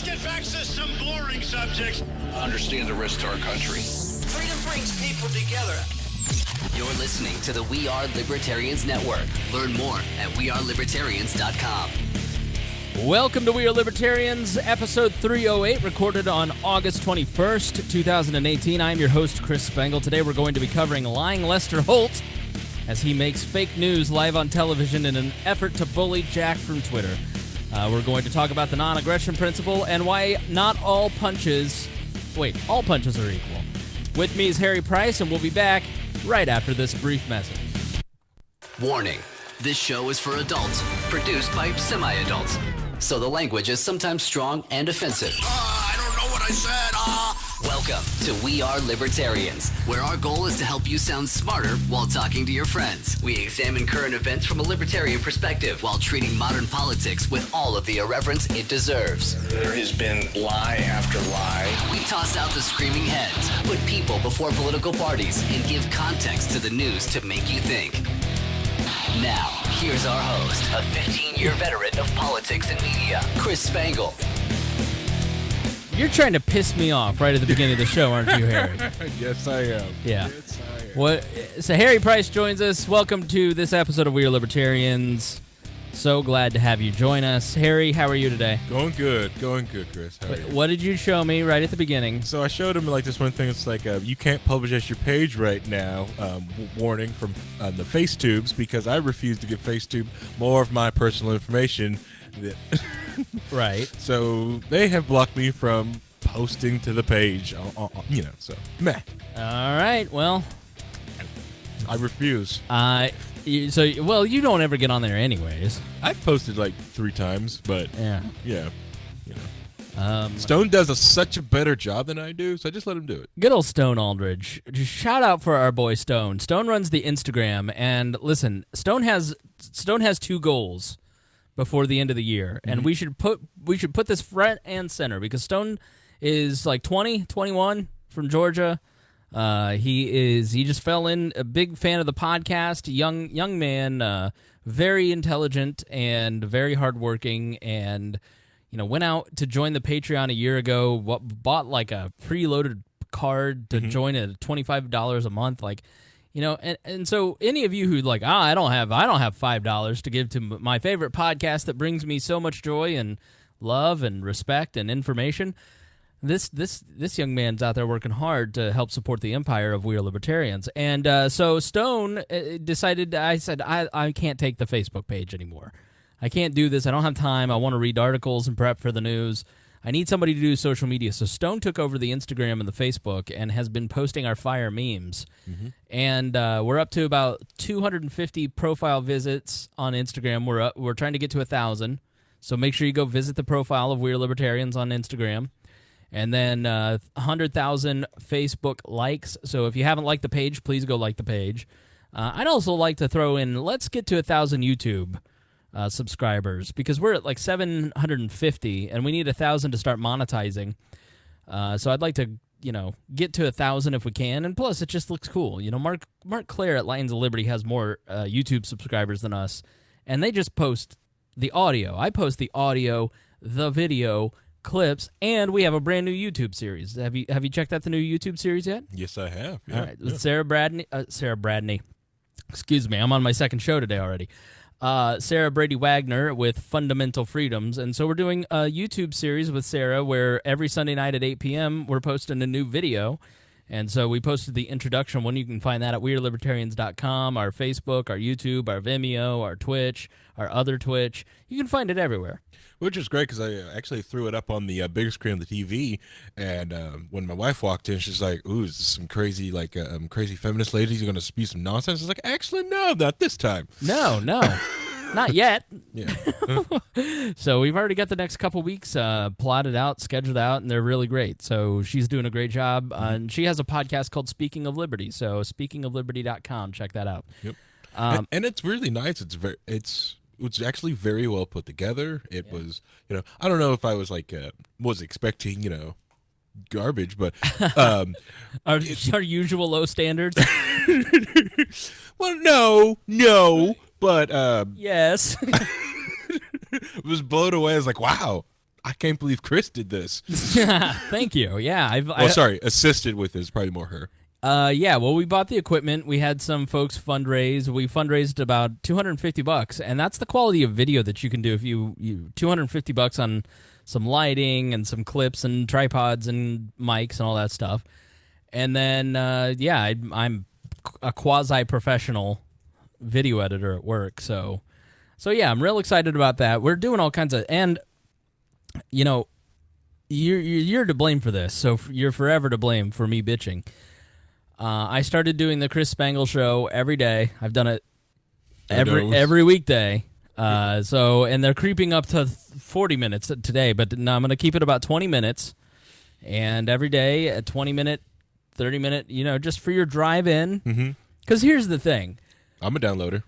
get back to some boring subjects. Understand the risk to our country. Freedom brings people together. You're listening to the We Are Libertarians Network. Learn more at wearelibertarians.com. Welcome to We Are Libertarians, episode 308, recorded on August 21st, 2018. I'm your host, Chris Spangle. Today we're going to be covering Lying Lester Holt as he makes fake news live on television in an effort to bully Jack from Twitter. We're going to talk about the non-aggression principle and why not all punches... Wait, all punches are equal. With me is Harry Price, and we'll be back right after this brief message. Warning, this show is for adults, produced by semi-adults. So the language is sometimes strong and offensive. I don't know what I said. Welcome to We Are Libertarians, where our goal is to help you sound smarter while talking to your friends. We examine current events from a libertarian perspective while treating modern politics with all of the irreverence it deserves. There has been lie after lie. We toss out the screaming heads, put people before political parties, and give context to the news to make you think. Now, here's our host, a 15-year veteran of politics and media, Chris Spangle. You're trying to piss me off right at the beginning of the show, aren't you, Harry? Yes, I am. Yeah. Yes, I am. So Harry Price joins us. Welcome to this episode of We Are Libertarians. So glad to have you join us. Harry, how are you today? Going good, Chris. How are you? What did you show me right at the beginning? So I showed him like this one thing. It's like you can't publish as your page right now. Warning from the FaceTubes, because I refuse to give FaceTube more of my personal information. Right. So they have blocked me from posting to the page. So meh. All right. Well, I refuse. you don't ever get on there anyways. I've posted like 3 times, but Yeah. Stone does such a better job than I do, so I just let him do it. Good old Stone Aldridge. Just shout out for our boy Stone. Stone runs the Instagram, and listen, Stone has 2 goals before the end of the year, and we should put this front and center, because Stone is like 21 from Georgia. He just fell in, a big fan of the podcast, young man, very intelligent and very hardworking, and went out to join the Patreon a year ago. Bought like a preloaded card to join at $25 a month, and so any of you who like, I don't have $5 to give to my favorite podcast that brings me so much joy and love and respect and information. This young man's out there working hard to help support the empire of We Are Libertarians. And so Stone decided, I said, I can't take the Facebook page anymore. I can't do this. I don't have time. I want to read articles and prep for the news. I need somebody to do social media. So Stone took over the Instagram and the Facebook and has been posting our fire memes. And we're up to about 250 profile visits on Instagram. We're trying to get to 1,000. So make sure you go visit the profile of We Are Libertarians on Instagram. And then 100,000 Facebook likes. So if you haven't liked the page, please go like the page. I'd also like to throw in, let's get to 1,000 YouTube subscribers, because we're at like 750 and we need 1,000 to start monetizing. So I'd like to, get to 1,000 if we can. And plus, it just looks cool. Mark Claire at Lions of Liberty has more YouTube subscribers than us, and they just post the audio. I post the audio, the video, clips, and we have a brand new YouTube series. Have you checked out the new YouTube series yet? Yes, I have. Yeah, All right, with Sarah Bradney. Excuse me, I'm on my second show today already. Sarah Brady Wagner with Fundamental Freedoms. And so we're doing a YouTube series with Sarah where every Sunday night at 8 p.m. we're posting a new video. And so we posted the introduction one. You can find that at wearelibertarians.com, our Facebook, our YouTube, our Vimeo, our Twitch, our other Twitch. You can find it everywhere. Which is great, because I actually threw it up on the big screen of the TV, and when my wife walked in, she's like, "Ooh, is this some crazy crazy feminist ladies going to spew some nonsense?" I was like, "Actually, no, not this time." No, not yet. Yeah. So we've already got the next couple weeks plotted out, scheduled out, and they're really great. So she's doing a great job, and she has a podcast called Speaking of Liberty. So speakingofliberty.com, check that out. Yep. And it's really nice. It's actually very well put together. It was, I don't know if I was was expecting, garbage, but our usual low standards. Well, no, but yes. it was blown away. I was like, wow, I can't believe Chris did this. Thank you. Yeah, Sorry, assisted with this. Probably more her. Yeah, well, we bought the equipment. We had some folks fundraise. We fundraised about $250, and that's the quality of video that you can do if you $250 on some lighting and some clips and tripods and mics and all that stuff. And then, I'm a quasi-professional video editor at work, so yeah, I'm real excited about that. We're doing all kinds of, and you're to blame for this, so you're forever to blame for me bitching. I started doing the Chris Spangle show every day. I've done it every weekday. And they're creeping up to 40 minutes today, but no, I'm going to keep it about 20 minutes. And every day, a 20-minute, 30-minute, just for your drive-in. Because here's the thing. I'm a downloader.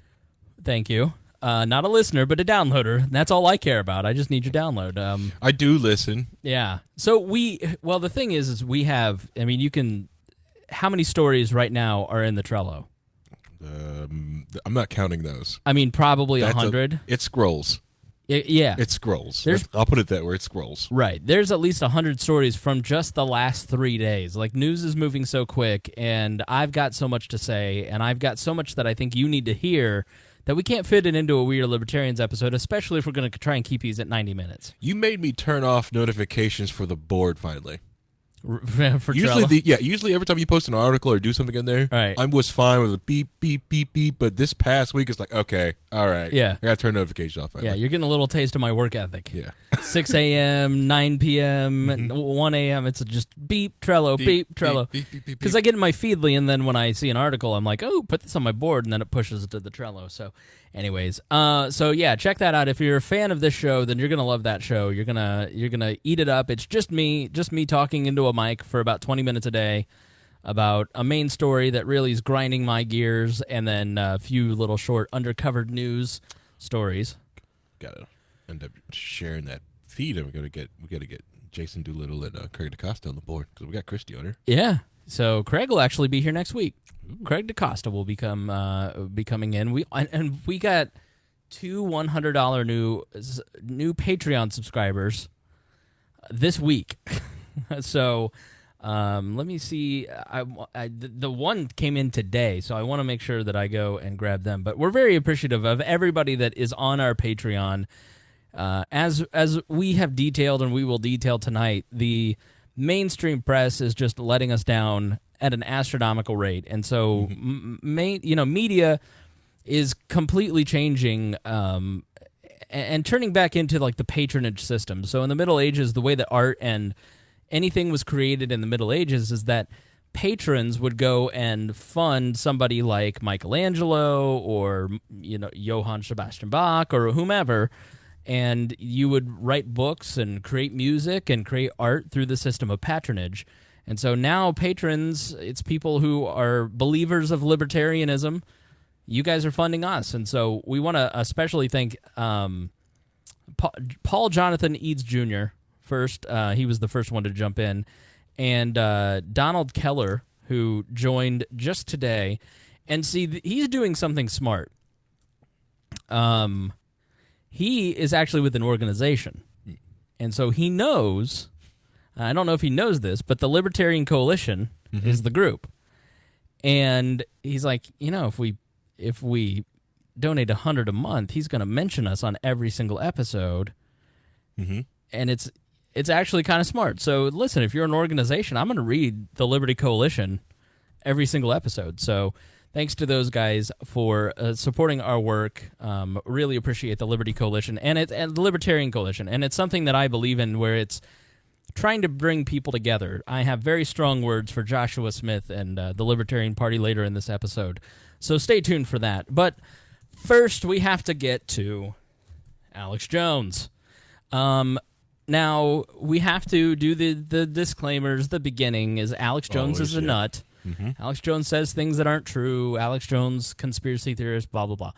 Thank you. Not a listener, but a downloader. That's all I care about. I just need your download. I do listen. Yeah. So the thing is we have, you can... How many stories right now are in the Trello? I'm not counting those. Probably 100. It scrolls. Yeah. It scrolls. There's- I'll put it that way. It scrolls. Right. There's at least 100 stories from just the last 3 days. Like, news is moving so quick, and I've got so much to say, and I've got so much that I think you need to hear that we can't fit it into a We Are Libertarians episode, especially if we're going to try and keep these at 90 minutes. You made me turn off notifications for the board finally. For Usually, Trello? usually every time you post an article or do something in there, Right. I was fine with a beep, beep, beep, beep. But this past week, it's like, okay, all right, Yeah. I got to turn notifications off. Yeah, you're getting a little taste of my work ethic. Yeah. 6 a.m., 9 p.m., 1 a.m., it's just beep, Trello, beep, Trello. Because I get in my Feedly, and then when I see an article, I'm like, oh, put this on my board, and then it pushes it to the Trello. So anyways, check that out. If you're a fan of this show, then you're going to love that show. You're gonna eat it up. It's just me talking into a mic for about 20 minutes a day about a main story that really is grinding my gears, and then a few little short undercovered news stories. Gotta end up sharing that feed, and we gotta get Jason Doolittle and Craig DaCosta on the board because we got Christy on her. Yeah, so Craig will actually be here next week. Craig DaCosta will be coming in. We got 2 $100 new Patreon subscribers this week. So let me see. The one came in today, so I want to make sure that I go and grab them. But we're very appreciative of everybody that is on our Patreon. As we have detailed, and we will detail tonight, the mainstream press is just letting us down at an astronomical rate, and so media is completely changing and turning back into like the patronage system. So in the Middle Ages, the way that art and anything was created in the Middle Ages is that patrons would go and fund somebody like Michelangelo or Johann Sebastian Bach or whomever, and you would write books and create music and create art through the system of patronage. And so now patrons, it's people who are believers of libertarianism. You guys are funding us. And so we want to especially thank Paul Jonathan Eads Jr. first. He was the first one to jump in. And Donald Keller, who joined just today. And see, he's doing something smart. He is actually with an organization. And so he knows, I don't know if he knows this, but the Libertarian Coalition is the group. And he's like, if we donate $100 a month, he's going to mention us on every single episode. And it's actually kind of smart. So listen, if you're an organization, I'm going to read the Liberty Coalition every single episode. So thanks to those guys for supporting our work. Really appreciate the Liberty Coalition and the Libertarian Coalition. And it's something that I believe in, where it's trying to bring people together. I have very strong words for Joshua Smith and the Libertarian Party later in this episode. So stay tuned for that. But first, we have to get to Alex Jones. Now, we have to do the disclaimers. The beginning is Alex Jones is a nut. Alex Jones says things that aren't true. Alex Jones, conspiracy theorist, blah, blah, blah.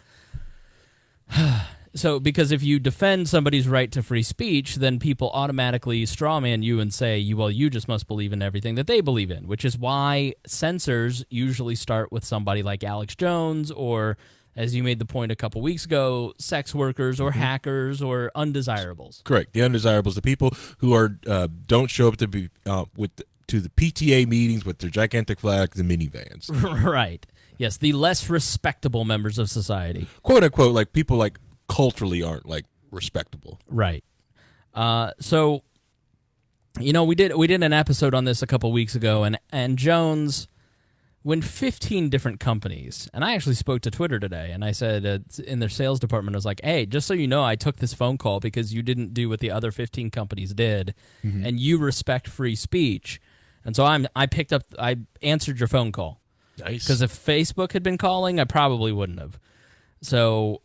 So, because if you defend somebody's right to free speech, then people automatically strawman you and say, you just must believe in everything that they believe in, which is why censors usually start with somebody like Alex Jones or as you made the point a couple weeks ago, sex workers or hackers or undesirables. Correct. The undesirables, the people who are don't show up to be to the PTA meetings with their gigantic flags and minivans. Right. Yes, the less respectable members of society. Quote unquote, like people like culturally aren't like respectable. Right. So, you know, we did an episode on this a couple weeks ago, and Jones, when 15 different companies, and I actually spoke to Twitter today, and I said in their sales department, I was like, hey, just so you know, I took this phone call because you didn't do what the other 15 companies did, and you respect free speech. And so I answered your phone call. Nice. Because if Facebook had been calling, I probably wouldn't have. So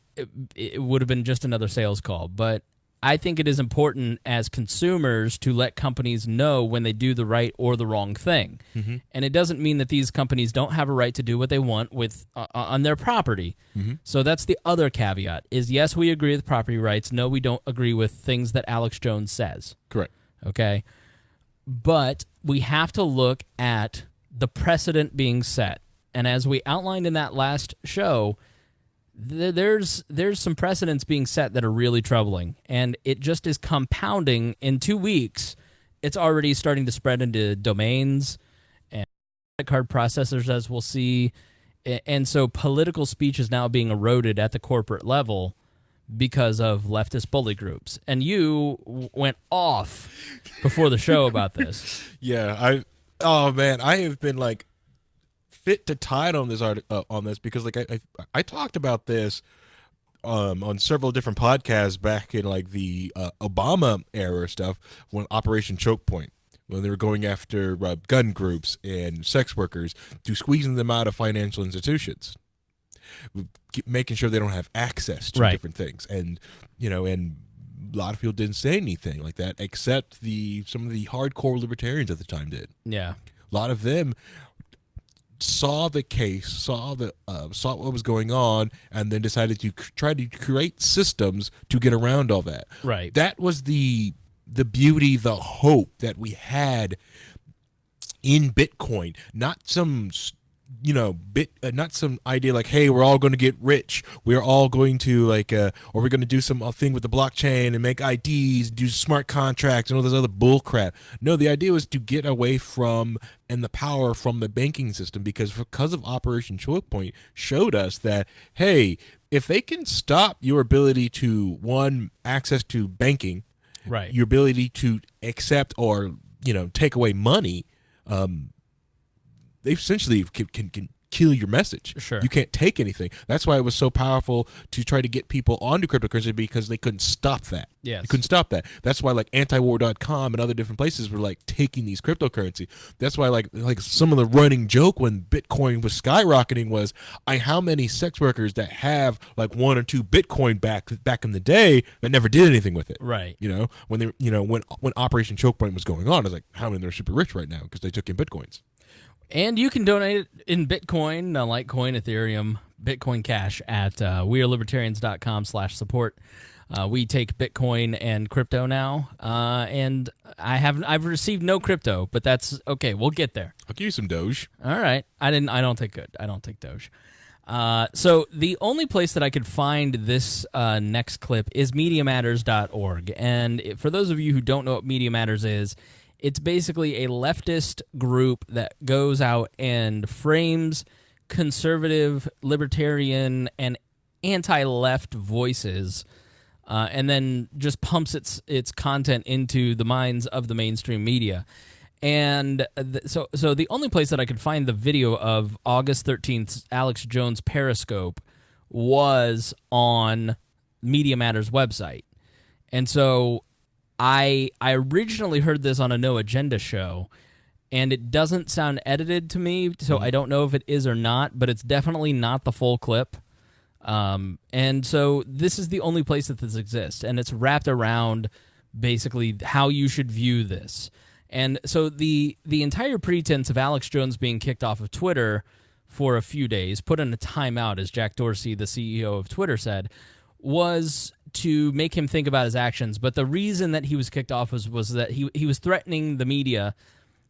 it would have been just another sales call. But I think it is important as consumers to let companies know when they do the right or the wrong thing. And it doesn't mean that these companies don't have a right to do what they want with on their property. So that's the other caveat is, yes, we agree with property rights. No, we don't agree with things that Alex Jones says. Correct. Okay? But we have to look at the precedent being set. And as we outlined in that last show, there's some precedents being set that are really troubling, and it just is compounding. In 2 weeks, it's already starting to spread into domains and credit card processors, as we'll see. And so political speech is now being eroded at the corporate level because of leftist bully groups. And you went off before the show about this. Yeah, I have been like fit to tide on this on this because like I talked about this on several different podcasts back in like the Obama era stuff, when Operation Choke Point, when they were going after gun groups and sex workers to squeezing them out of financial institutions, making sure they don't have access to different things. And you know, and a lot of people didn't say anything like that except some of the hardcore libertarians at the time did. Yeah, a lot of them saw the case, saw what was going on, and then decided to try to create systems to get around all that. Right. That was the beauty, the hope that we had in Bitcoin. Not some, not some idea like, hey, we're all going to get rich. We're all going to or we're going to do some thing with the blockchain and make IDs, do smart contracts, and all this other bull crap. No, the idea was to get away from and the power from the banking system, because of Operation Choke Point showed us that, hey, if they can stop your ability to access to banking, right, your ability to accept or take away money, they essentially can kill your message. Sure. You can't take anything. That's why it was so powerful to try to get people onto cryptocurrency, because they couldn't stop that. Yes. They couldn't stop that. That's why like antiwar.com and other different places were like taking these cryptocurrency. That's why like some of the running joke when Bitcoin was skyrocketing was how many sex workers that have like 1 or 2 Bitcoin back in the day that never did anything with it. Right. When they when Operation Choke Point was going on, I was like, how many they're super rich right now because they took in Bitcoins. And you can donate it in Bitcoin, Litecoin, Ethereum, Bitcoin Cash at wearelibertarians.com/support. We take Bitcoin and crypto now, and I've received no crypto, but that's okay. We'll get there. I'll give you some Doge. All right. I don't take Doge. So the only place that I could find this next clip is MediaMatters.org. And for those of you who don't know what Media Matters is, it's basically a leftist group that goes out and frames conservative, libertarian, and anti-left voices, and then just pumps its content into the minds of the mainstream media. And so the only place that I could find the video of August 13th Alex Jones Periscope was on Media Matters website. And so I originally heard this on a No Agenda show, and it doesn't sound edited to me, so I don't know if it is or not, but it's definitely not the full clip. And so this is the only place that this exists, and it's wrapped around basically how you should view this. And so the entire pretense of Alex Jones being kicked off of Twitter for a few days, put in a timeout, as Jack Dorsey, the CEO of Twitter, said, was to make him think about his actions. But the reason that he was kicked off was that he was threatening the media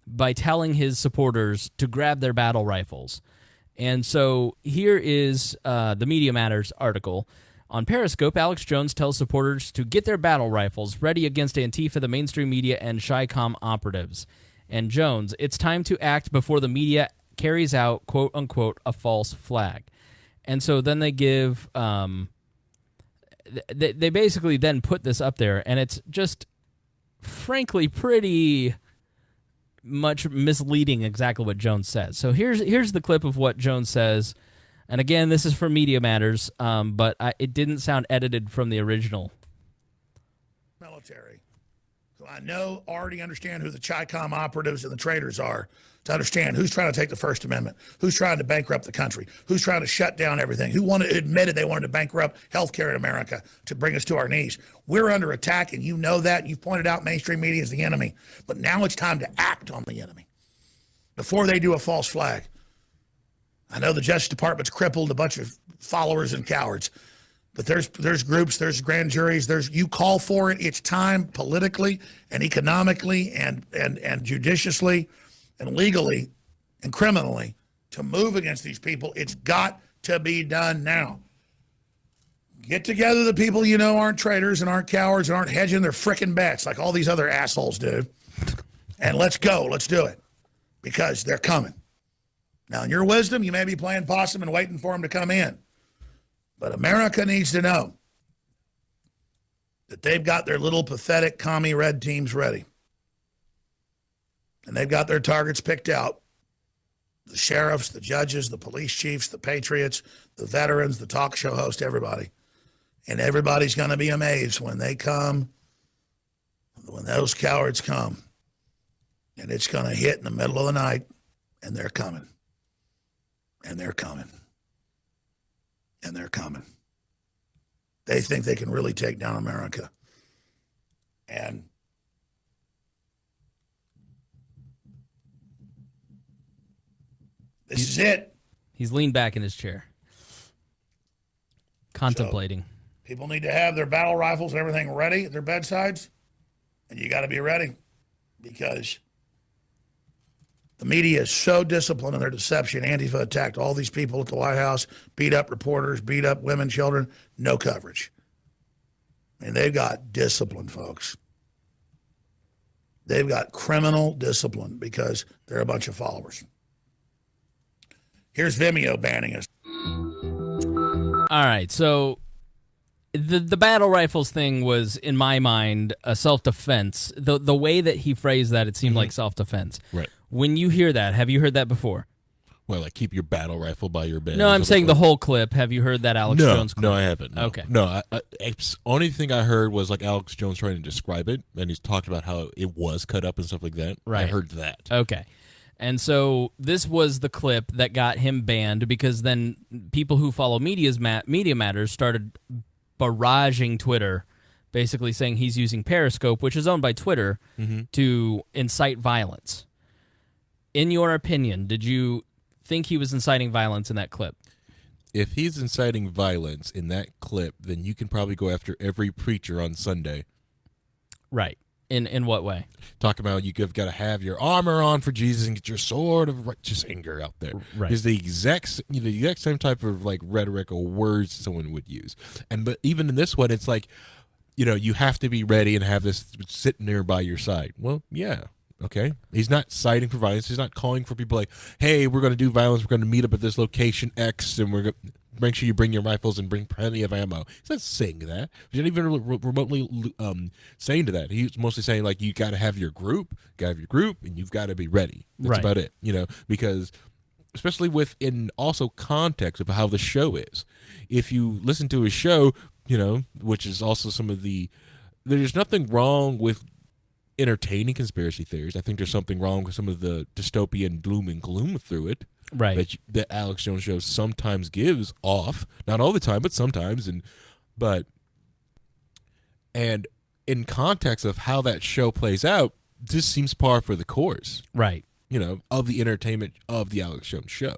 by telling his supporters to grab their battle rifles. And so here is the Media Matters article. On Periscope, Alex Jones tells supporters to get their battle rifles ready against Antifa, the mainstream media, and Chi-Com operatives. And Jones, it's time to act before the media carries out, quote-unquote, a false flag. And so then they give... they basically then put this up there, and it's just, frankly, pretty much misleading exactly what Jones says. So here's the clip of what Jones says, and again, this is for Media Matters, but it didn't sound edited from the original. Military. So I already understand who the Chi-Com operatives and the traitors are, to understand who's trying to take the First Amendment, who's trying to bankrupt the country, who's trying to shut down everything, who admitted they wanted to bankrupt healthcare in America to bring us to our knees. We're under attack, and you know that. You've pointed out mainstream media is the enemy. But now it's time to act on the enemy before they do a false flag. I know the Justice Department's crippled a bunch of followers and cowards, but there's groups, there's grand juries, you call for it. It's time politically and economically and judiciously and legally and criminally to move against these people. It's got to be done now. Get together the people you know aren't traitors and aren't cowards and aren't hedging their frickin' bets like all these other assholes do. And let's go. Let's do it. Because they're coming. Now, in your wisdom, you may be playing possum and waiting for them to come in. But America needs to know that they've got their little pathetic commie red teams ready. And they've got their targets picked out. The sheriffs, the judges, the police chiefs, the patriots, the veterans, the talk show host, everybody. And everybody's going to be amazed when they come, when those cowards come. And it's going to hit in the middle of the night, and they're coming. And they're coming. And they're coming. They think they can really take down America. And this is it. He's leaned back in his chair, contemplating. So people need to have their battle rifles and everything ready at their bedsides. And you got to be ready because the media is so disciplined in their deception. Antifa attacked all these people at the White House, beat up reporters, beat up women, children, no coverage. And they've got discipline, folks. They've got criminal discipline because they're a bunch of followers. Here's Vimeo banning us. All right, so the battle rifles thing was, in my mind, a self-defense. The way that he phrased that, it seemed like self-defense. Right. When you hear that, have you heard that before? Well, like keep your battle rifle by your bed. No, I'm saying the whole clip. Have you heard that Alex Jones clip? No, I haven't. No. Okay. No, only thing I heard was like Alex Jones trying to describe it, and he's talked about how it was cut up and stuff like that. Right. I heard that. Okay. And so this was the clip that got him banned because then people who follow Media Matters started barraging Twitter, basically saying he's using Periscope, which is owned by Twitter, to incite violence. In your opinion, did you think he was inciting violence in that clip? If he's inciting violence in that clip, then you can probably go after every preacher on Sunday. Right. In what way? Talk about you've got to have your armor on for Jesus and get your sword of righteous anger out there. Right. It's the exact same type of like rhetoric or words someone would use. But even in this one, it's like, you have to be ready and have this sitting there by your side. Well, yeah. Okay. He's not citing for violence. He's not calling for people like, hey, we're going to do violence. We're going to meet up at this location X, and we're going to make sure you bring your rifles and bring plenty of ammo. He's not saying that. He's not even remotely saying to that. He's mostly saying, like, you got to have your group, and you've got to be ready. That's about it, because especially within also context of how the show is. If you listen to his show, which is also there's nothing wrong with entertaining conspiracy theories. I think there's something wrong with some of the dystopian gloom and gloom through it. Right. That Alex Jones show sometimes gives off. Not all the time, but sometimes. And in context of how that show plays out, this seems par for the course. Right. Of the entertainment of the Alex Jones show.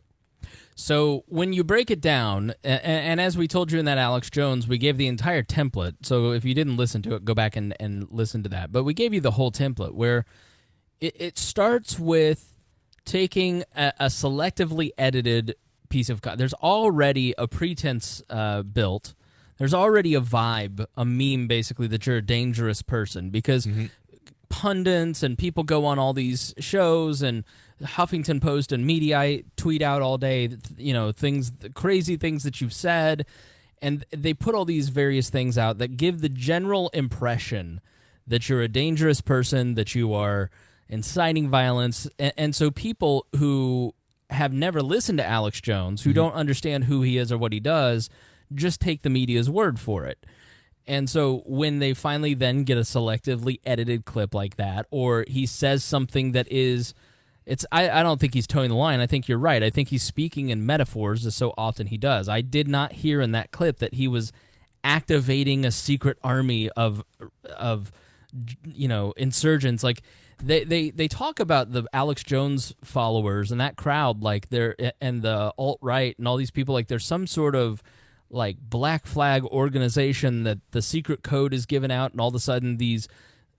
So when you break it down, and as we told you in that Alex Jones, we gave the entire template. So if you didn't listen to it, go back and listen to that. But we gave you the whole template where it starts with taking a selectively edited piece of there's already a pretense built. There's already a vibe, a meme, basically, that you're a dangerous person because pundits and people go on all these shows and Huffington Post and Mediaite tweet out all day, things, crazy things that you've said, and they put all these various things out that give the general impression that you're a dangerous person, that you are inciting violence, and so people who have never listened to Alex Jones, who don't understand who he is or what he does, just take the media's word for it. And so when they finally then get a selectively edited clip like that, or he says something that is, I don't think he's towing the line. I think you're right. I think he's speaking in metaphors, as so often he does. I did not hear in that clip that he was activating a secret army of insurgents. Like they talk about the Alex Jones followers and that crowd, like and the alt-right and all these people, like there's some sort of like black flag organization that the secret code is given out, and all of a sudden these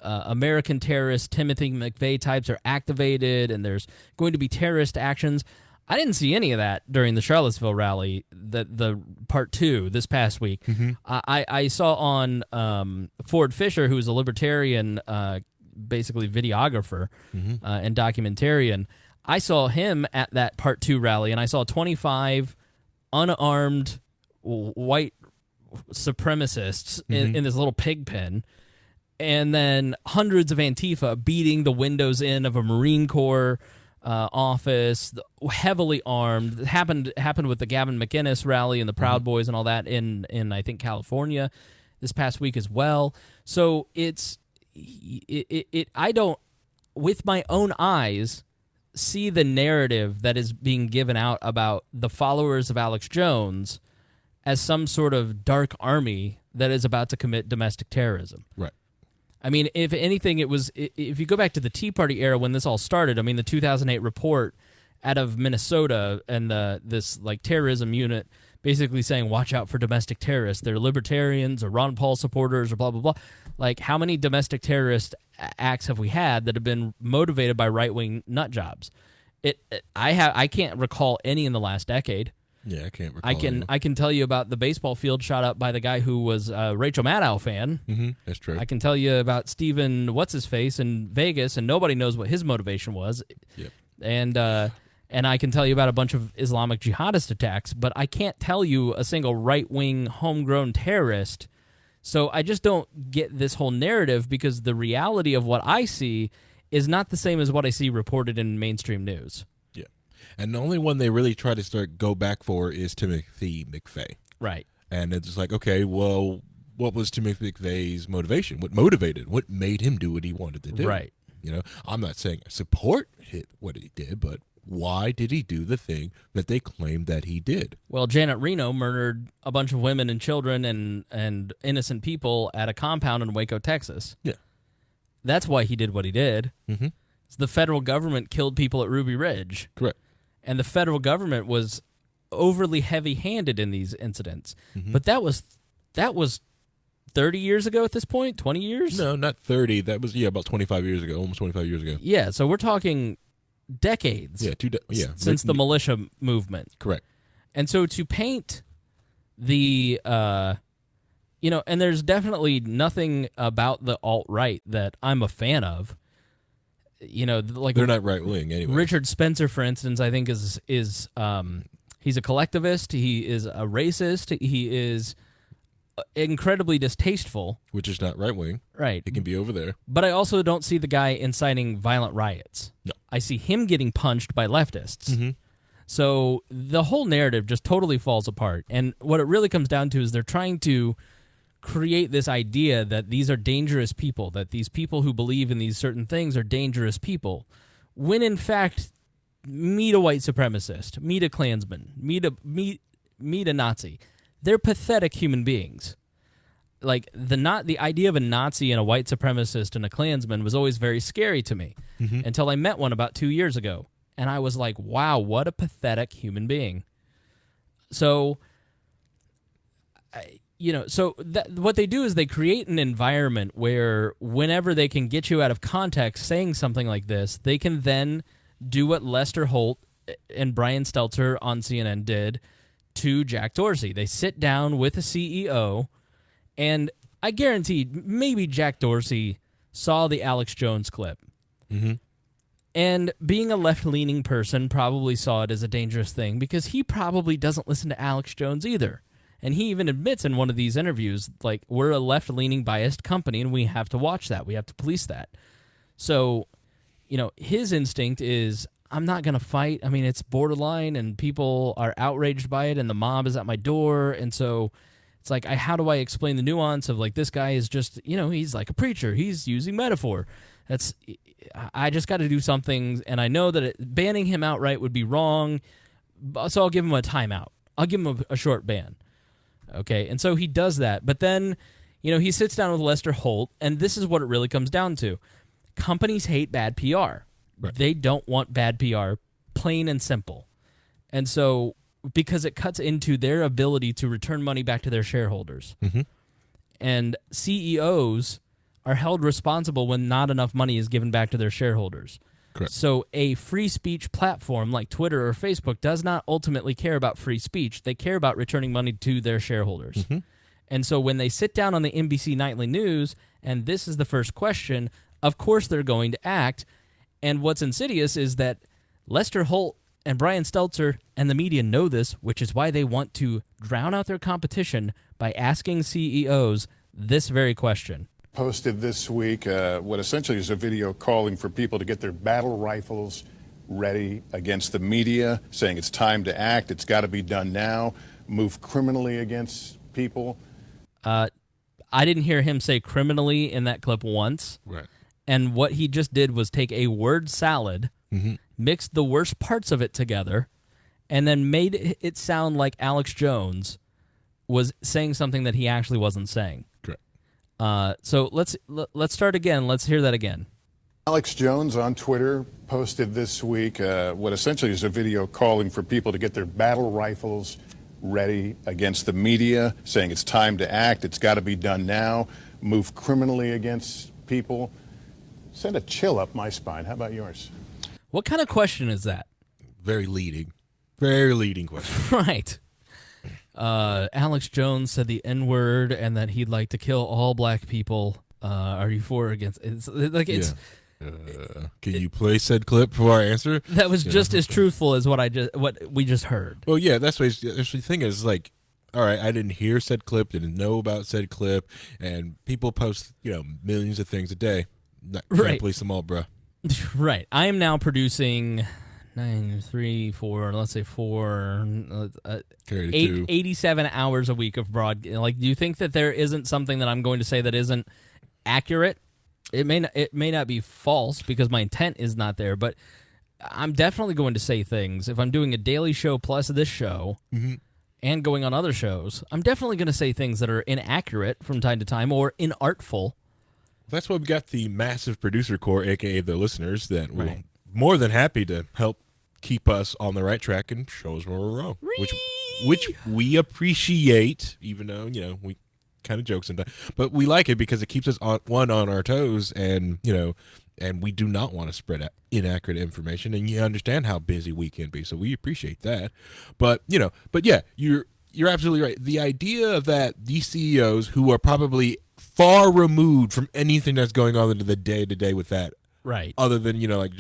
American terrorist Timothy McVeigh types are activated, and there's going to be terrorist actions. I didn't see any of that during the Charlottesville rally, the part 2 this past week. I saw on Ford Fisher, who's a libertarian, basically videographer and documentarian. I saw him at that part 2 rally, and I saw 25 unarmed white supremacists in this little pig pen, and then hundreds of Antifa beating the windows in of a Marine Corps office, heavily armed. It happened with the Gavin McInnes rally and the Proud Boys and all that in I think California this past week as well. So I don't, with my own eyes, see the narrative that is being given out about the followers of Alex Jones as some sort of dark army that is about to commit domestic terrorism. Right. I mean, if anything, it was, if you go back to the Tea Party era when this all started, I mean, the 2008 report out of Minnesota and this like terrorism unit basically saying, watch out for domestic terrorists. They're libertarians or Ron Paul supporters or blah, blah, blah. Like, how many domestic terrorist acts have we had that have been motivated by right-wing nut jobs? I can't recall any in the last decade. Yeah, I can't recall. I can tell you about the baseball field shot up by the guy who was a Rachel Maddow fan. That's true. I can tell you about Steven What's-His-Face in Vegas, and nobody knows what his motivation was. Yep. And I can tell you about a bunch of Islamic jihadist attacks, but I can't tell you a single right-wing homegrown terrorist. So I just don't get this whole narrative, because the reality of what I see is not the same as what I see reported in mainstream news. And the only one they really try to go back for is Timothy McVeigh. Right. And it's like, okay, well, what was Timothy McVeigh's motivation? What made him do what he wanted to do? Right. I'm not saying I support what he did, but why did he do the thing that they claimed that he did? Well, Janet Reno murdered a bunch of women and children and innocent people at a compound in Waco, Texas. Yeah. That's why he did what he did. The federal government killed people at Ruby Ridge. Correct. And the federal government was overly heavy-handed in these incidents. But that was 30 years ago at this point? 20 years? No, not 30. That was, about 25 years ago, almost 25 years ago. Yeah, so we're talking decades. Yeah, since the militia movement. Correct. And so to paint the, and there's definitely nothing about the alt-right that I'm a fan of. Like they're not right wing anyway. Richard Spencer, for instance, I think is he's a collectivist. He is a racist. He is incredibly distasteful, which is not right wing. Right, it can be over there. But I also don't see the guy inciting violent riots. No, I see him getting punched by leftists. So the whole narrative just totally falls apart. And what it really comes down to is they're trying to create this idea that these are dangerous people, that these people who believe in these certain things are dangerous people, when in fact, meet a white supremacist, meet a Klansman, meet a Nazi. They're pathetic human beings. Like, the idea of a Nazi and a white supremacist and a Klansman was always very scary to me until I met one about 2 years ago. And I was like, wow, what a pathetic human being. So, what they do is they create an environment where whenever they can get you out of context saying something like this, they can then do what Lester Holt and Brian Stelter on CNN did to Jack Dorsey. They sit down with a CEO, and I guarantee maybe Jack Dorsey saw the Alex Jones clip. Mm-hmm. And being a left-leaning person, probably saw it as a dangerous thing because he probably doesn't listen to Alex Jones either. And he even admits in one of these interviews, like, we're a left-leaning biased company and we have to watch that. We have to police that. So, his instinct is, I'm not going to fight. I mean, it's borderline and people are outraged by it and the mob is at my door. And so it's like, how do I explain the nuance of, like, this guy is just, he's like a preacher. He's using metaphor. I just got to do something, and I know that banning him outright would be wrong, so I'll give him a timeout. I'll give him a short ban. Okay, and so he does that. But then, he sits down with Lester Holt, and this is what it really comes down to. Companies hate bad PR. Right. They don't want bad PR, plain and simple. And so, because it cuts into their ability to return money back to their shareholders. Mm-hmm. And CEOs are held responsible when not enough money is given back to their shareholders. Correct. So a free speech platform like Twitter or Facebook does not ultimately care about free speech. They care about returning money to their shareholders. Mm-hmm. And so when they sit down on the NBC Nightly News, and this is the first question, of course they're going to act. And what's insidious is that Lester Holt and Brian Stelter and the media know this, which is why they want to drown out their competition by asking CEOs this very question. Posted this week what essentially is a video calling for people to get their battle rifles ready against the media, saying it's time to act, it's got to be done now, move criminally against people. I didn't hear him say criminally in that clip once. Right. And what he just did was take a word salad, Mm-hmm. mixed the worst parts of it together, and then made it sound like Alex Jones was saying something that he actually wasn't saying. Correct. So let's start again. Let's hear that again. Alex Jones on Twitter posted this week what essentially is a video calling for people to get their battle rifles ready against the media, saying it's time to act, it's got to be done now, move criminally against people. Send a chill up my spine. How about yours? What kind of question is that? Very leading question. Right. Alex Jones said the N-word and that he'd like to kill all black people. Are you for or against? It's like it's. Yeah. Can you play said clip for our answer? That was just as truthful as what we just heard. Well, yeah, that's what the thing is. Like, all right, I didn't hear said clip, didn't know about said clip, and people post millions of things a day. Can't Right. police them all, bro. Right. I am now producing 87 hours a week of broad. Like, do you think that there isn't something that I'm going to say that isn't accurate? It may not be false because my intent is not there, but I'm definitely going to say things. If I'm doing a daily show plus this show Mm-hmm. and going on other shows, I'm definitely going to say things that are inaccurate from time to time or inartful. That's why we got the massive producer core, a.k.a. the listeners, that we're Right. more than happy to help keep us on the right track and show us where we're wrong, which we appreciate, even though, we kind of joke sometimes. But we like it because it keeps us on our toes, and, and we do not want to spread out inaccurate information, and you understand how busy we can be, so we appreciate that. But, yeah, you're absolutely right. The idea that these CEOs who are probably far removed from anything that's going on into the day-to-day with that, Right. other than, like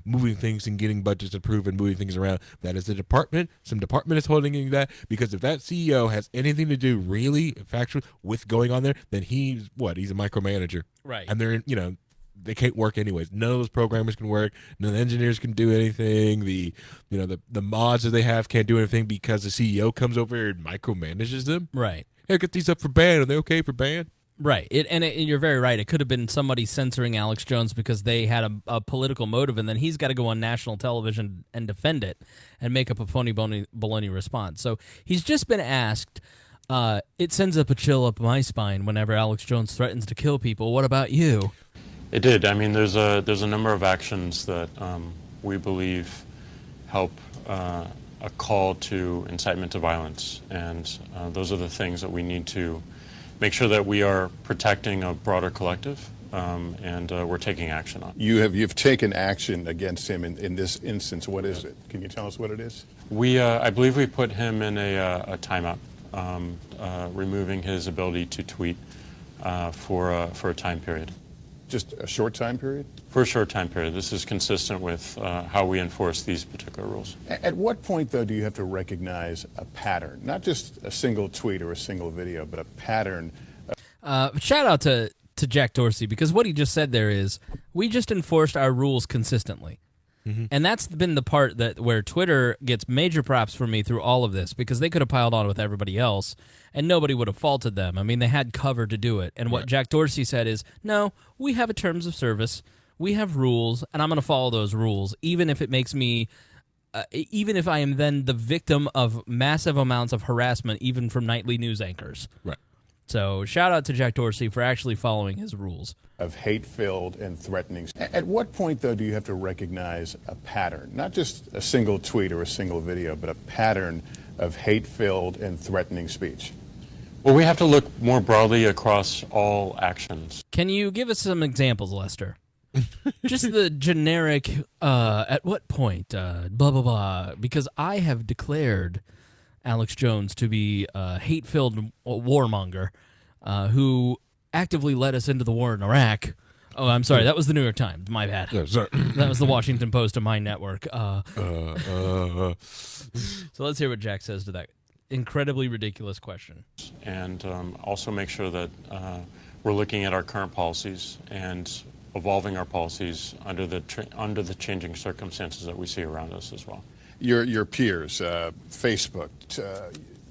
moving things and getting budgets approved and moving things around. That is a department. Some department is holding that, because if that CEO has anything to do really factual with going on there, then he's a micromanager. Right. And they're, they can't work anyways. None of those programmers can work. None of the engineers can do anything. The mods that they have can't do anything because the CEO comes over and micromanages them. Right. Hey, get these up for ban. Are they okay for ban? Right. And you're very right. It could have been somebody censoring Alex Jones because they had a political motive, and then he's got to go on national television and defend it and make up a phony baloney response. So he's just been asked, it sends up a chill up my spine whenever Alex Jones threatens to kill people. What about you? It did. I mean, there's a number of actions that we believe help a call to incitement to violence, and those are the things that we need to make sure that we are protecting a broader collective, and we're taking action on it. You've taken action against him in this instance. What is it? Can you tell us what it is? I believe we put him in a timeout, removing his ability to tweet for a time period. Just a short time period? For a short time period. This is consistent with how we enforce these particular rules. At what point, though, do you have to recognize a pattern? Not just a single tweet or a single video, but a pattern. Shout out to Jack Dorsey, because what he just said there is, we just enforced our rules consistently. Mm-hmm. And that's been the part where Twitter gets major props for me through all of this, because they could have piled on with everybody else, and nobody would have faulted them. I mean, they had cover to do it. And what Jack Dorsey said is, no, we have a terms of service, we have rules, and I'm going to follow those rules, even if it makes me, even if I am then the victim of massive amounts of harassment, even from nightly news anchors. Right. So shout out to Jack Dorsey for actually following his rules. Of hate-filled and threatening. At what point, though, do you have to recognize a pattern? Not just a single tweet or a single video, but a pattern of hate-filled and threatening speech? Well, we have to look more broadly across all actions. Can you give us some examples, Lester? Just the generic, at what point, blah, blah, blah, because I have declared Alex Jones to be a hate-filled warmonger who actively led us into the war in Iraq. Oh, I'm sorry. That was the New York Times. My bad. Yeah, sorry. That was the Washington Post of my network. So let's hear what Jack says to that incredibly ridiculous question. And also make sure that we're looking at our current policies and evolving our policies under the changing circumstances that we see around us as well. Your peers, Facebook,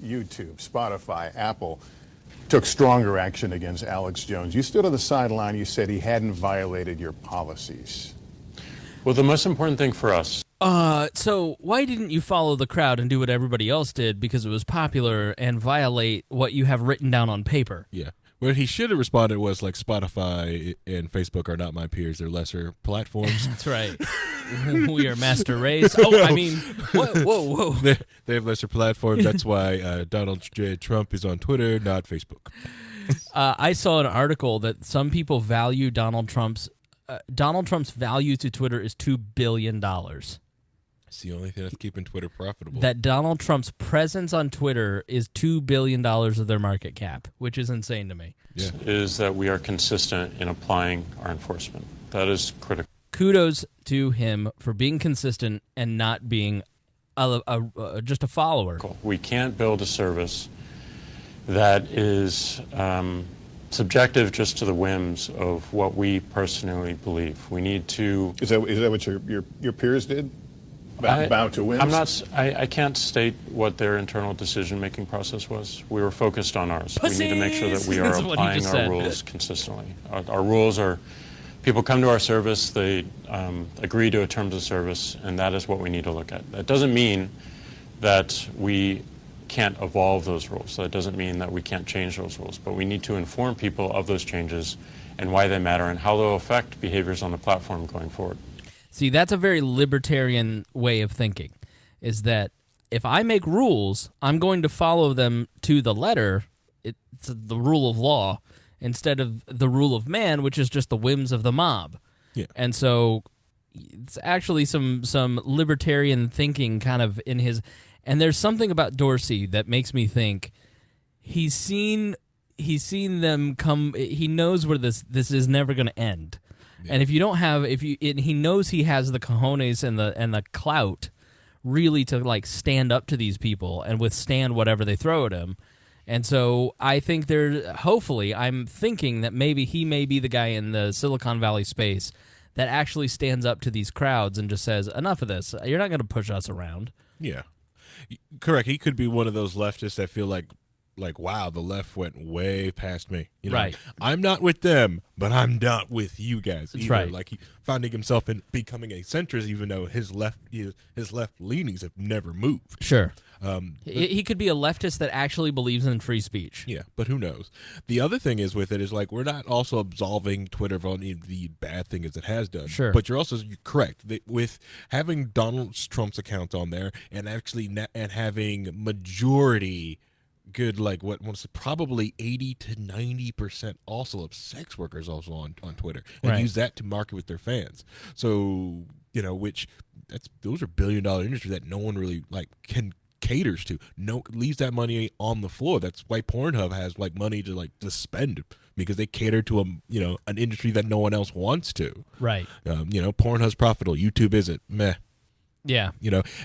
YouTube, Spotify, Apple, took stronger action against Alex Jones. You stood on the sideline. You said he hadn't violated your policies. Well, the most important thing for us. So why didn't you follow the crowd and do what everybody else did because it was popular and violate what you have written down on paper? Yeah. What he should have responded was like, Spotify and Facebook are not my peers. They're lesser platforms. That's right. We are master race. Oh, I mean, whoa. They have lesser platforms. That's why Donald J. Trump is on Twitter, not Facebook. I saw an article that some people value Donald Trump's value to Twitter is $2 billion. It's the only thing that's keeping Twitter profitable. That Donald Trump's presence on Twitter is $2 billion of their market cap, which is insane to me. Yeah. Is that we are consistent in applying our enforcement. That is critical. Kudos to him for being consistent and not being just a follower. We can't build a service that is subjective just to the whims of what we personally believe. We need to. Is that what your peers did? Bow to whims? I can't state what their internal decision-making process was. We were focused on ours. We need to make sure that we are applying our rules consistently. Our rules are, people come to our service, they agree to a terms of service, and that is what we need to look at. That doesn't mean that we can't evolve those rules. That doesn't mean that we can't change those rules, but we need to inform people of those changes and why they matter and how they'll affect behaviors on the platform going forward. See, that's a very libertarian way of thinking, is that if I make rules, I'm going to follow them to the letter. It's the rule of law instead of the rule of man, which is just the whims of the mob. Yeah. And so it's actually some libertarian thinking kind of in his. And there's something about Dorsey that makes me think he's seen them come. He knows where this is never going to end. Yeah. And if you don't have, he knows he has the cojones and the clout really to like stand up to these people and withstand whatever they throw at him. And so I think hopefully I'm thinking that maybe he may be the guy in the Silicon Valley space that actually stands up to these crowds and just says, enough of this. You're not going to push us around. Yeah. Correct. He could be one of those leftists that feel like, wow, the left went way past me. You know, right. I'm not with them, but I'm not with you guys either. That's right. Like he finding himself in becoming a centrist, even though his left leanings have never moved. Sure. He could be a leftist that actually believes in free speech. Yeah, but who knows? The other thing is with it is like we're not also absolving Twitter of any of the bad things it has done. Sure. But you're correct with having Donald Trump's account on there and actually and having majority good, like what was probably 80 to 90% also of sex workers also on Twitter, and use that to market with their fans. So which those are $1 billion industry that no one really like caters to. No, leaves that money on the floor. That's why Pornhub has like money to spend, because they cater to an industry that no one else wants to. Right. Pornhub's profitable. YouTube isn't. Meh. Yeah.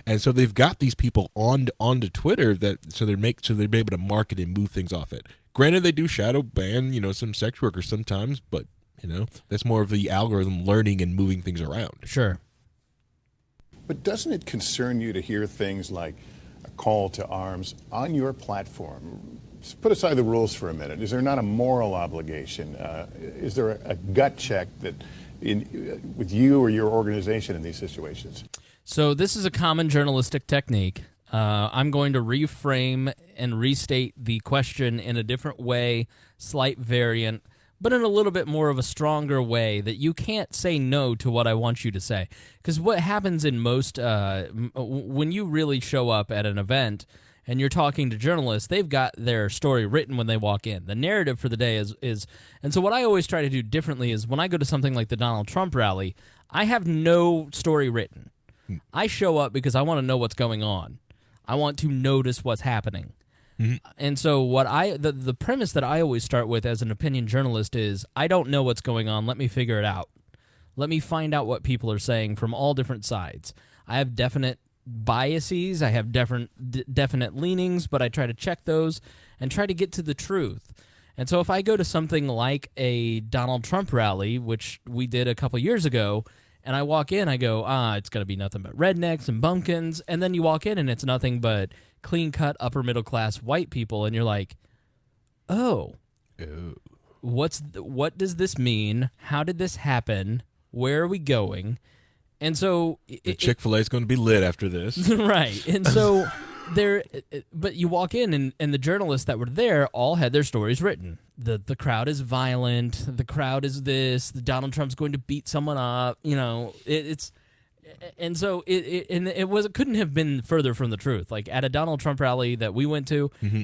And so they've got these people onto Twitter so they're able to market and move things off it. Granted, they do shadow ban some sex workers sometimes, but that's more of the algorithm learning and moving things around. Sure. But doesn't it concern you to hear things like a call to arms on your platform? Just put aside the rules for a minute. Is there not a moral obligation? Is there a gut check that with you or your organization in these situations? So this is a common journalistic technique. I'm going to reframe and restate the question in a different way, slight variant, but in a little bit more of a stronger way that you can't say no to what I want you to say. Because what happens in most, when you really show up at an event and you're talking to journalists, they've got their story written when they walk in. The narrative for the day is and so what I always try to do differently is when I go to something like the Donald Trump rally, I have no story written. I show up because I want to know what's going on. I want to notice what's happening. Mm-hmm. And so the premise that I always start with as an opinion journalist is, I don't know what's going on. Let me figure it out. Let me find out what people are saying from all different sides. I have definite biases. I have definite leanings, but I try to check those and try to get to the truth. And so if I go to something like a Donald Trump rally, which we did a couple years ago, and I walk in, I go, it's going to be nothing but rednecks and bumpkins. And then you walk in, and it's nothing but clean-cut, upper-middle-class white people. And you're like, oh. What does this mean? How did this happen? Where are we going? And so... Chick-fil-A is going to be lit after this. Right. And so... but you walk in, and the journalists that were there all had their stories written. The crowd is violent. The crowd is this. Donald Trump's going to beat someone up. It couldn't have been further from the truth. Like at a Donald Trump rally that we went to, mm-hmm.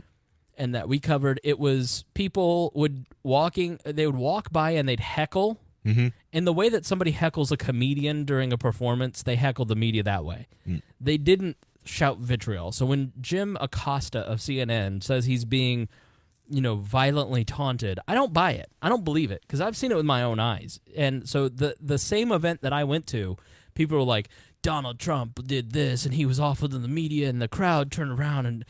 and that we covered, it was people they would walk by and they'd heckle. Mm-hmm. In the way that somebody heckles a comedian during a performance, they heckled the media that way. Mm. They didn't shout vitriol. So when Jim Acosta of CNN says he's being, violently taunted, I don't buy it. I don't believe it, because I've seen it with my own eyes. And so the same event that I went to, people were like, Donald Trump did this, and he was awful to the media, and the crowd turned around, and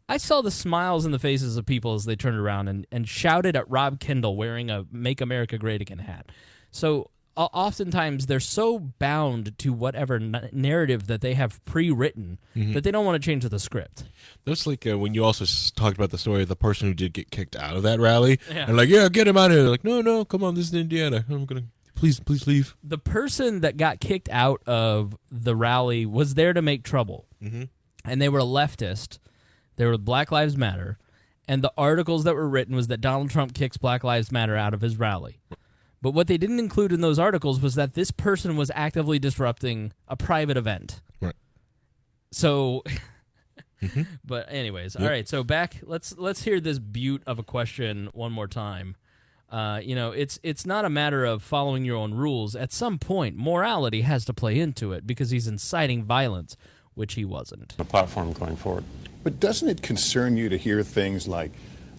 I saw the smiles in the faces of people as they turned around and shouted at Rob Kendall wearing a Make America Great Again hat. So oftentimes they're so bound to whatever narrative that they have pre-written mm-hmm. that they don't want to change the script. That's like when you also talked about the story of the person who did get kicked out of that rally. Yeah. And like, yeah, get him out of here. They're like, no, come on, this is Indiana. I'm going to, please leave. The person that got kicked out of the rally was there to make trouble. Mm-hmm. And they were a leftist. They were Black Lives Matter. And the articles that were written was that Donald Trump kicks Black Lives Matter out of his rally. But what they didn't include in those articles was that this person was actively disrupting a private event. Right. So, mm-hmm. But anyways, yep. All right. So back, let's hear this beaut of a question one more time. It's not a matter of following your own rules. At some point, morality has to play into it because he's inciting violence, which he wasn't. The platform going forward. But doesn't it concern you to hear things like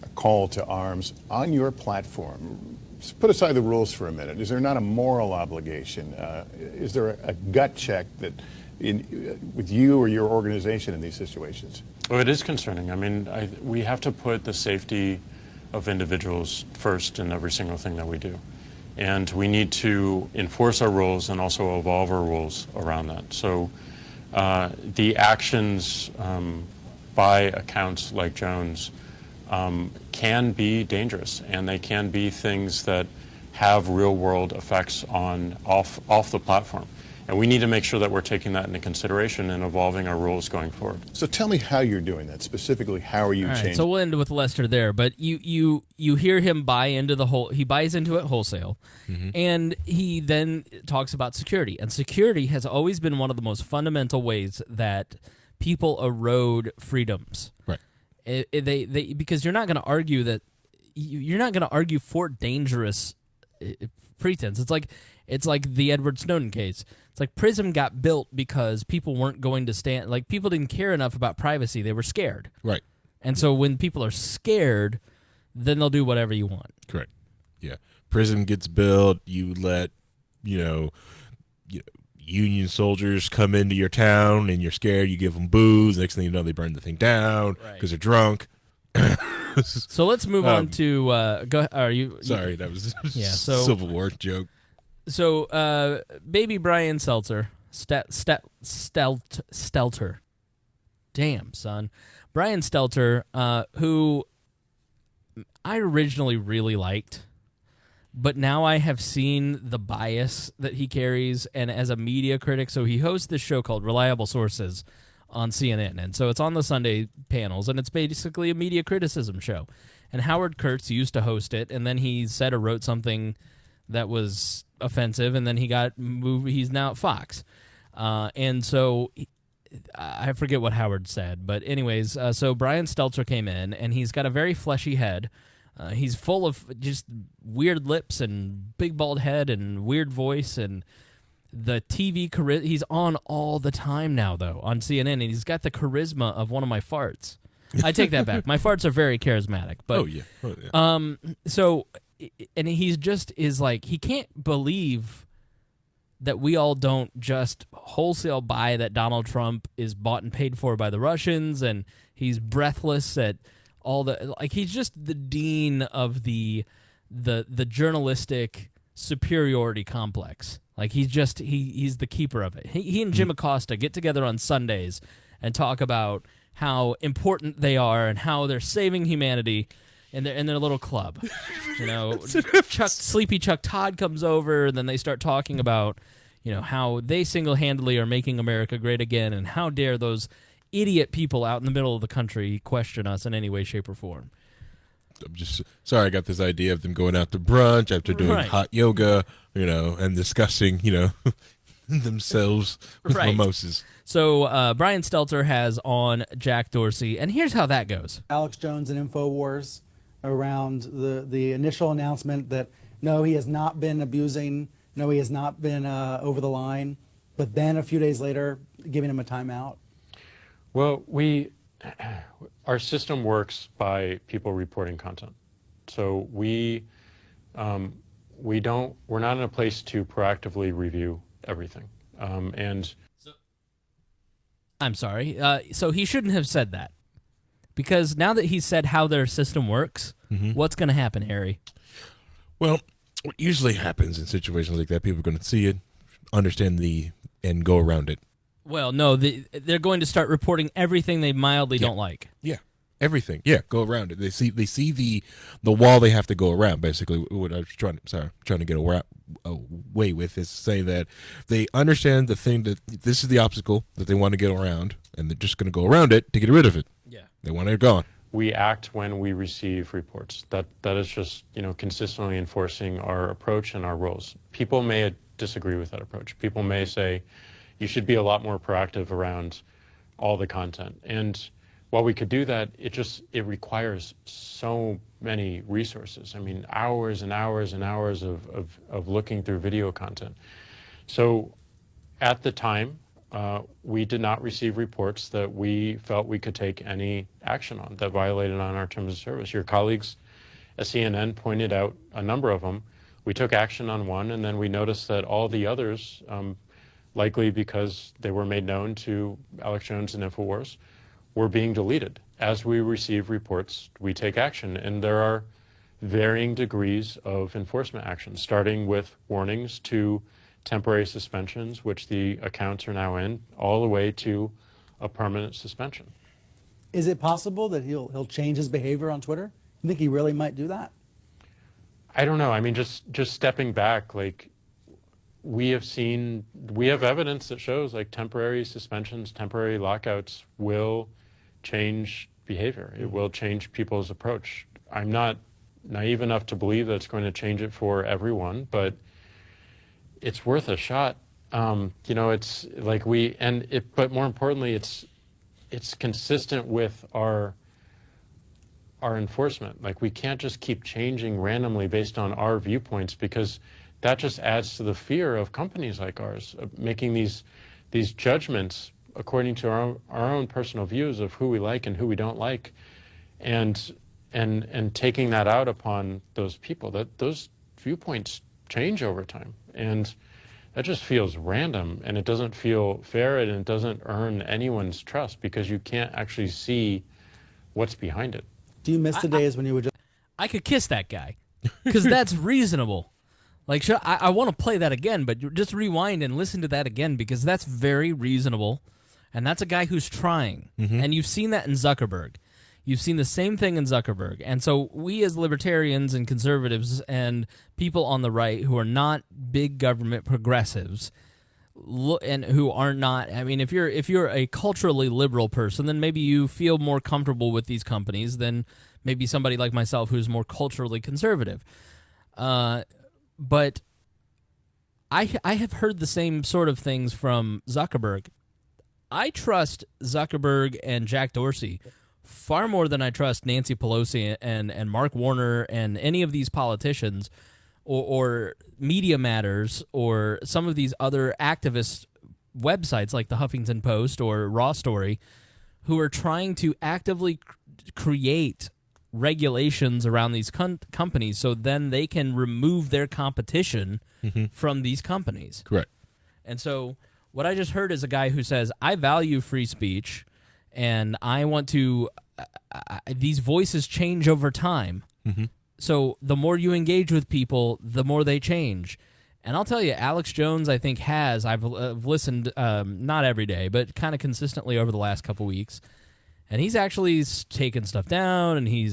a call to arms on your platform? Just put aside the rules for a minute. Is there not a moral obligation? Is there a gut check that with you or your organization in these situations? Well, it is concerning. I mean, we have to put the safety of individuals first in every single thing that we do. And we need to enforce our rules and also evolve our rules around that. So the actions by accounts like Jones can be dangerous, and they can be things that have real-world effects off the platform. And we need to make sure that we're taking that into consideration and evolving our rules going forward. So tell me how you're doing that. Specifically, how are you changing? Right, so we'll end with Lester there, but you hear him buy into he buys into it wholesale, mm-hmm. and he then talks about security. And security has always been one of the most fundamental ways that people erode freedoms. Right. They because you're not going to argue that you're not going to argue for dangerous pretense. It's like the Edward Snowden case. It's like PRISM got built because people weren't going to stand. Like people didn't care enough about privacy. They were scared. Right. And so when people are scared, then they'll do whatever you want. Correct. Yeah. PRISM gets built. You let Union soldiers come into your town, and you're scared. You give them booze. Next thing you know, they burn the thing down because they're drunk. So let's move on to go. Are you sorry? That was so Civil War joke. So, baby Brian Seltzer, Stelter. Damn, son. Brian Stelter, who I originally really liked, but now I have seen the bias that he carries, and as a media critic, so he hosts this show called Reliable Sources on CNN, and so it's on the Sunday panels, and it's basically a media criticism show. And Howard Kurtz used to host it, and then he said or wrote something that was offensive, and then he got moved. He's now at Fox, and so I forget what Howard said, but anyways, so Brian Stelter came in, and he's got a very fleshy head. He's full of just weird lips and big bald head and weird voice, and the TV he's on all the time now, though, on CNN, and he's got the charisma of one of my farts. I take that back. My farts are very charismatic, but so. And he's just is like, he can't believe that we all don't just wholesale buy that Donald Trump is bought and paid for by the Russians, and he's breathless at all the, like, he's just the dean of the journalistic superiority complex. Like, he's the keeper of it. He and Jim Acosta get together on Sundays and talk about how important they are and how they're saving humanity in their little club. Sleepy Chuck Todd comes over, and then they start talking about, how they single-handedly are making America great again, and how dare those idiot people out in the middle of the country question us in any way, shape, or form. I'm just sorry I got this idea of them going out to brunch after doing hot yoga, and discussing, themselves with mimosas. So Brian Stelter has on Jack Dorsey, and here's how that goes. Alex Jones and InfoWars around the initial announcement that no, he has not been abusing, no, he has not been over the line, but then a few days later giving him a timeout? Well, our system works by people reporting content. So we're not in a place to proactively review everything. I'm sorry. So he shouldn't have said that. Because now that he's said how their system works, what's going to happen, Harry? Well, what usually happens in situations like that, people are going to see it, understand and go around it. Well, no, they're going to start reporting everything they mildly don't like. Yeah, everything. Yeah, go around it. They see the wall they have to go around. Basically, what I was trying to get away with is saying that they understand the thing that this is the obstacle that they want to get around, and they're just going to go around it to get rid of it. Yeah, they want it gone. We act when we receive reports. That is just consistently enforcing our approach and our rules. People may disagree with that approach. People may say you should be a lot more proactive around all the content. And while we could do that, it requires so many resources. I mean, hours and hours and hours of looking through video content. So at the time, we did not receive reports that we felt we could take any action on that violated on our terms of service. Your colleagues at CNN pointed out a number of them. We took action on one, and then we noticed that all the others, likely because they were made known to Alex Jones and InfoWars, were being deleted. As we receive reports, we take action, and there are varying degrees of enforcement action, starting with warnings to temporary suspensions, which the accounts are now in, all the way to a permanent suspension. Is it possible that he'll change his behavior on Twitter? You think he really might do that? I don't know. I mean, just stepping back, like, we have evidence that shows like temporary suspensions, temporary lockouts will change behavior. It will change people's approach. I'm not naive enough to believe that it's going to change it for everyone, but it's worth a shot. It's like but more importantly, it's consistent with our our enforcement. Like, we can't just keep changing randomly based on our viewpoints, because that just adds to the fear of companies like ours, of making these judgments according to our own personal views of who we like and who we don't like, and taking that out upon those people. That those viewpoints change over time, and that just feels random, and it doesn't feel fair, and it doesn't earn anyone's trust, because you can't actually see what's behind it. Do you miss the days when you would just... I could kiss that guy, because that's reasonable. Like, I want to play that again, but just rewind and listen to that again, because that's very reasonable, and that's a guy who's trying. And you've seen that in Zuckerberg. You've seen the same thing in Zuckerberg. And so we as libertarians and conservatives and people on the right who are not big government progressives and who are not, I mean, if you're a culturally liberal person, then maybe you feel more comfortable with these companies than maybe somebody like myself who's more culturally conservative. But I have heard the same sort of things from Zuckerberg. I trust Zuckerberg and Jack Dorsey far more than I trust Nancy Pelosi and Mark Warner and any of these politicians or Media Matters or some of these other activist websites like the Huffington Post or Raw Story, who are trying to actively create regulations around these companies so then they can remove their competition from these companies. Correct. And so what I just heard is a guy who says, I value free speech, and I want to these voices change over time. So the more you engage with people, the more they change. And I'll tell you, Alex Jones, I think, I've listened, not every day, but kind of consistently over the last couple weeks. And he's actually taken stuff down, and he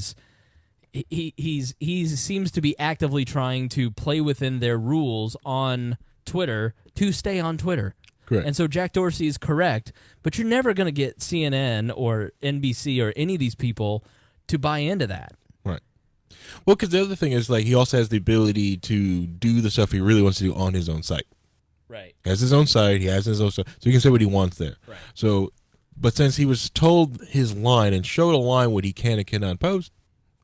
seems to be actively trying to play within their rules on Twitter to stay on Twitter. Correct. And so Jack Dorsey is correct, but you're never going to get CNN or NBC or any of these people to buy into that. Right. Well, because the other thing is, like, he also has the ability to do the stuff he really wants to do on his own site. Right. He has his own site. He has his own stuff, so he can say what he wants there. Right. So, but since he was told his line and showed a line what he can and cannot post,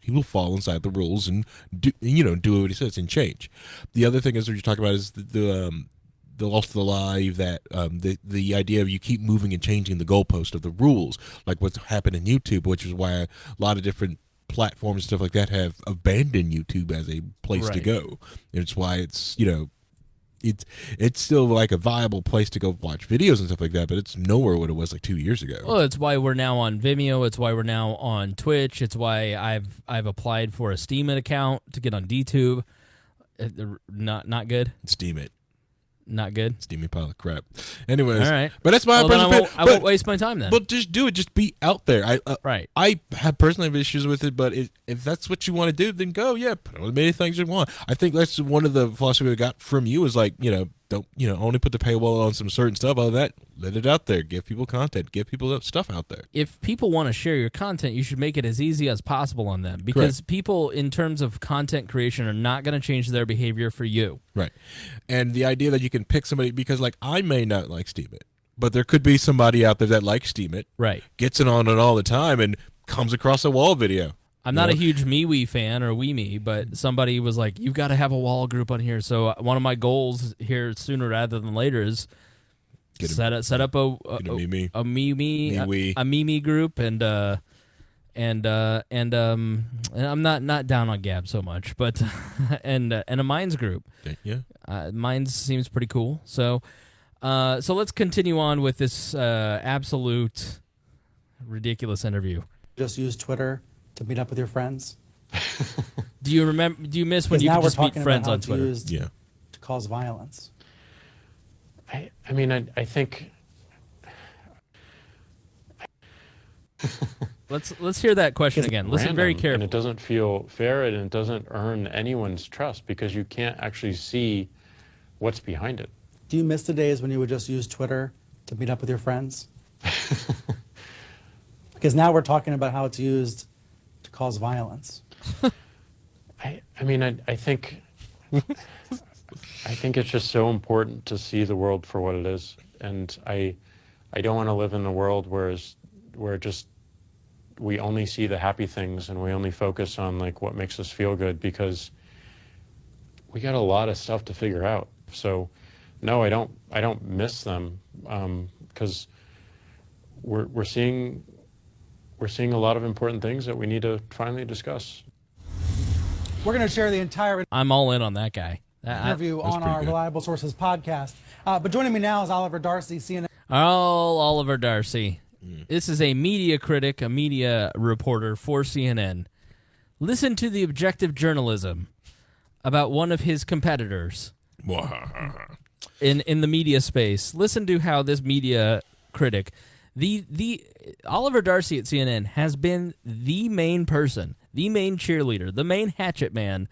he will fall inside the rules and do what he says and change. The other thing is what you're talking about is the lost the live, that the idea of you keep moving and changing the goalpost of the rules, like what's happened in YouTube, which is why a lot of different platforms and stuff like that have abandoned YouTube as a place to go. And it's why it's it's still like a viable place to go watch videos and stuff like that, but it's nowhere what it was like 2 years ago. Well, it's why we're now on Vimeo. It's why we're now on Twitch. It's why I've applied for a Steam account to get on DTube. Not good. Steam it. Not good. Steamy pile of crap. Anyways, all right. But that's my I won't waste my time then. But just do it. Just be out there. I have personally have issues with it, but if that's what you want to do, then go. Yeah, put on as many things you want. I think that's one of the philosophy we got from you is like, don't only put the paywall on some certain stuff. Other than that, let it out there. Give people content. Give people stuff out there. If people want to share your content, you should make it as easy as possible on them, because people, in terms of content creation, are not going to change their behavior for you. Right. And the idea that you can pick somebody, because like I may not like Steam It, but there could be somebody out there that likes Steam It, right? Gets it on it all the time and comes across a wall video. I'm not a huge MeWe fan or WeMe, but somebody was like, you've got to have a wall group on here. So one of my goals here sooner rather than later is set up a MeWe group, and I'm not down on Gab so much, but and a Minds group. Yeah. Minds seems pretty cool. So let's continue on with this absolute ridiculous interview. Just use Twitter to meet up with your friends. Do you miss when you could just meet friends on Twitter? To cause violence. I think. Let's hear that question again. Listen very carefully. And it doesn't feel fair, and it doesn't earn anyone's trust, because you can't actually see what's behind it. Do you miss the days when you would just use Twitter to meet up with your friends? Because now we're talking about how it's used to cause violence. I think it's just so important to see the world for what it is, and I don't want to live in a world where we only see the happy things and we only focus on like what makes us feel good, because we got a lot of stuff to figure out. So no, I don't miss them, because we're seeing a lot of important things that we need to finally discuss. We're going to share the entire I'm all in on that guy. interview on our Reliable Sources podcast. But joining me now is Oliver Darcy, CNN. Oh, Oliver Darcy. This is a media critic, a media reporter for CNN. Listen to the objective journalism about one of his competitors in the media space. Listen to how this media critic, the Oliver Darcy at CNN, has been the main person, the main cheerleader, the main hatchet man,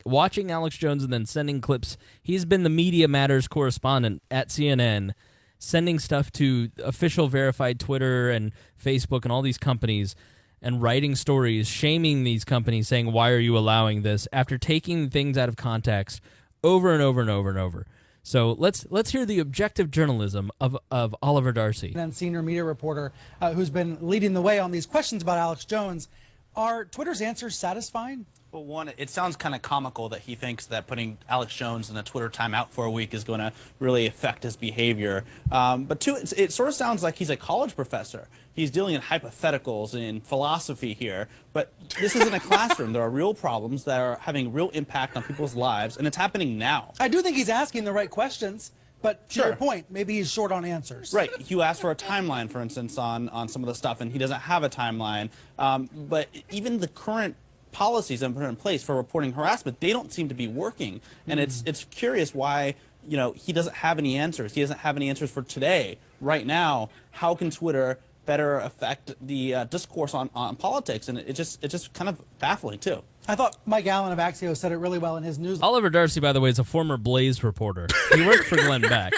watching Alex Jones and then sending clips. He's been the Media Matters correspondent at CNN, sending stuff to official verified Twitter and Facebook and all these companies, and writing stories shaming these companies, saying, why are you allowing this, after taking things out of context over and over and over and over. So let's hear the objective journalism of Oliver Darcy. And senior media reporter who's been leading the way on these questions about Alex Jones. Are Twitter's answers satisfying? Well, one, it sounds kind of comical that he thinks that putting Alex Jones in a Twitter timeout for a week is going to really affect his behavior. But two, it sort of sounds like he's a college professor. He's dealing in hypotheticals and philosophy here. But this isn't a classroom. There are real problems that are having real impact on people's lives, and it's happening now. I do think he's asking the right questions. But to Sure. your point, maybe he's short on answers. Right. You asked for a timeline, for instance, on some of the stuff, and he doesn't have a timeline. But even the current policies that are put in place for reporting harassment, they don't seem to be working. And it's curious why, he doesn't have any answers. He doesn't have any answers for today, right now. How can Twitter better affect the discourse on politics? And it's just kind of baffling, too. I thought Mike Allen of Axios said it really well in his news. Oliver Darcy, by the way, is a former Blaze reporter. He worked for Glenn Beck.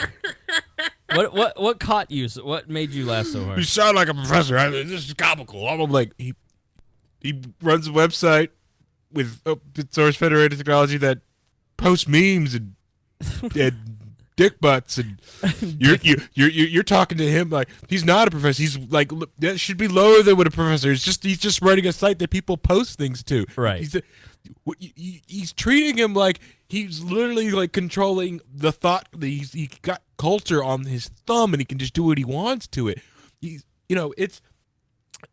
What caught you? What made you laugh so hard? You sound like a professor. This is comical. I'm like, he runs a website with open source federated technology that posts memes and dick butts, and you're talking to him like he's not a professor. He's like, that should be lower than what a professor is. He's just running a site that people post things to. Right. He's treating him like he's literally like controlling the thought. He got culture on his thumb, and he can just do what he wants to it.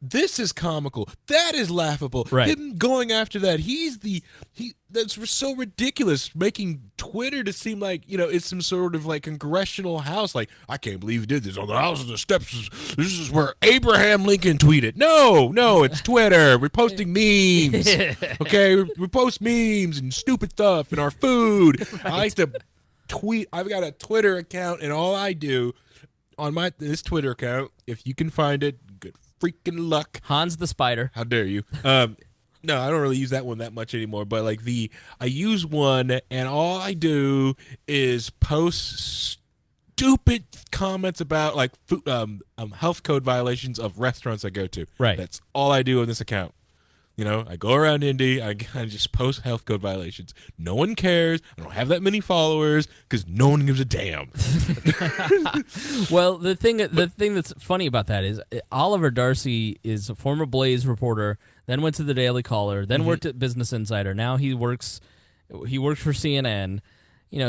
This is comical. That is laughable. Right. Him going after that. That's so ridiculous. Making Twitter to seem like, it's some sort of like congressional house. Like, I can't believe he did this on the House of the Steps. This is where Abraham Lincoln tweeted. No, it's Twitter. We're posting memes. Okay, we post memes and stupid stuff and our food. Right. I like to tweet. I've got a Twitter account, and all I do on this Twitter account, if you can find it, good freaking luck. Hans the Spider. How dare you? No, I don't really use that one that much anymore. But like I use one, and all I do is post stupid comments about like food, health code violations of restaurants I go to. Right. That's all I do on this account. I go around Indy. I just post health code violations. No one cares. I don't have that many followers because no one gives a damn. Well, the thing that's funny about that is Oliver Darcy is a former Blaze reporter, then went to the Daily Caller, then worked at Business Insider. Now he works for CNN.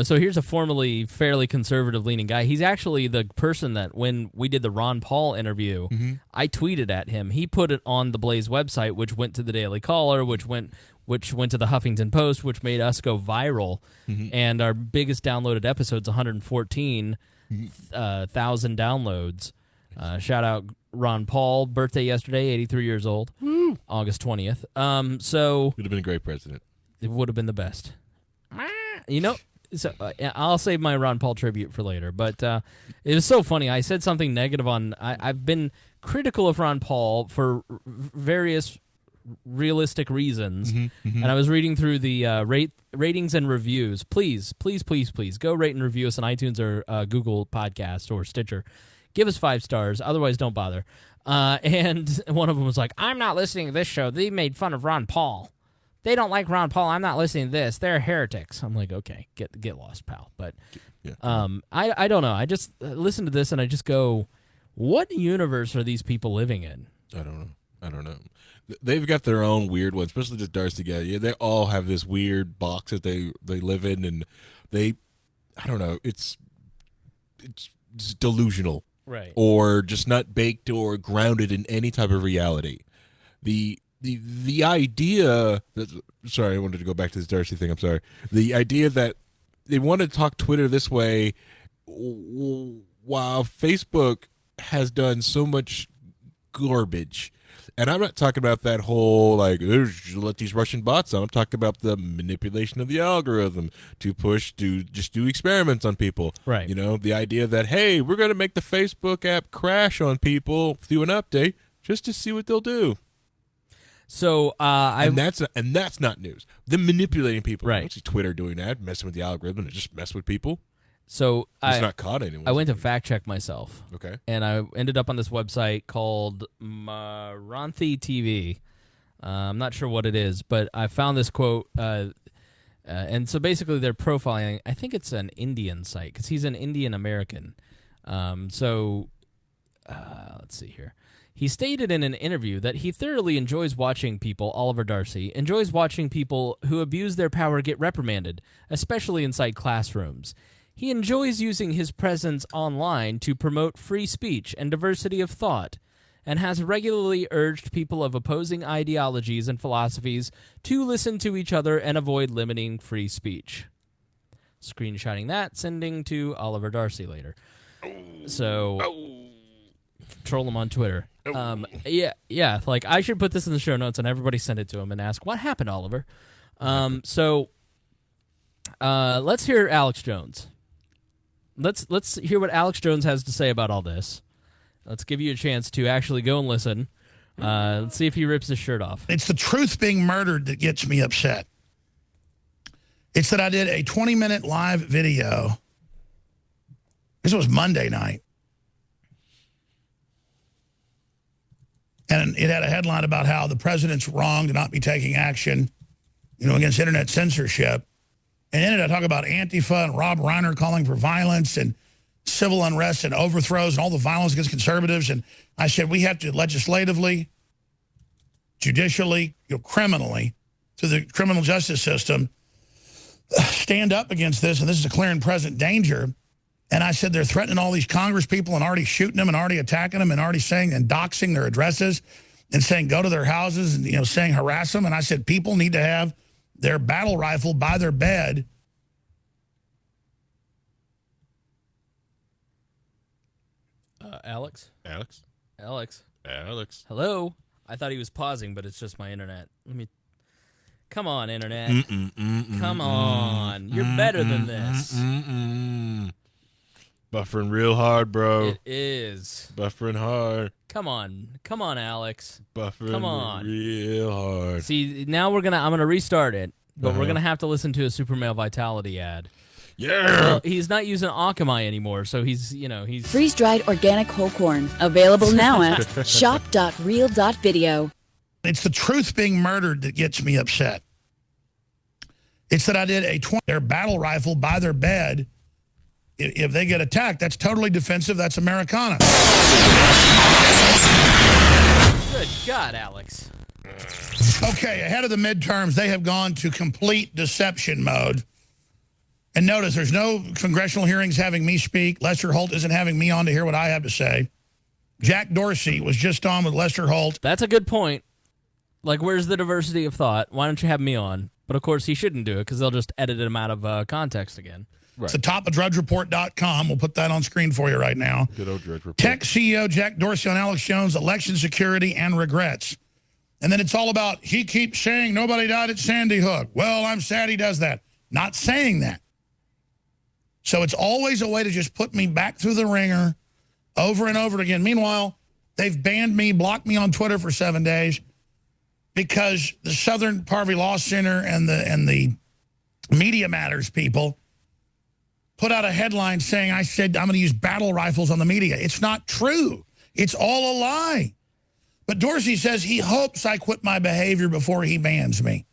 So here's a formerly fairly conservative-leaning guy. He's actually the person that when we did the Ron Paul interview, I tweeted at him. He put it on the Blaze website, which went to the Daily Caller, which went to the Huffington Post, which made us go viral. And our biggest downloaded episode's 114,000 downloads. Shout out Ron Paul, birthday yesterday, 83 years old, August 20th. So would have been a great president. It would have been the best. So I'll save my Ron Paul tribute for later, but it was so funny. I said something negative on. I've been critical of Ron Paul for various realistic reasons, and I was reading through the ratings and reviews. Please go rate and review us on iTunes or Google Podcast or Stitcher. Give us 5 stars. Otherwise, don't bother. And one of them was like, "I'm not listening to this show. They made fun of Ron Paul. They don't like Ron Paul. I'm not listening to this. They're heretics." I'm like, okay, get lost, pal. But I don't know. I just listen to this and I just go, What universe are these people living in? I don't know. They've got their own weird ones, especially this Darcy guy. Yeah, they all have this weird box that they live in, and I don't know. It's delusional, right? Or just not baked or grounded in any type of reality. The idea that, sorry, I wanted to go back to this Darcy thing. I'm sorry. The idea that they want to talk Twitter this way, while Facebook has done so much garbage. And I'm not talking about that whole, like, let these Russian bots on. I'm talking about the manipulation of the algorithm to just do experiments on people. Right. You know, the idea that, hey, we're going to make the Facebook app crash on people through an update just to see what they'll do. So and that's not news. Them manipulating people. Right. I don't see Twitter doing that, messing with the algorithm to just mess with people. So it's not caught anyone. I went to fact check myself. Okay. And I ended up on this website called Maranthi TV. I'm not sure what it is, but I found this quote. And so basically they're profiling. I think it's an Indian site because he's an Indian American. Let's see here. He stated in an interview that he thoroughly enjoys watching people, Oliver Darcy, enjoys watching people who abuse their power get reprimanded, especially inside classrooms. He enjoys using his presence online to promote free speech and diversity of thought, and has regularly urged people of opposing ideologies and philosophies to listen to each other and avoid limiting free speech. Screenshotting that, sending to Oliver Darcy later. So, troll him on Twitter. Yeah, like, I should put this in the show notes and everybody send it to him and ask, what happened, Oliver? Let's hear Alex Jones. Let's hear what Alex Jones has to say about all this. Let's give you a chance to actually go and listen. Let's see if he rips his shirt off. It's the truth being murdered that gets me upset. It's that I did a 20-minute live video. This was Monday night. And it had a headline about how the president's wrong to not be taking action, against internet censorship. And in it, I talk about Antifa and Rob Reiner calling for violence and civil unrest and overthrows and all the violence against conservatives. And I said we have to legislatively, judicially, criminally, through the criminal justice system, stand up against this. And this is a clear and present danger. And I said they're threatening all these Congress people and already shooting them and already attacking them and already saying and doxing their addresses and saying go to their houses and, saying harass them. And I said people need to have their battle rifle by their bed. Alex? Alex? Hello? I thought he was pausing, but it's just my internet. Come on, internet. Come on. You're better than this. Buffering real hard, bro. It is. Buffering hard. Come on, Alex. Buffering real hard. See, now I'm gonna restart it, but we're gonna have to listen to a Super Male Vitality ad. Yeah. Well, he's not using Akamai anymore, so he's freeze-dried organic whole corn, available now at shop.real.video. It's the truth being murdered that gets me upset. It's that I did their battle rifle by their bed. If they get attacked, that's totally defensive. That's Americana. Good God, Alex. Okay, ahead of the midterms, they have gone to complete deception mode. And notice there's no congressional hearings having me speak. Lester Holt isn't having me on to hear what I have to say. Jack Dorsey was just on with Lester Holt. That's a good point. Like, where's the diversity of thought? Why don't you have me on? But, of course, he shouldn't do it because they'll just edit him out of context again. Right. It's the top of drudgereport.com. We'll put that on screen for you right now. Good old Drudge Report. Tech CEO Jack Dorsey on Alex Jones, election security and regrets. And then it's all about, he keeps saying nobody died at Sandy Hook. Well, I'm sad he does that. Not saying that. So it's always a way to just put me back through the ringer over and over again. Meanwhile, they've banned me, blocked me on Twitter for 7 days because the Southern Poverty Law Center and the Media Matters people put out a headline saying I said I'm going to use battle rifles on the media. It's not true. It's all a lie. But Dorsey says he hopes I quit my behavior before he bans me.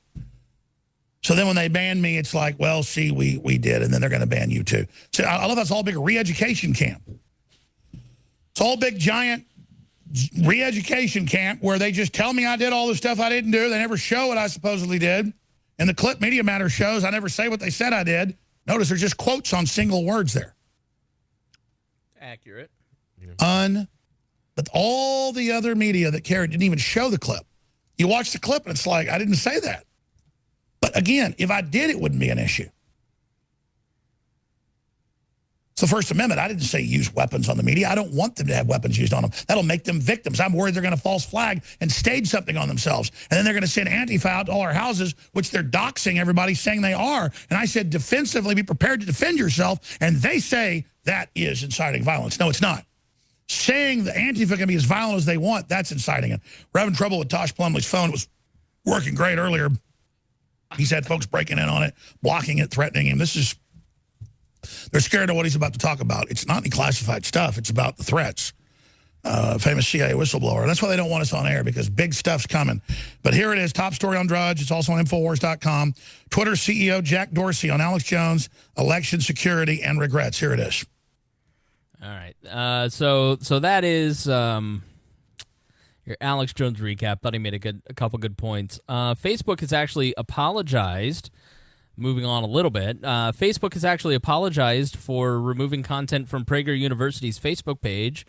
So then when they ban me, it's like, well, see, we did, and then they're going to ban you too. So I love that's all a big re-education camp. It's all big, giant re-education camp where they just tell me I did all the stuff I didn't do. They never show what I supposedly did. And the clip Media Matters shows, I never say what they said I did. Notice there's just quotes on single words there. Accurate. But all the other media that carried didn't even show the clip. You watch the clip and it's like, I didn't say that. But again, if I did, it wouldn't be an issue. It's the First Amendment. I didn't say use weapons on the media. I don't want them to have weapons used on them. That'll make them victims. I'm worried they're going to false flag and stage something on themselves. And then they're going to send Antifa out to all our houses, which they're doxing everybody saying they are. And I said defensively, be prepared to defend yourself. And they say that is inciting violence. No, it's not. Saying the Antifa can be as violent as they want, that's inciting it. We're having trouble with Tosh Plumlee's phone. It was working great earlier. He's had folks breaking in on it, blocking it, threatening him. They're scared of what he's about to talk about. It's not any classified stuff. It's about the threats. Famous CIA whistleblower. That's why they don't want us on air, because big stuff's coming. But here it is, top story on Drudge. It's also on Infowars.com. Twitter CEO Jack Dorsey on Alex Jones, election security and regrets. Here it is. All right. So that is your Alex Jones recap. Thought he made a couple good points. Facebook has actually apologized. Moving on a little bit, Facebook has actually apologized for removing content from Prager University's Facebook page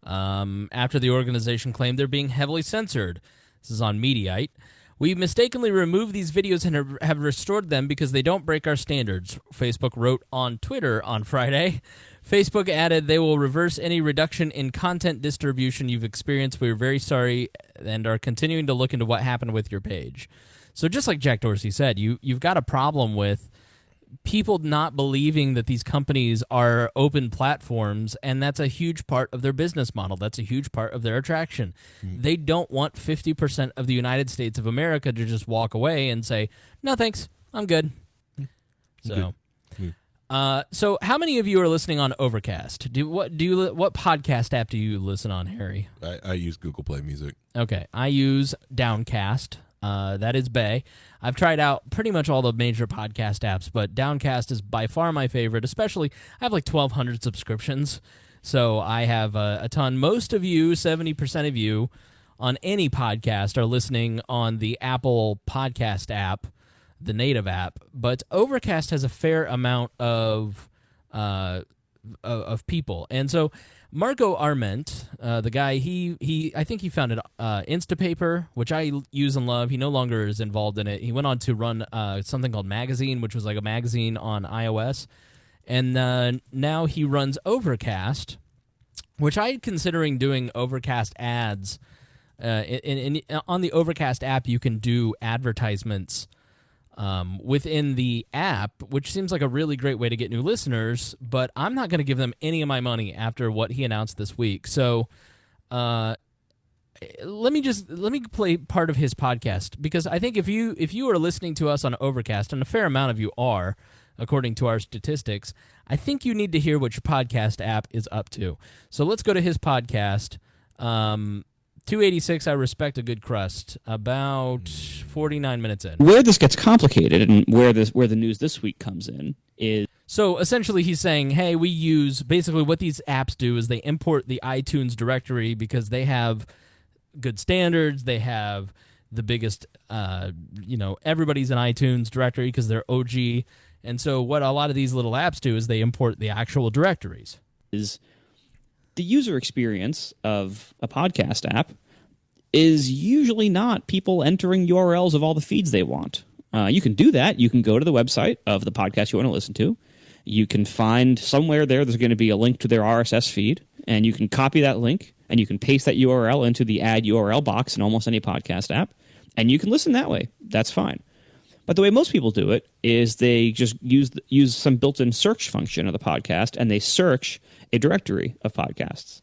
after the organization claimed they're being heavily censored. This is on Mediaite. We mistakenly removed these videos and have restored them because they don't break our standards, Facebook wrote on Twitter on Friday. Facebook added they will reverse any reduction in content distribution you've experienced. We're very sorry and are continuing to look into what happened with your page. So just like Jack Dorsey said, you've got a problem with people not believing that these companies are open platforms, and that's a huge part of their business model. That's a huge part of their attraction. They don't want 50% of the United States of America to just walk away and say, no, thanks, I'm good. So, so how many of you are listening on Overcast? What podcast app do you listen on, Harry? I use Google Play Music. Okay, I use Downcast. That is Bay. I've tried out pretty much all the major podcast apps, but Downcast is by far my favorite, especially I have like 1,200 subscriptions, so I have a ton. Most of you, 70% of you, on any podcast are listening on the Apple Podcast app, the native app, but Overcast has a fair amount of people, and so Marco Arment, the guy, I think he founded Instapaper, which I use and love. He no longer is involved in it. He went on to run something called Magazine, which was like a magazine on iOS. And now he runs Overcast, which I'm considering doing Overcast ads. On the Overcast app, you can do advertisements within the app, which seems like a really great way to get new listeners, but I'm not going to give them any of my money after what he announced this week. So let me play part of his podcast, because I think if you are listening to us on Overcast, and a fair amount of you are, according to our statistics, I think you need to hear what your podcast app is up to. So let's go to his podcast. 286, I respect a good crust. About 49 minutes in. Where this gets complicated, and where the news this week comes in, is... So essentially he's saying, hey, we use... Basically what these apps do is they import the iTunes directory because they have good standards. They have the biggest... everybody's in iTunes directory because they're OG. And so what a lot of these little apps do is they import the actual directories. Is... The user experience of a podcast app is usually not people entering URLs of all the feeds they want. You can do that. You can go to the website of the podcast you want to listen to. You can find somewhere there's going to be a link to their RSS feed, and you can copy that link, and you can paste that URL into the add URL box in almost any podcast app, and you can listen that way. That's fine. But the way most people do it is they just use some built-in search function of the podcast, and they search a directory of podcasts.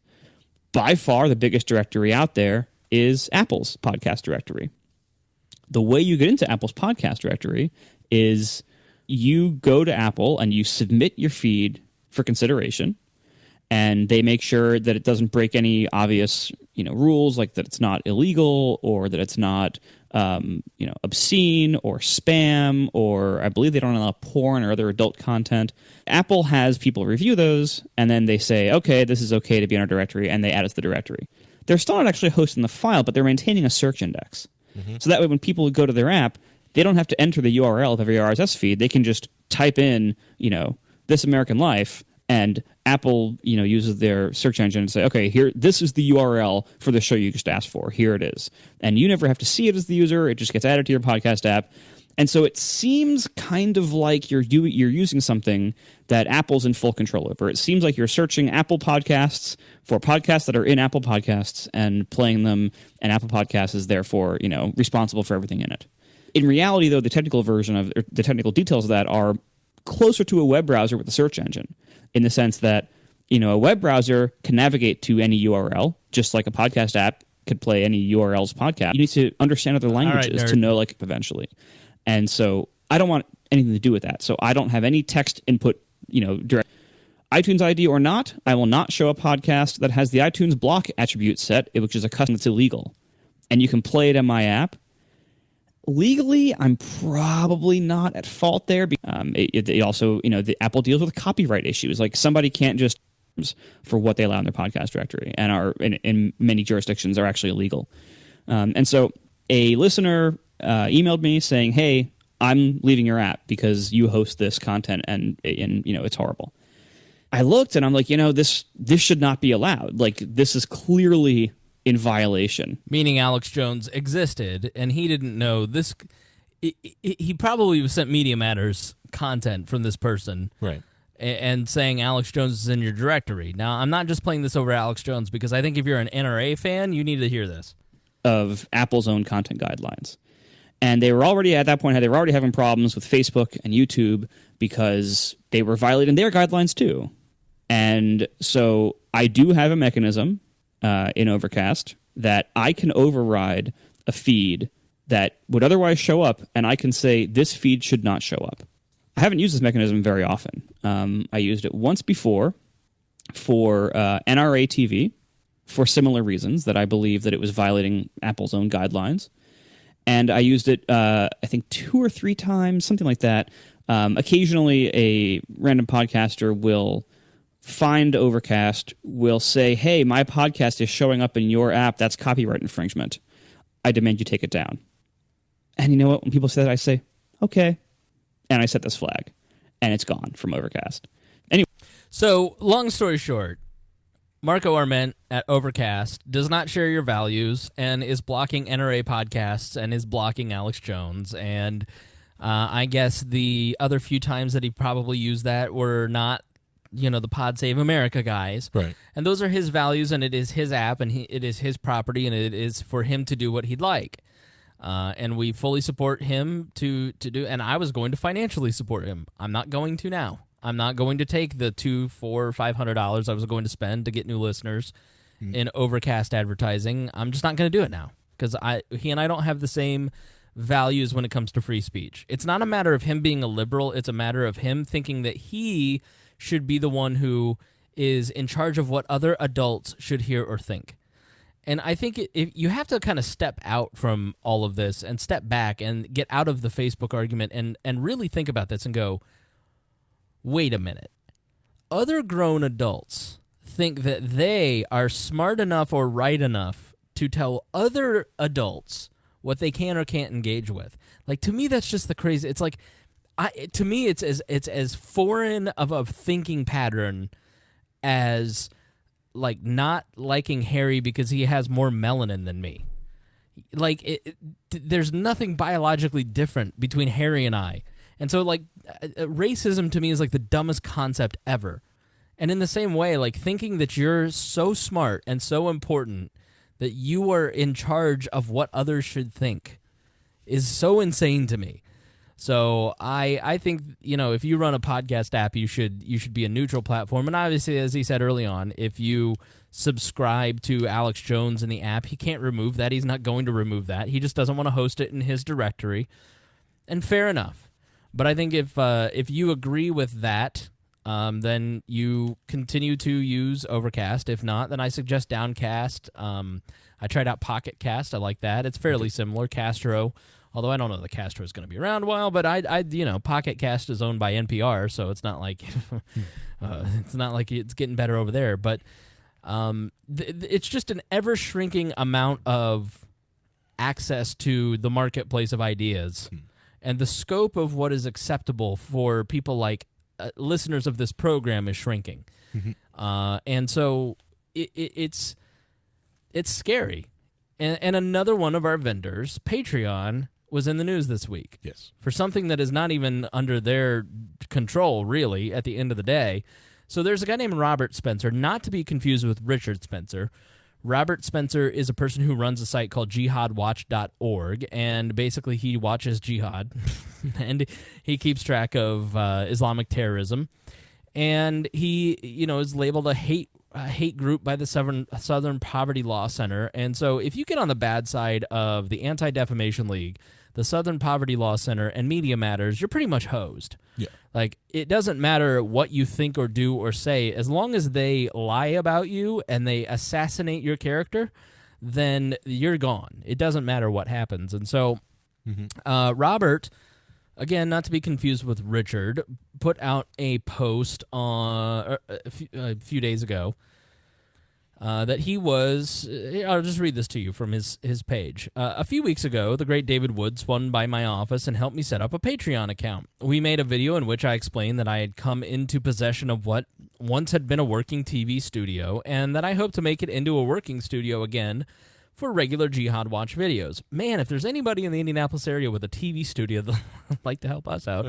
By far, the biggest directory out there is Apple's podcast directory. The way you get into Apple's podcast directory is you go to Apple and you submit your feed for consideration, and they make sure that it doesn't break any obvious rules, like that it's not illegal or that it's not obscene or spam, or I believe they don't allow porn or other adult content. Apple has people review those, and then they say, okay, this is okay to be in our directory, and they add us to the directory. They're still not actually hosting the file, but they're maintaining a search index. So that way when people go to their app, they don't have to enter the URL of every RSS feed. They can just type in, This American Life, and Apple, uses their search engine and say, okay, here, this is the URL for the show you just asked for. Here it is. And you never have to see it as the user. It just gets added to your podcast app. And so it seems kind of like you're using something that Apple's in full control over. It seems like you're searching Apple Podcasts for podcasts that are in Apple Podcasts and playing them, and Apple Podcasts is therefore, responsible for everything in it. In reality, though, the technical details of that are closer to a web browser with a search engine, in the sense that, a web browser can navigate to any URL, just like a podcast app could play any URL's podcast. You need to understand other languages to know, eventually. And so I don't want anything to do with that. So I don't have any text input, direct. iTunes ID or not, I will not show a podcast that has the iTunes block attribute set, which is a custom that's illegal. And you can play it in my app. Legally, I'm probably not at fault there. It also, the Apple deals with copyright issues. Like, somebody can't just for what they allow in their podcast directory, and are in many jurisdictions are actually illegal. And so a listener emailed me saying, hey, I'm leaving your app because you host this content and it's horrible. I looked and I'm like, this should not be allowed. Like, this is clearly in violation. Meaning Alex Jones existed, and he didn't know this. He probably was sent Media Matters content from this person. Right. And saying Alex Jones is in your directory. Now, I'm not just playing this over Alex Jones, because I think if you're an NRA fan, you need to hear this. Of Apple's own content guidelines. And they were already, at that point, they were already having problems with Facebook and YouTube because they were violating their guidelines too. And so I do have a mechanism in Overcast that I can override a feed that would otherwise show up, and I can say this feed should not show up. I haven't used this mechanism very often. I used it once before for NRA TV for similar reasons, that I believe that it was violating Apple's own guidelines. And I used it, I think, 2 or 3 times, something like that. Occasionally, a random podcaster will find Overcast, will say, hey, my podcast is showing up in your app. That's copyright infringement. I demand you take it down. And you know what? When people say that, I say, okay. And I set this flag. And it's gone from Overcast. Anyway. So, long story short, Marco Arment at Overcast does not share your values and is blocking NRA podcasts and is blocking Alex Jones. And I guess the other few times that he probably used that were not, the Pod Save America guys. Right. And those are his values, and it is his app, and it is his property, and it is for him to do what he'd like. And we fully support him to do, and I was going to financially support him. I'm not going to now. I'm not going to take the $200, $400, $500 I was going to spend to get new listeners in Overcast advertising. I'm just not going to do it now, because he and I don't have the same values when it comes to free speech. It's not a matter of him being a liberal. It's a matter of him thinking that he should be the one who is in charge of what other adults should hear or think. And I think you have to kind of step out from all of this and step back and get out of the Facebook argument and really think about this and go, wait a minute. Other grown adults think that they are smart enough or right enough to tell other adults what they can or can't engage with. Like, to me, that's just the crazy. It's like, to me, it's as foreign of a thinking pattern as, like, not liking Harry because he has more melanin than me. Like, there's nothing biologically different between Harry and I. And so, like, racism to me is like the dumbest concept ever. And in the same way, like, thinking that you're so smart and so important that you are in charge of what others should think is so insane to me. So I think, if you run a podcast app, you should be a neutral platform. And obviously, as he said early on, if you subscribe to Alex Jones in the app, he can't remove that. He's not going to remove that. He just doesn't want to host it in his directory. And fair enough. But I think if you agree with that, then you continue to use Overcast. If not, then I suggest Downcast. I tried out Pocket Cast. I like that. It's fairly similar. Castro, although I don't know that Castro is going to be around a while, but Pocket Cast is owned by NPR, so it's not like it's getting better over there. But it's just an ever shrinking amount of access to the marketplace of ideas, and the scope of what is acceptable for people like listeners of this program is shrinking. And so it's scary. And another one of our vendors, Patreon, was in the news this week. Yes. For something that is not even under their control, really, at the end of the day. So there's a guy named Robert Spencer, not to be confused with Richard Spencer. Robert Spencer is a person who runs a site called jihadwatch.org, and basically he watches jihad, and he keeps track of Islamic terrorism. And he, is labeled a hate group by the Southern Poverty Law Center. And so if you get on the bad side of the Anti-Defamation League, the Southern Poverty Law Center, and Media Matters, you're pretty much hosed. Yeah. Like, it doesn't matter what you think or do or say, as long as they lie about you and they assassinate your character, then you're gone. It doesn't matter what happens. And so Robert, again, not to be confused with Richard, put out a post on a few days ago that he was, I'll just read this to you from his page. A few weeks ago, the great David Wood swung by my office and helped me set up a Patreon account. We made a video in which I explained that I had come into possession of what once had been a working TV studio, and that I hope to make it into a working studio again for regular Jihad Watch videos. Man, if there's anybody in the Indianapolis area with a TV studio that would like to help us out.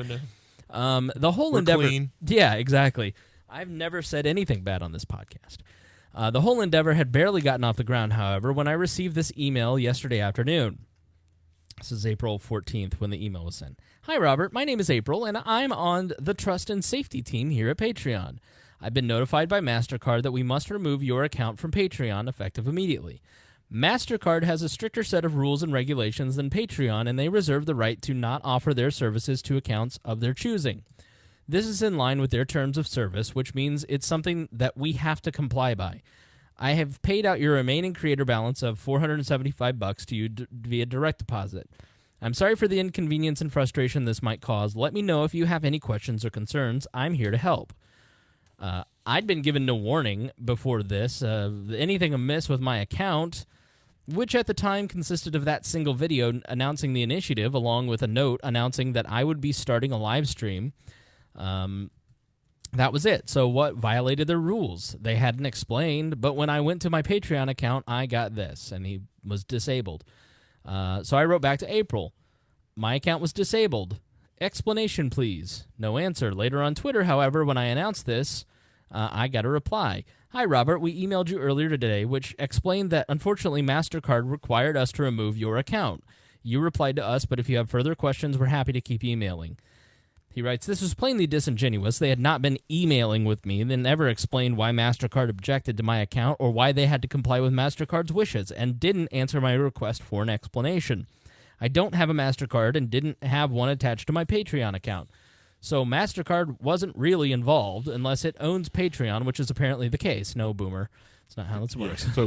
The whole endeavor... clean. Yeah, exactly. I've never said anything bad on this podcast. The whole endeavor had barely gotten off the ground, however, when I received this email yesterday afternoon. This is April 14th when the email was sent. Hi, Robert. My name is April, and I'm on the Trust and Safety team here at Patreon. I've been notified by MasterCard that we must remove your account from Patreon effective immediately. MasterCard has a stricter set of rules and regulations than Patreon, and they reserve the right to not offer their services to accounts of their choosing. This is in line with their terms of service, which means it's something that we have to comply by. I have paid out your remaining creator balance of $475 to you via direct deposit. I'm sorry for the inconvenience and frustration this might cause. Let me know if you have any questions or concerns. I'm here to help. I'd been given no warning before this. Anything amiss with my account, which at the time consisted of that single video announcing the initiative, along with a note announcing that I would be starting a live stream. That was it. So what violated their rules? They hadn't explained, but when I went to my Patreon account, I got this, and he was disabled. So I wrote back to April. My account was disabled. Explanation, please. No answer. Later on Twitter, however, when I announced this, I got a reply. Hi, Robert. We emailed you earlier today, which explained that, unfortunately, MasterCard required us to remove your account. You replied to us, but if you have further questions, we're happy to keep emailing. He writes, this was plainly disingenuous. They had not been emailing with me, then never explained why MasterCard objected to my account or why they had to comply with MasterCard's wishes, and didn't answer my request for an explanation. I don't have a MasterCard and didn't have one attached to my Patreon account. So MasterCard wasn't really involved unless it owns Patreon, which is apparently the case. No, Boomer. That's not how this works. Yeah, so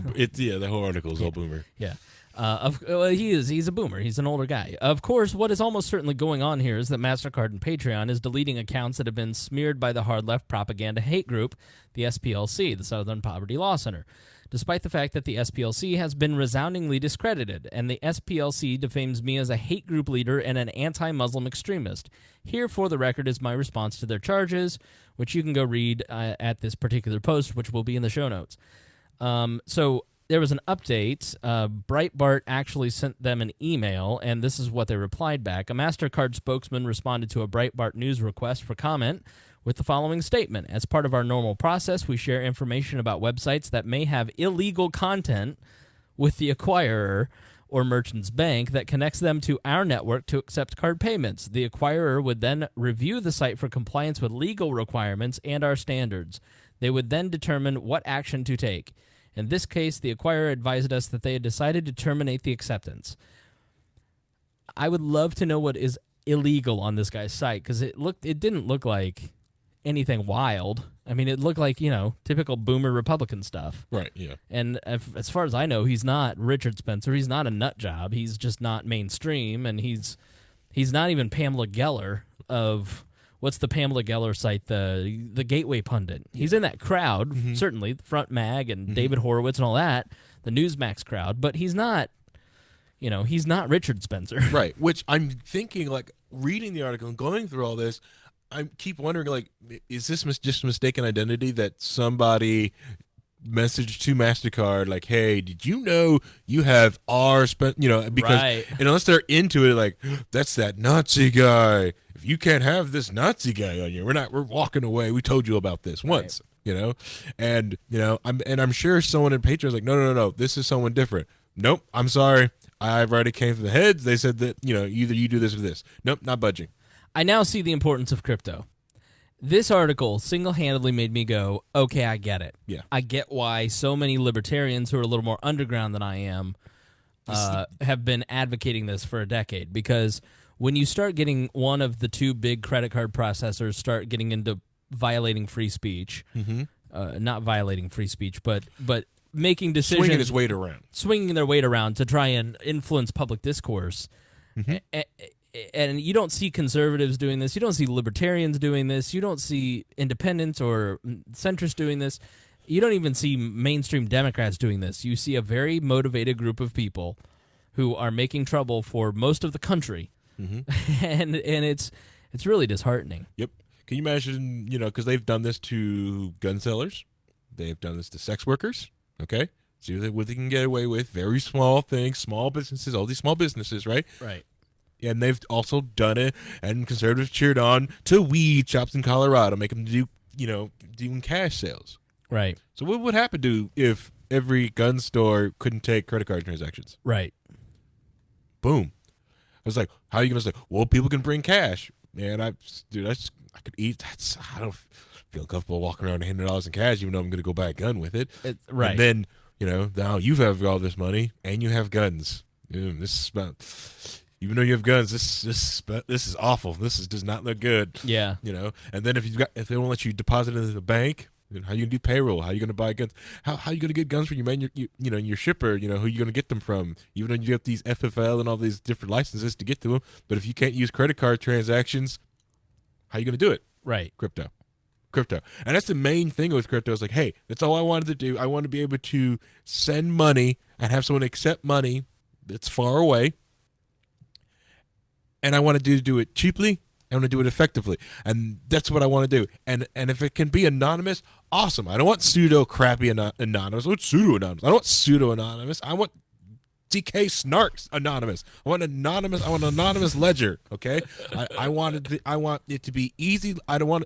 the whole article is all Boomer. Yeah. He's a boomer. He's an older guy. Of course, what is almost certainly going on here is that MasterCard and Patreon is deleting accounts that have been smeared by the hard left propaganda hate group, the SPLC, the Southern Poverty Law Center, despite the fact that the SPLC has been resoundingly discredited, and the SPLC defames me as a hate group leader and an anti-Muslim extremist. Here, for the record, is my response to their charges, which you can go read at this particular post, which will be in the show notes. So there was an update. Breitbart actually sent them an email, and this is what they replied back. A MasterCard spokesman responded to a Breitbart news request for comment with the following statement. As part of our normal process, we share information about websites that may have illegal content with the acquirer or merchant's bank that connects them to our network to accept card payments. The acquirer would then review the site for compliance with legal requirements and our standards. They would then determine what action to take. In this case, the acquirer advised us that they had decided to terminate the acceptance. I would love to know what is illegal on this guy's site, because it didn't look like anything wild. I mean, it looked like, typical boomer Republican stuff. Right, yeah. And as far as I know, he's not Richard Spencer. He's not a nut job. He's just not mainstream, and he's not even Pamela Geller of what's the Pamela Geller site, the Gateway Pundit. He's in that crowd, certainly, the Front Mag and David Horowitz and all that, the Newsmax crowd, but he's not, he's not Richard Spencer. Right, which I'm thinking, like, reading the article and going through all this, I keep wondering, like, is this just mistaken identity that somebody messaged to MasterCard, like, hey, did you know you have our because right. And unless they're into it, like, that's that Nazi guy. If you can't have this Nazi guy on you, we're walking away. We told you about this once, and I'm sure someone in Patreon's like, no, this is someone different. Nope, I'm sorry. I've already came from the heads. They said that, either you do this or this. Nope, not budging. I now see the importance of crypto. This article single-handedly made me go, okay, I get it. Yeah. I get why so many libertarians who are a little more underground than I am have been advocating this for a decade. Because when you start getting one of the two big credit card processors start getting into violating free speech, not violating free speech, but making decisions... Swinging their weight around to try and influence public discourse. And you don't see conservatives doing this. You don't see libertarians doing this. You don't see independents or centrists doing this. You don't even see mainstream Democrats doing this. You see a very motivated group of people who are making trouble for most of the country, and it's really disheartening. Yep. Can you imagine? Because they've done this to gun sellers, they've done this to sex workers. Okay, see what they can get away with. Very small things, small businesses, all these small businesses, right? Right. And they've also done it, and conservatives cheered on to weed shops in Colorado, make them do, doing cash sales. Right. So what would happen if every gun store couldn't take credit card transactions? Right. Boom. I was like, how are you going to say, well, people can bring cash. Man, I could eat. I don't feel comfortable walking around $100 in cash, even though I'm going to go buy a gun with it. Right. And then, now you have all this money, and you have guns. This is about... Even though you have guns, this is awful. This does not look good. Yeah. And then if they won't let you deposit it into the bank, then how you gonna do payroll? How you gonna buy guns? How you gonna get guns from your man? Your shipper. Who you gonna get them from? Even though you have these FFL and all these different licenses to get to them, but if you can't use credit card transactions, how you gonna do it? Right. Crypto. And that's the main thing with crypto. Is like, hey, that's all I wanted to do. I want to be able to send money and have someone accept money that's far away. And I want to do it cheaply. I want to do it effectively. And that's what I want to do. And if it can be anonymous, awesome. I don't want pseudo-crappy anonymous. I want pseudo-anonymous. I don't want pseudo-anonymous. I want DK Snarks anonymous. I want anonymous. I want an anonymous ledger, okay? I want it to be easy. I don't want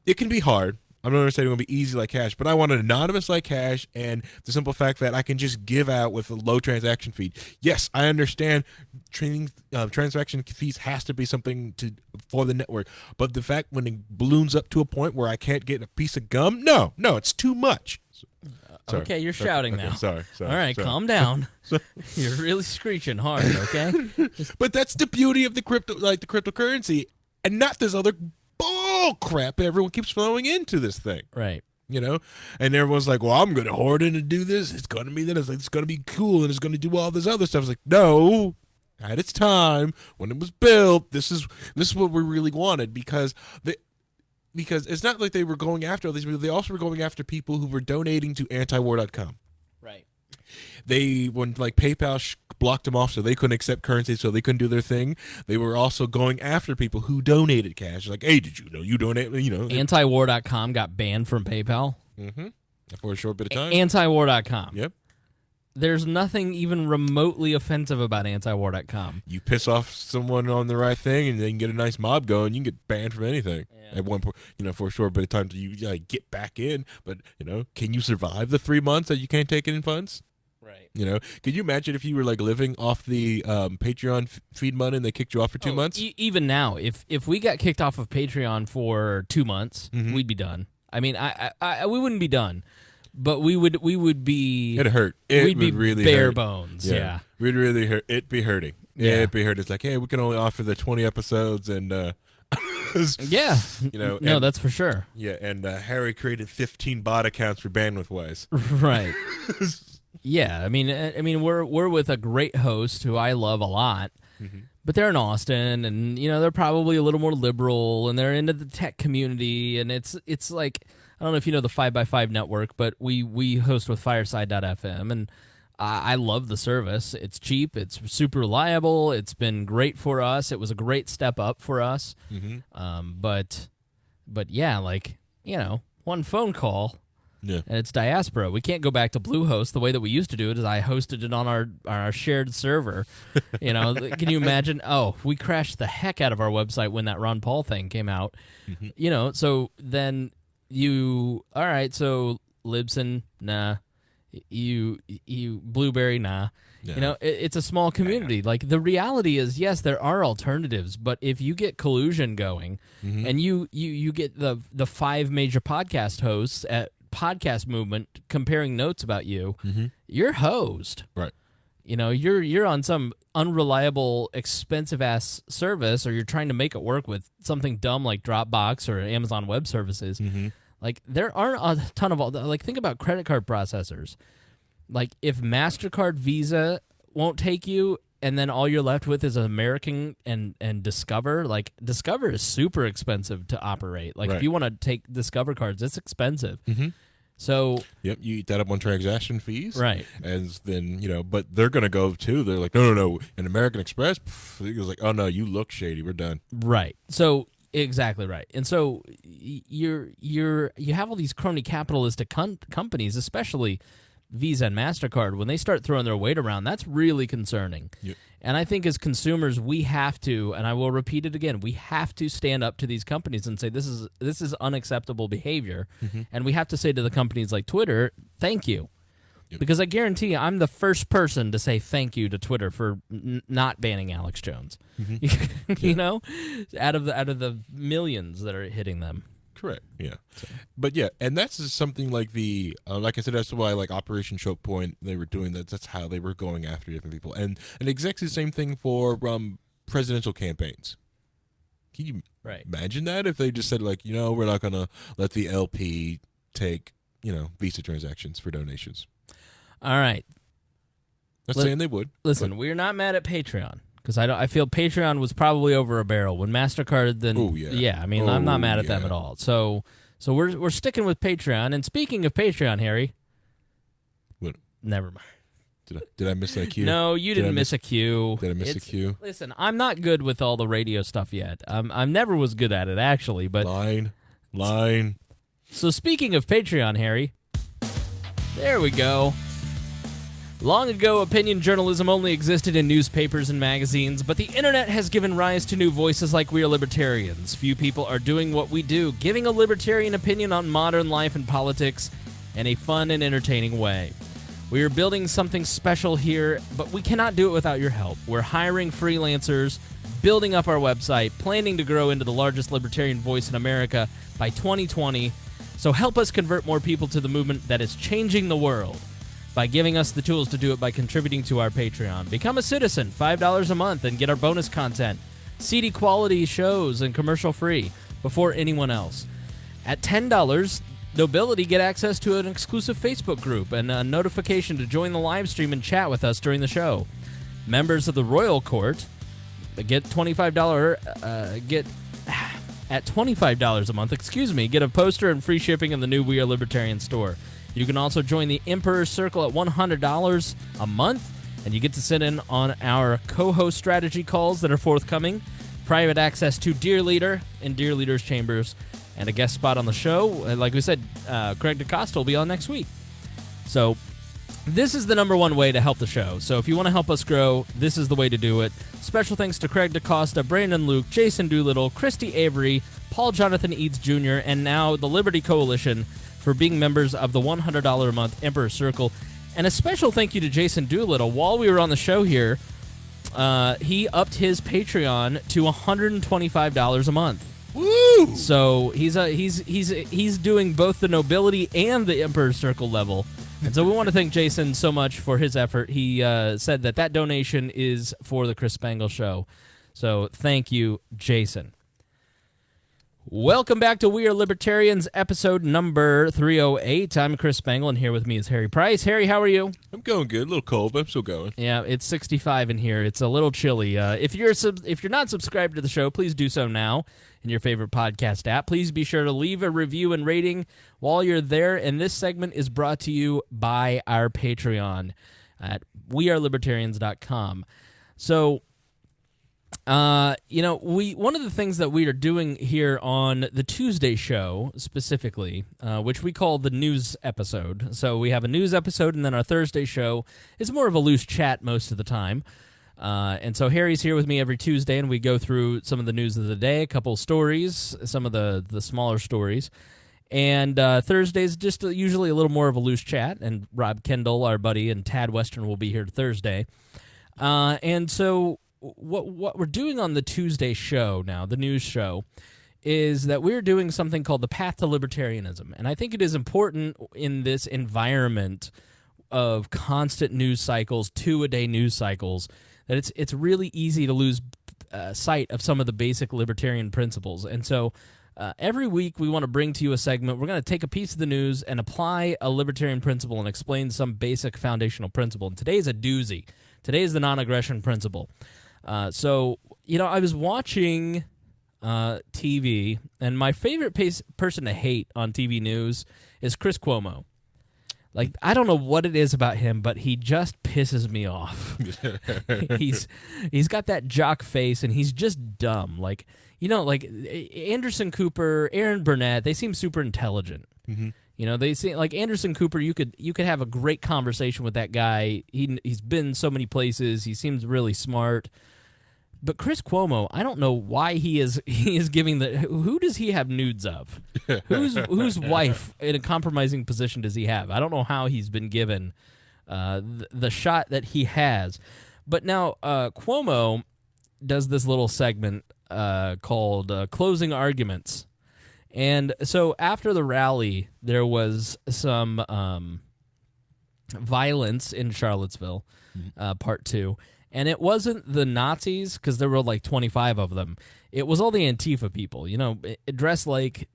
it can be hard. I'm not saying it's going to be easy like cash, but I want it anonymous like cash, and the simple fact that I can just give out with a low transaction fee. Yes, I understand transaction fees has to be something for the network, but the fact when it balloons up to a point where I can't get a piece of gum, no, it's too much. Sorry. Okay, you're shouting now. Sorry. All right, calm down. You're really screeching hard, okay? But that's the beauty of the cryptocurrency, and not this other bull crap everyone keeps throwing into this thing. Right. And everyone's like, well, I'm going to hoard in and do this. It's going to be this. It's going to be cool, and it's going to do all this other stuff. It's like, no, at its time, when it was built, this is what we really wanted, because it's not like they were going after all these people. They also were going after people who were donating to antiwar.com. Right. When PayPal blocked them off so they couldn't accept currency, so they couldn't do their thing, they were also going after people who donated cash. Like, hey, did you know you donate? Antiwar.com got banned from PayPal. Mm-hmm. For a short bit of time. Antiwar.com. Yep. There's nothing even remotely offensive about antiwar.com. You piss off someone on the right thing, and then get a nice mob going, you can get banned from anything. Yeah. At one point, for a short bit of time till you get back in. But can you survive the 3 months that you can't take it in funds? Right. Could you imagine if you were living off the Patreon feed money and they kicked you off for 2 months? Even now, if we got kicked off of Patreon for 2 months, we'd be done. I mean, we wouldn't be done, but we would be. It'd hurt. We'd be really bare hurt. bones. Yeah. We'd really hurt. It'd be hurting. Yeah, it'd be hurting. It's like, hey, we can only offer the 20 episodes, and Yeah. No, that's for sure. Yeah, and Harry created 15 bot accounts for bandwidth-wise. Right. Yeah, I mean, we're with a great host who I love a lot, but they're in Austin, and they're probably a little more liberal, and they're into the tech community, and it's like, I don't know if you know the 5x5 network, but we host with Fireside.fm, and I love the service. It's cheap, it's super reliable, it's been great for us. It was a great step up for us, but yeah, like one phone call. Yeah. And it's diaspora. We can't go back to Bluehost. The way that we used to do it is I hosted it on our shared server. Can you imagine? Oh, we crashed the heck out of our website when that Ron Paul thing came out. So then all right, so Libsyn, nah. You Blueberry, nah. Yeah. It's a small community. Like, the reality is, yes, there are alternatives, but if you get collusion going and you get the 5 major podcast hosts at Podcast Movement comparing notes about you, you're hosed. Right. You're on some unreliable, expensive ass service, or you're trying to make it work with something dumb like Dropbox or Amazon Web Services. Like, there aren't a ton of think about credit card processors. Like, if MasterCard, Visa won't take you, and then all you're left with is American and Discover. Like, Discover is super expensive to operate. Like, if you want to take Discover cards, it's expensive. So you eat that up on transaction fees, right? And then but they're gonna go too. They're like, no. An American Express, it was like, oh no, you look shady. We're done. Right. So exactly right. And so you have all these crony capitalistic companies, especially Visa and MasterCard, when they start throwing their weight around, that's really concerning. Yep. And I think as consumers, we have to, and I will repeat it again, we have to stand up to these companies and say this is unacceptable behavior. And we have to say to the companies like Twitter, thank you. Yep. Because I guarantee you, I'm the first person to say thank you to Twitter for not banning Alex Jones. Out of the millions that are hitting them. Correct. Yeah. So. But yeah, and that's just something like the like I said, that's why like Operation Choke Point, they were doing that. That's how they were going after different people, and exactly the same thing for presidential campaigns. Can you imagine that if they just said like, we're not gonna let the LP take Visa transactions for donations? All right. Not saying they would. Listen, we're not mad at Patreon. Because I feel Patreon was probably over a barrel when MasterCard. Then, I'm not mad at them at all. So we're sticking with Patreon. And speaking of Patreon, Harry, what? Never mind. Did I miss a cue? No, you didn't miss a cue. Did I miss a cue? Listen, I'm not good with all the radio stuff yet. I never was good at it actually. But line. So speaking of Patreon, Harry, there we go. Long ago, opinion journalism only existed in newspapers and magazines, but the internet has given rise to new voices like We Are Libertarians. Few people are doing what we do, giving a libertarian opinion on modern life and politics in a fun and entertaining way. We are building something special here, but we cannot do it without your help. We're hiring freelancers, building up our website, planning to grow into the largest libertarian voice in America by 2020. So help us convert more people to the movement that is changing the world by giving us the tools to do it by contributing to our Patreon. Become a citizen, $5 a month, and get our bonus content, CD quality shows, and commercial free before anyone else. At $10, Nobility get access to an exclusive Facebook group and a notification to join the live stream and chat with us during the show. Members of the Royal Court get $25 at $25 a month, get a poster and free shipping in the new We Are Libertarian store. You can also join the Emperor's Circle at $100 a month, and you get to sit in on our co-host strategy calls that are forthcoming, private access to Dear Leader in Dear Leader's chambers, and a guest spot on the show. Like we said, Craig DeCosta will be on next week. So this is the number one way to help the show. So if you want to help us grow, this is the way to do it. Special thanks to Craig DeCosta, Brandon Luke, Jason Doolittle, Christy Avery, Paul Jonathan Eads Jr., and now the Liberty Coalition for being members of the $100 a month Emperor Circle. And a special thank you to Jason Doolittle. While we were on the show here, he upped his Patreon to $125 a month. Woo! So he's doing both the Nobility and the Emperor Circle level. And so we want to thank Jason so much for his effort. He said that donation is for the Chris Spangle Show. So thank you, Jason. Welcome back to We Are Libertarians, episode number 308. I'm Chris Spangle, and here with me is Harry Price. Harry, how are you? I'm going good. A little cold, but I'm still going. Yeah, it's 65 in here. It's a little chilly. If you're not subscribed to the show, please do so now in your favorite podcast app. Please be sure to leave a review and rating while you're there. And this segment is brought to you by our Patreon at wearelibertarians.com. So, one of the things that we are doing here on the Tuesday show specifically, which we call the news episode. So we have a news episode, and then our Thursday show is more of a loose chat most of the time. And so Harry's here with me every Tuesday, and we go through some of the news of the day, a couple stories, some of the smaller stories. And Thursday's just usually a little more of a loose chat, and Rob Kendall, our buddy, and Tad Western will be here Thursday. And so what we're doing on the Tuesday show now, the news show, is that we're doing something called the Path to Libertarianism. And I think it is important in this environment of constant news cycles, two-a-day news cycles, that it's really easy to lose sight of some of the basic libertarian principles. And so every week we want to bring to you a segment. We're going to take a piece of the news and apply a libertarian principle and explain some basic foundational principle. And today's a doozy. Today is the non-aggression principle. So, I was watching TV, and my favorite person to hate on TV news is Chris Cuomo. Like, I don't know what it is about him, but he just pisses me off. He's got that jock face, and he's just dumb. Like, Anderson Cooper, Aaron Burnett, they seem super intelligent. Mm-hmm. They seem like Anderson Cooper. You could have a great conversation with that guy. He's been so many places. He seems really smart. But Chris Cuomo, I don't know why he is giving who does he have nudes of? Whose wife in a compromising position does he have? I don't know how he's been given the shot that he has. But now Cuomo does this little segment called Closing Arguments. And so after the rally, there was some violence in Charlottesville, part 2. And it wasn't the Nazis, because there were like 25 of them. It was all the Antifa people, dressed like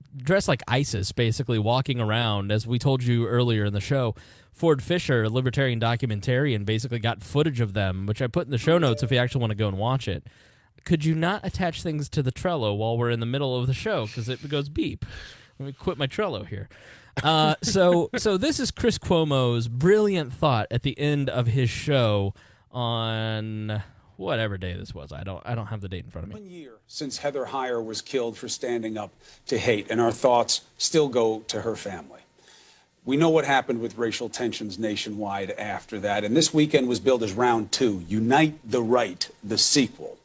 ISIS, basically walking around. As we told you earlier in the show, Ford Fisher, a libertarian documentarian, basically got footage of them, which I put in the show notes if you actually want to go and watch it. Could you not attach things to the Trello while we're in the middle of the show, because it goes beep? Let me quit my Trello here. So this is Chris Cuomo's brilliant thought at the end of his show on whatever day this was. I don't have the date in front of me. 1 year since Heather Heyer was killed for standing up to hate, and our thoughts still go to her family. We know what happened with racial tensions nationwide after that, and this weekend was billed as round 2, Unite the Right, the sequel.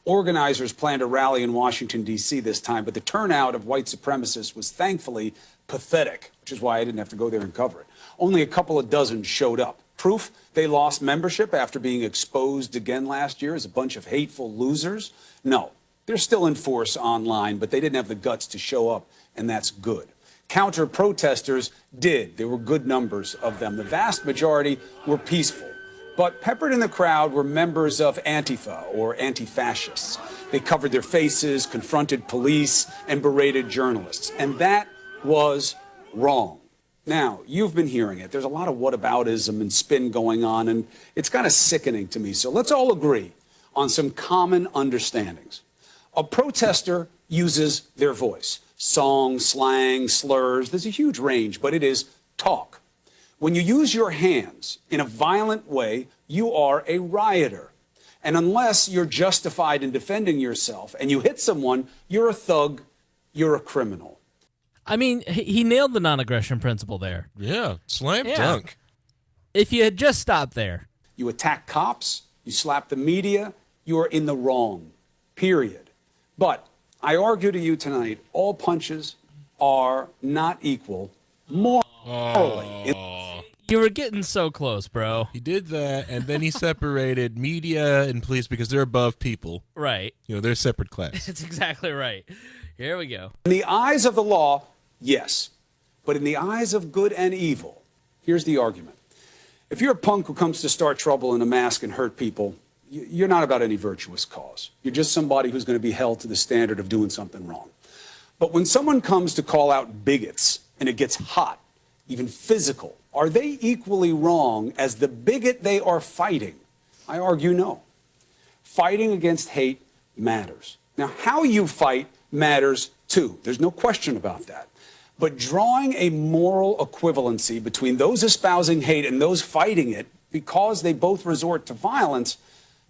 Organizers planned a rally in Washington, D.C. this time, but the turnout of white supremacists was thankfully pathetic, which is why I didn't have to go there and cover it. Only a couple of dozen showed up. Proof they lost membership after being exposed again last year as a bunch of hateful losers? No, they're still in force online, but they didn't have the guts to show up, and that's good. Counter-protesters did. There were good numbers of them. The vast majority were peaceful. But peppered in the crowd were members of Antifa, or anti-fascists. They covered their faces, confronted police, and berated journalists. And that was wrong. Now, you've been hearing it. There's a lot of whataboutism and spin going on, and it's kind of sickening to me. So let's all agree on some common understandings. A protester uses their voice. Song, slang, slurs. There's a huge range, but it is talk. When you use your hands in a violent way, you are a rioter. And unless you're justified in defending yourself and you hit someone, you're a thug, you're a criminal. I mean, he nailed the non-aggression principle there. Yeah, slam dunk. If you had just stopped there. You attack cops, you slap the media, you are in the wrong, period. But I argue to you tonight, all punches are not equal morally. You were getting so close, bro. He did that, and then he separated media and police because they're above people. Right. They're a separate class. That's exactly right. Here we go. In the eyes of the law, yes. But in the eyes of good and evil, here's the argument. If you're a punk who comes to start trouble in a mask and hurt people, you're not about any virtuous cause. You're just somebody who's going to be held to the standard of doing something wrong. But when someone comes to call out bigots and it gets hot, even physical, are they equally wrong as the bigot they are fighting? I argue no. Fighting against hate matters. Now, how you fight matters too. There's no question about that. But drawing a moral equivalency between those espousing hate and those fighting it because they both resort to violence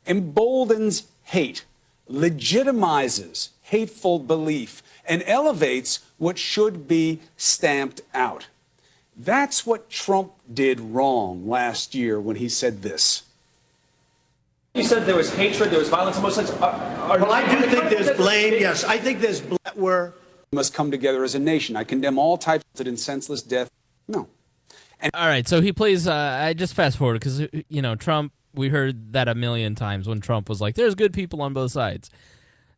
emboldens hate, legitimizes hateful belief, and elevates what should be stamped out. That's what Trump did wrong last year when he said this. You said there was hatred, there was violence, most things. Well, I do think there's blame. Yes, I think there's blame. We must come together as a nation. I condemn all types of senseless death. No. All right, so he plays. I just fast forward because Trump. We heard that a million times when Trump was like, "There's good people on both sides."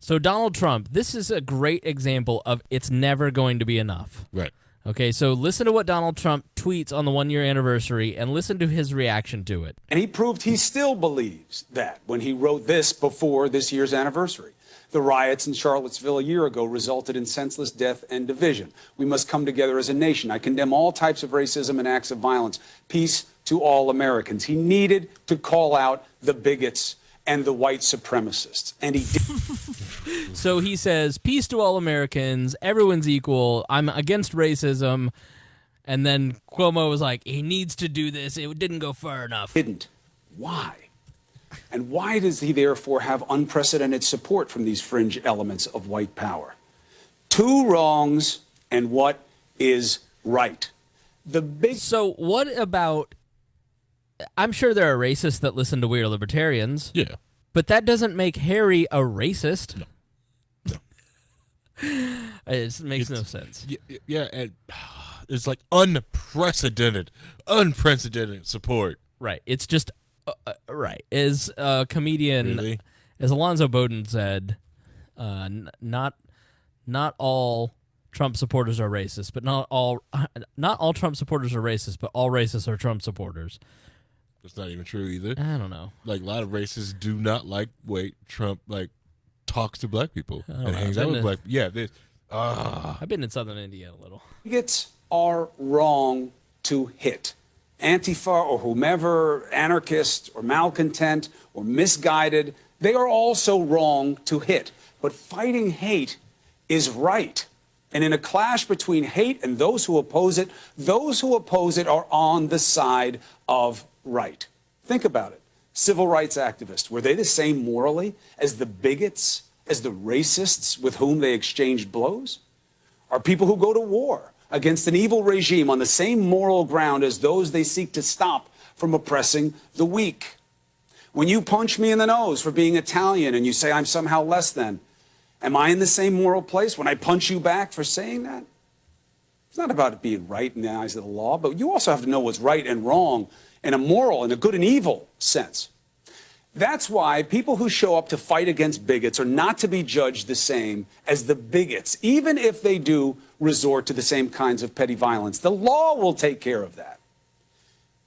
So Donald Trump. This is a great example of it's never going to be enough. Right. Okay, so listen to what Donald Trump tweets on the 1 year anniversary and listen to his reaction to it. And he proved he still believes that when he wrote this before this year's anniversary. The riots in Charlottesville a year ago resulted in senseless death and division. We must come together as a nation. I condemn all types of racism and acts of violence. Peace to all Americans. He needed to call out the bigots and the white supremacists. And he did. So he says, peace to all Americans, everyone's equal, I'm against racism. And then Cuomo was like, he needs to do this. It didn't go far enough. Didn't. Why? And why does he therefore have unprecedented support from these fringe elements of white power? Two wrongs and what is right. So what about... I'm sure there are racists that listen to We Are Libertarians. Yeah. But that doesn't make Harry a racist. No. It makes no sense. Yeah, and it's like unprecedented support. Right. It's just... right. As a comedian, really? As Alonzo Bowden said, not all Trump supporters are racist, but not all Trump supporters are racist, but all racists are Trump supporters. That's not even true either. I don't know. Like a lot of racists do not like way Trump talks to black people and hangs out with black people. Yeah, I've been in Southern India a little. Bigots are wrong to hit. Antifa or whomever, anarchist or malcontent or misguided, they are also wrong to hit. But fighting hate is right. And in a clash between hate and those who oppose it are on the side of right. Think about it. Civil rights activists, were they the same morally as the bigots, as the racists with whom they exchanged blows? Are people who go to war against an evil regime on the same moral ground as those they seek to stop from oppressing the weak? When you punch me in the nose for being Italian and you say I'm somehow less than, am I in the same moral place when I punch you back for saying that? It's not about it being right in the eyes of the law, but you also have to know what's right and wrong in a moral and a good and evil sense. That's why people who show up to fight against bigots are not to be judged the same as the bigots, even if they do resort to the same kinds of petty violence. The law will take care of that.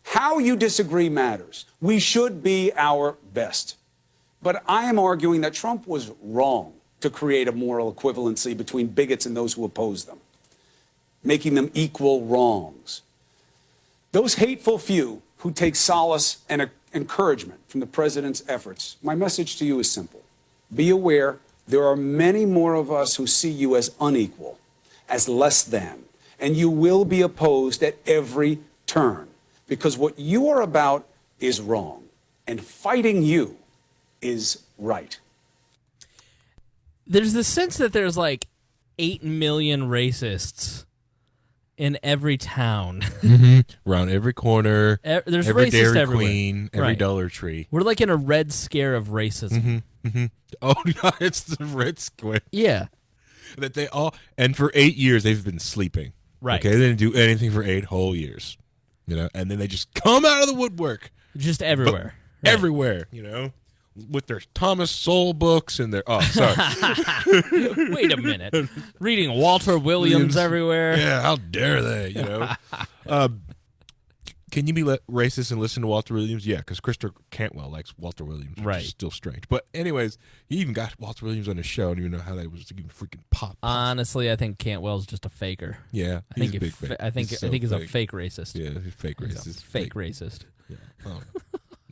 How you disagree matters. We should be our best. But I am arguing that Trump was wrong to create a moral equivalency between bigots and those who oppose them, making them equal wrongs. Those hateful few who take solace and encouragement from the president's efforts, my message to you is simple. Be aware there are many more of us who see you as unequal, as less than, and you will be opposed at every turn because what you are about is wrong and fighting you is right. There's the sense that there's 8 million racists in every town. Around every corner, There's every racists Dairy everywhere. Queen, every Dollar Tree. We're in a red scare of racism. Oh, no, it's the Red Square. Yeah. That they all, and for 8 years they've been sleeping. Right. Okay, they didn't do anything for 8 whole years. And then they just come out of the woodwork. Just everywhere. Everywhere, with their Thomas Sowell books and their, oh, sorry. Wait a minute. Reading Walter Williams everywhere. Yeah, how dare they, Can you be racist and listen to Walter Williams? Yeah, because Krista Cantwell likes Walter Williams, which Right. is still strange. But anyways, he even got Walter Williams on his show. I don't even know how that was even freaking pop. Honestly, I think Cantwell's just a faker. Yeah, I think he's a big fake. I think He's so he's a fake. fake racist. Yeah, he's fake He's racist. a fake racist. Yeah. Oh.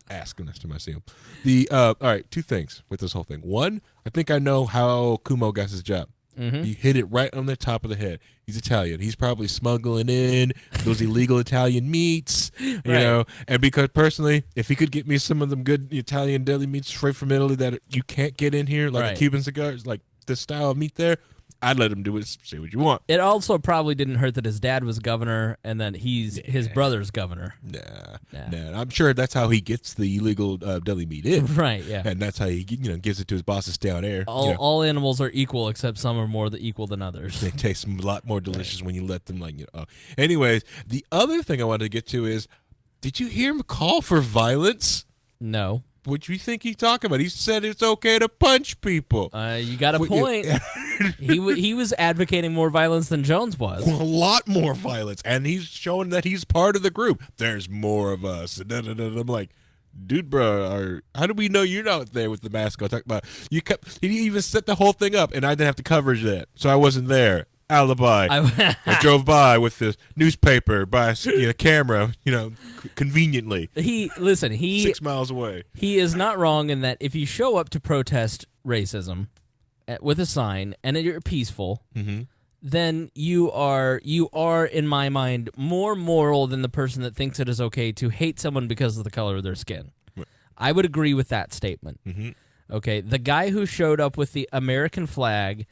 Ask him next time I see him. The all right, two things with this whole thing. One, I think I know how Kumo got his job. Mhm. He hit it right on the top of the head. He's Italian. He's probably smuggling in those illegal Italian meats, you Right. know. And because personally, if he could get me some of them good Italian deli meats straight from Italy that you can't get in here, like Right. a Cuban cigars, like this style of meat there, I'd let him do it. Say what you want. It also probably didn't hurt that his dad was governor and that his brother's governor. Nah. I'm sure that's how he gets the illegal deli meat in. Right, yeah. And that's how he gives it to his bosses down there. All animals are equal, except some are more equal than others. They taste a lot more delicious when you let them, Anyways, the other thing I wanted to get to is, did you hear him call for violence? No. What do you think he talked about? He said it's okay to punch people. You got a point. He was advocating more violence than Jones was. A lot more violence, and he's showing that he's part of the group. There's more of us. And I'm like, dude, bro, how do we know you're not there with the mask on? Talk about he even set the whole thing up, and I didn't have to coverage that, so I wasn't there. Alibi. I drove by with the newspaper, by camera, conveniently. 6 miles away. He is not wrong in that if you show up to protest racism with a sign and you're peaceful, then you are, in my mind, more moral than the person that thinks it is okay to hate someone because of the color of their skin. Right. I would agree with that statement. Okay, the guy who showed up with the American flag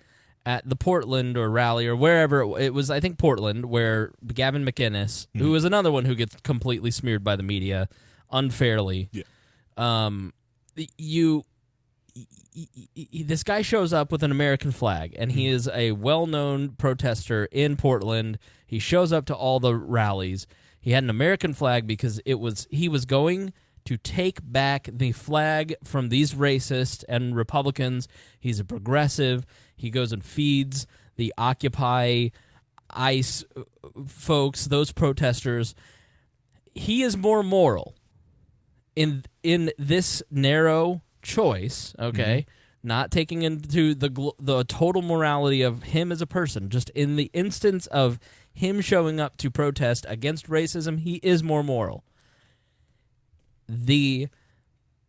at the Portland or rally or wherever it was, I think Portland, where Gavin McInnes, who is another one who gets completely smeared by the media unfairly. Yeah. This guy shows up with an American flag, and he is a well-known protester in Portland. He shows up to all the rallies. He had an American flag because he was going to take back the flag from these racists and Republicans. He's a progressive. He goes and feeds the Occupy ICE folks, those protesters. He is more moral in this narrow choice, okay? Not taking into the total morality of him as a person, just in the instance of him showing up to protest against racism, he is more moral. The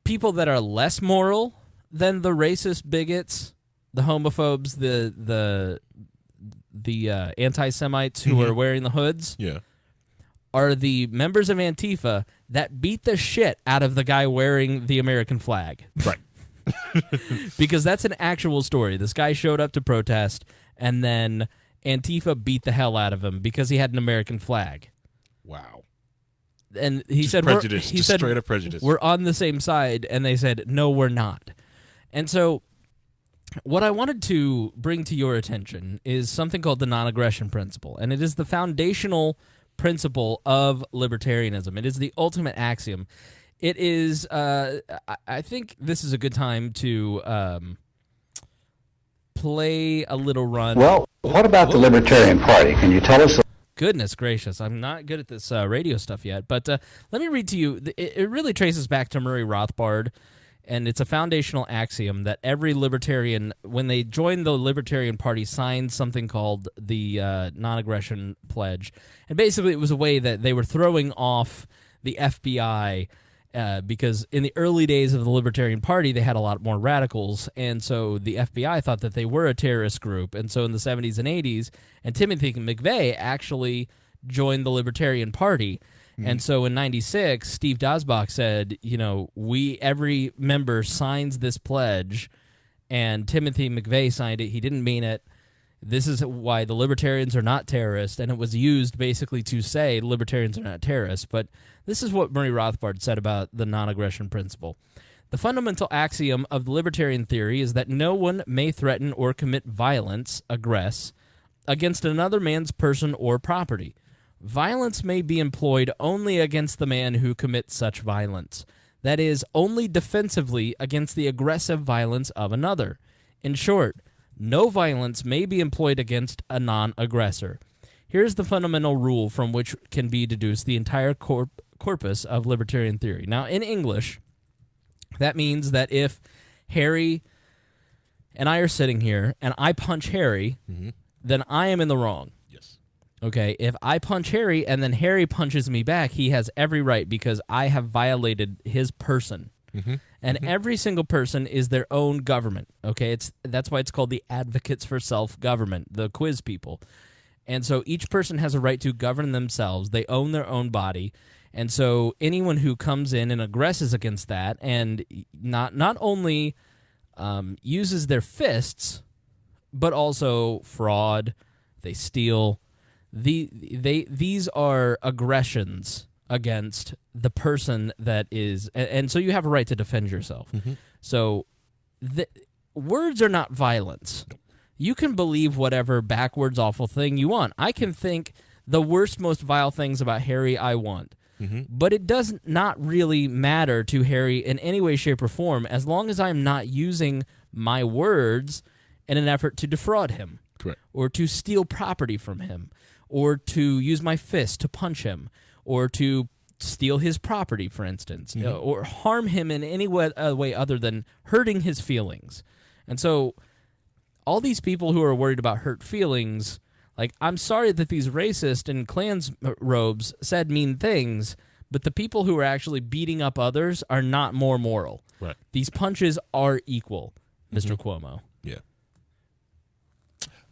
people that are less moral than the racist bigots, the homophobes, the anti-Semites who are wearing the hoods, are the members of Antifa that beat the shit out of the guy wearing the American flag. Right. Because that's an actual story. This guy showed up to protest, and then Antifa beat the hell out of him because he had an American flag. Wow. And he Just said, prejudice. he Just said, straight up prejudice. We're on the same side, and they said, no, we're not. And so what I wanted to bring to your attention is something called the non-aggression principle, and it is the foundational principle of libertarianism. It is the ultimate axiom. It is, I think this is a good time to play a little run. Well, what about the Libertarian Party? Can you tell us? Goodness gracious, I'm not good at this radio stuff yet, but let me read to you. It really traces back to Murray Rothbard, and it's a foundational axiom that every libertarian, when they join the Libertarian Party, signs something called the non-aggression pledge. And basically it was a way that they were throwing off the FBI because in the early days of the Libertarian Party, they had a lot more radicals, and so the FBI thought that they were a terrorist group. And so in the 70s and 80s, and Timothy McVeigh actually joined the Libertarian Party. And so in 96, Steve Dasbach said, every member signs this pledge, and Timothy McVeigh signed it. He didn't mean it. This is why the libertarians are not terrorists, and it was used basically to say libertarians are not terrorists. But this is what Murray Rothbard said about the non-aggression principle. The fundamental axiom of the libertarian theory is that no one may threaten or commit violence, aggress, against another man's person or property. Violence may be employed only against the man who commits such violence. That is, only defensively against the aggressive violence of another. In short, no violence may be employed against a non-aggressor. Here's the fundamental rule from which can be deduced the entire corpus of libertarian theory. Now, in English, that means that if Harry and I are sitting here and I punch Harry, then I am in the wrong. Yes. Okay, if I punch Harry and then Harry punches me back, he has every right because I have violated his person. And every single person is their own government. Okay, that's why it's called the advocates for self-government, the quiz people. And so each person has a right to govern themselves. They own their own body. And so anyone who comes in and aggresses against that and not only uses their fists, but also fraud, they steal. These are aggressions against the person that is, and so you have a right to defend yourself. So words are not violence. You can believe whatever backwards awful thing you want. I can think the worst, most vile things about Harry I want. But it does not really matter to Harry in any way, shape, or form as long as I'm not using my words in an effort to defraud him. Correct. Or to steal property from him, or to use my fist to punch him, or to steal his property, for instance, or harm him in any way other than hurting his feelings. And so all these people who are worried about hurt feelings, like, I'm sorry that these racist in Klan's robes said mean things, but the people who are actually beating up others are not more moral. Right. These punches are equal, Mr. Cuomo. Yeah.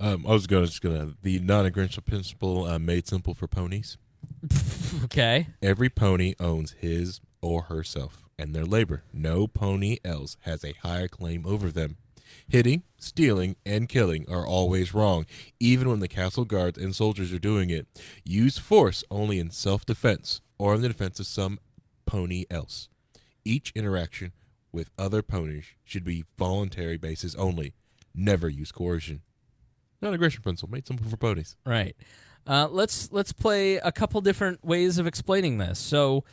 I was gonna the non-aggression principle made simple for ponies. Okay. Every pony owns his or herself and their labor. No pony else has a higher claim over them. Hitting, stealing, and killing are always wrong, even when the castle guards and soldiers are doing it. Use force only in self-defense or in the defense of some pony else. Each interaction with other ponies should be voluntary basis only. Never use coercion. Non-aggression principle made simple for ponies. Right. Let's play a couple different ways of explaining this. So,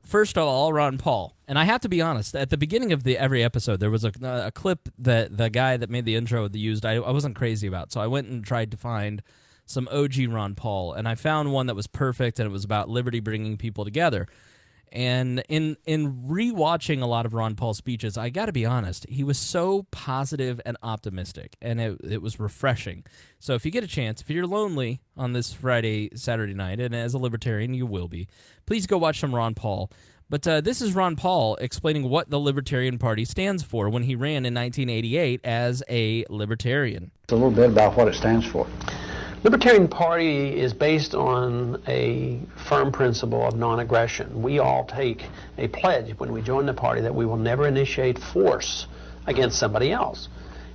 first of all, Ron Paul. And I have to be honest, at the beginning of every episode, there was a clip that the guy that made the intro used I wasn't crazy about. So I went and tried to find some OG Ron Paul, and I found one that was perfect, and it was about liberty bringing people together. And in rewatching a lot of Ron Paul's speeches, I got to be honest, he was so positive and optimistic, and it was refreshing. So if you get a chance, if you're lonely on this Friday, Saturday night, and as a libertarian you will be, please go watch some Ron Paul. But this is Ron Paul explaining what the Libertarian Party stands for when he ran in 1988 as a libertarian. A little bit about what it stands for. Libertarian Party is based on a firm principle of non-aggression. We all take a pledge when we join the party that we will never initiate force against somebody else.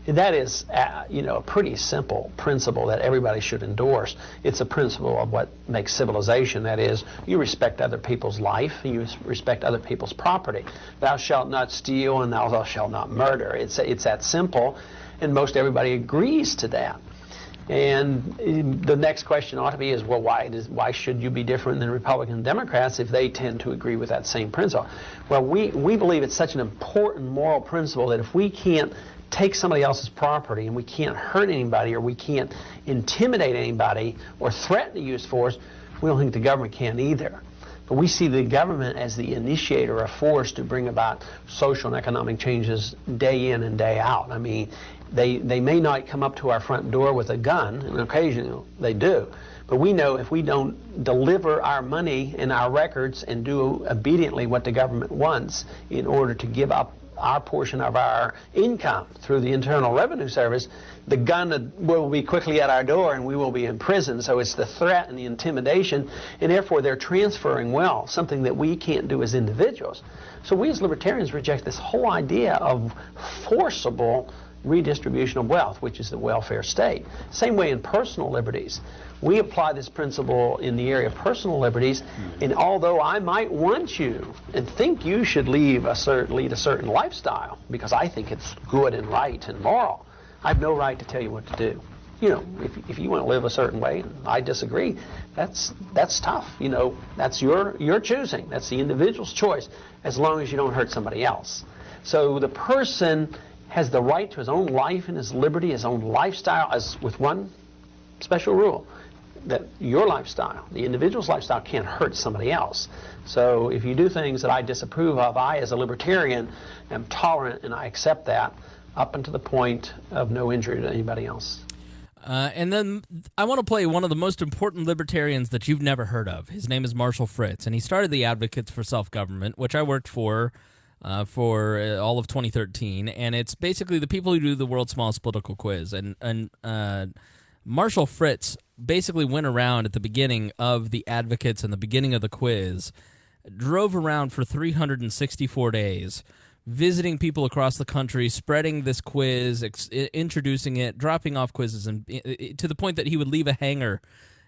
And that is, a pretty simple principle that everybody should endorse. It's a principle of what makes civilization. That is, you respect other people's life, you respect other people's property. Thou shalt not steal, and thou shalt not murder. It's that simple, and most everybody agrees to that. And the next question ought to be is, well, why should you be different than Republicans and Democrats if they tend to agree with that same principle? Well, we believe it's such an important moral principle that if we can't take somebody else's property and we can't hurt anybody or we can't intimidate anybody or threaten to use force, we don't think the government can either. But we see the government as the initiator of force to bring about social and economic changes day in and day out. I mean, they may not come up to our front door with a gun, and occasionally they do, but we know if we don't deliver our money and our records and do obediently what the government wants in order to give up our portion of our income through the Internal Revenue Service, the gun will be quickly at our door and we will be in prison. So it's the threat and the intimidation, and therefore they're transferring wealth, something that we can't do as individuals. So we as libertarians reject this whole idea of forcible redistribution of wealth, which is the welfare state. Same way in personal liberties. We apply this principle in the area of personal liberties, and although I might want you and think you should lead a certain lifestyle because I think it's good and right and moral, I have no right to tell you what to do. You know, if you want to live a certain way and I disagree, that's tough. You know, that's your choosing. That's the individual's choice, as long as you don't hurt somebody else. So the person has the right to his own life and his liberty, his own lifestyle, as with one special rule. that your lifestyle, the individual's lifestyle, can't hurt somebody else. So if you do things that I disapprove of, I, as a libertarian, am tolerant, and I accept that up until the point of no injury to anybody else. And then I want to play one of the most important libertarians that you've never heard of. His name is Marshall Fritz, and he started the Advocates for Self-Government, which I worked for all of 2013. And it's basically the people who do the world's smallest political quiz. And Marshall Fritz basically went around at the beginning of the Advocates and the beginning of the quiz, drove around for 364 days, visiting people across the country, spreading this quiz, introducing it, dropping off quizzes, and to the point that he would leave a hanger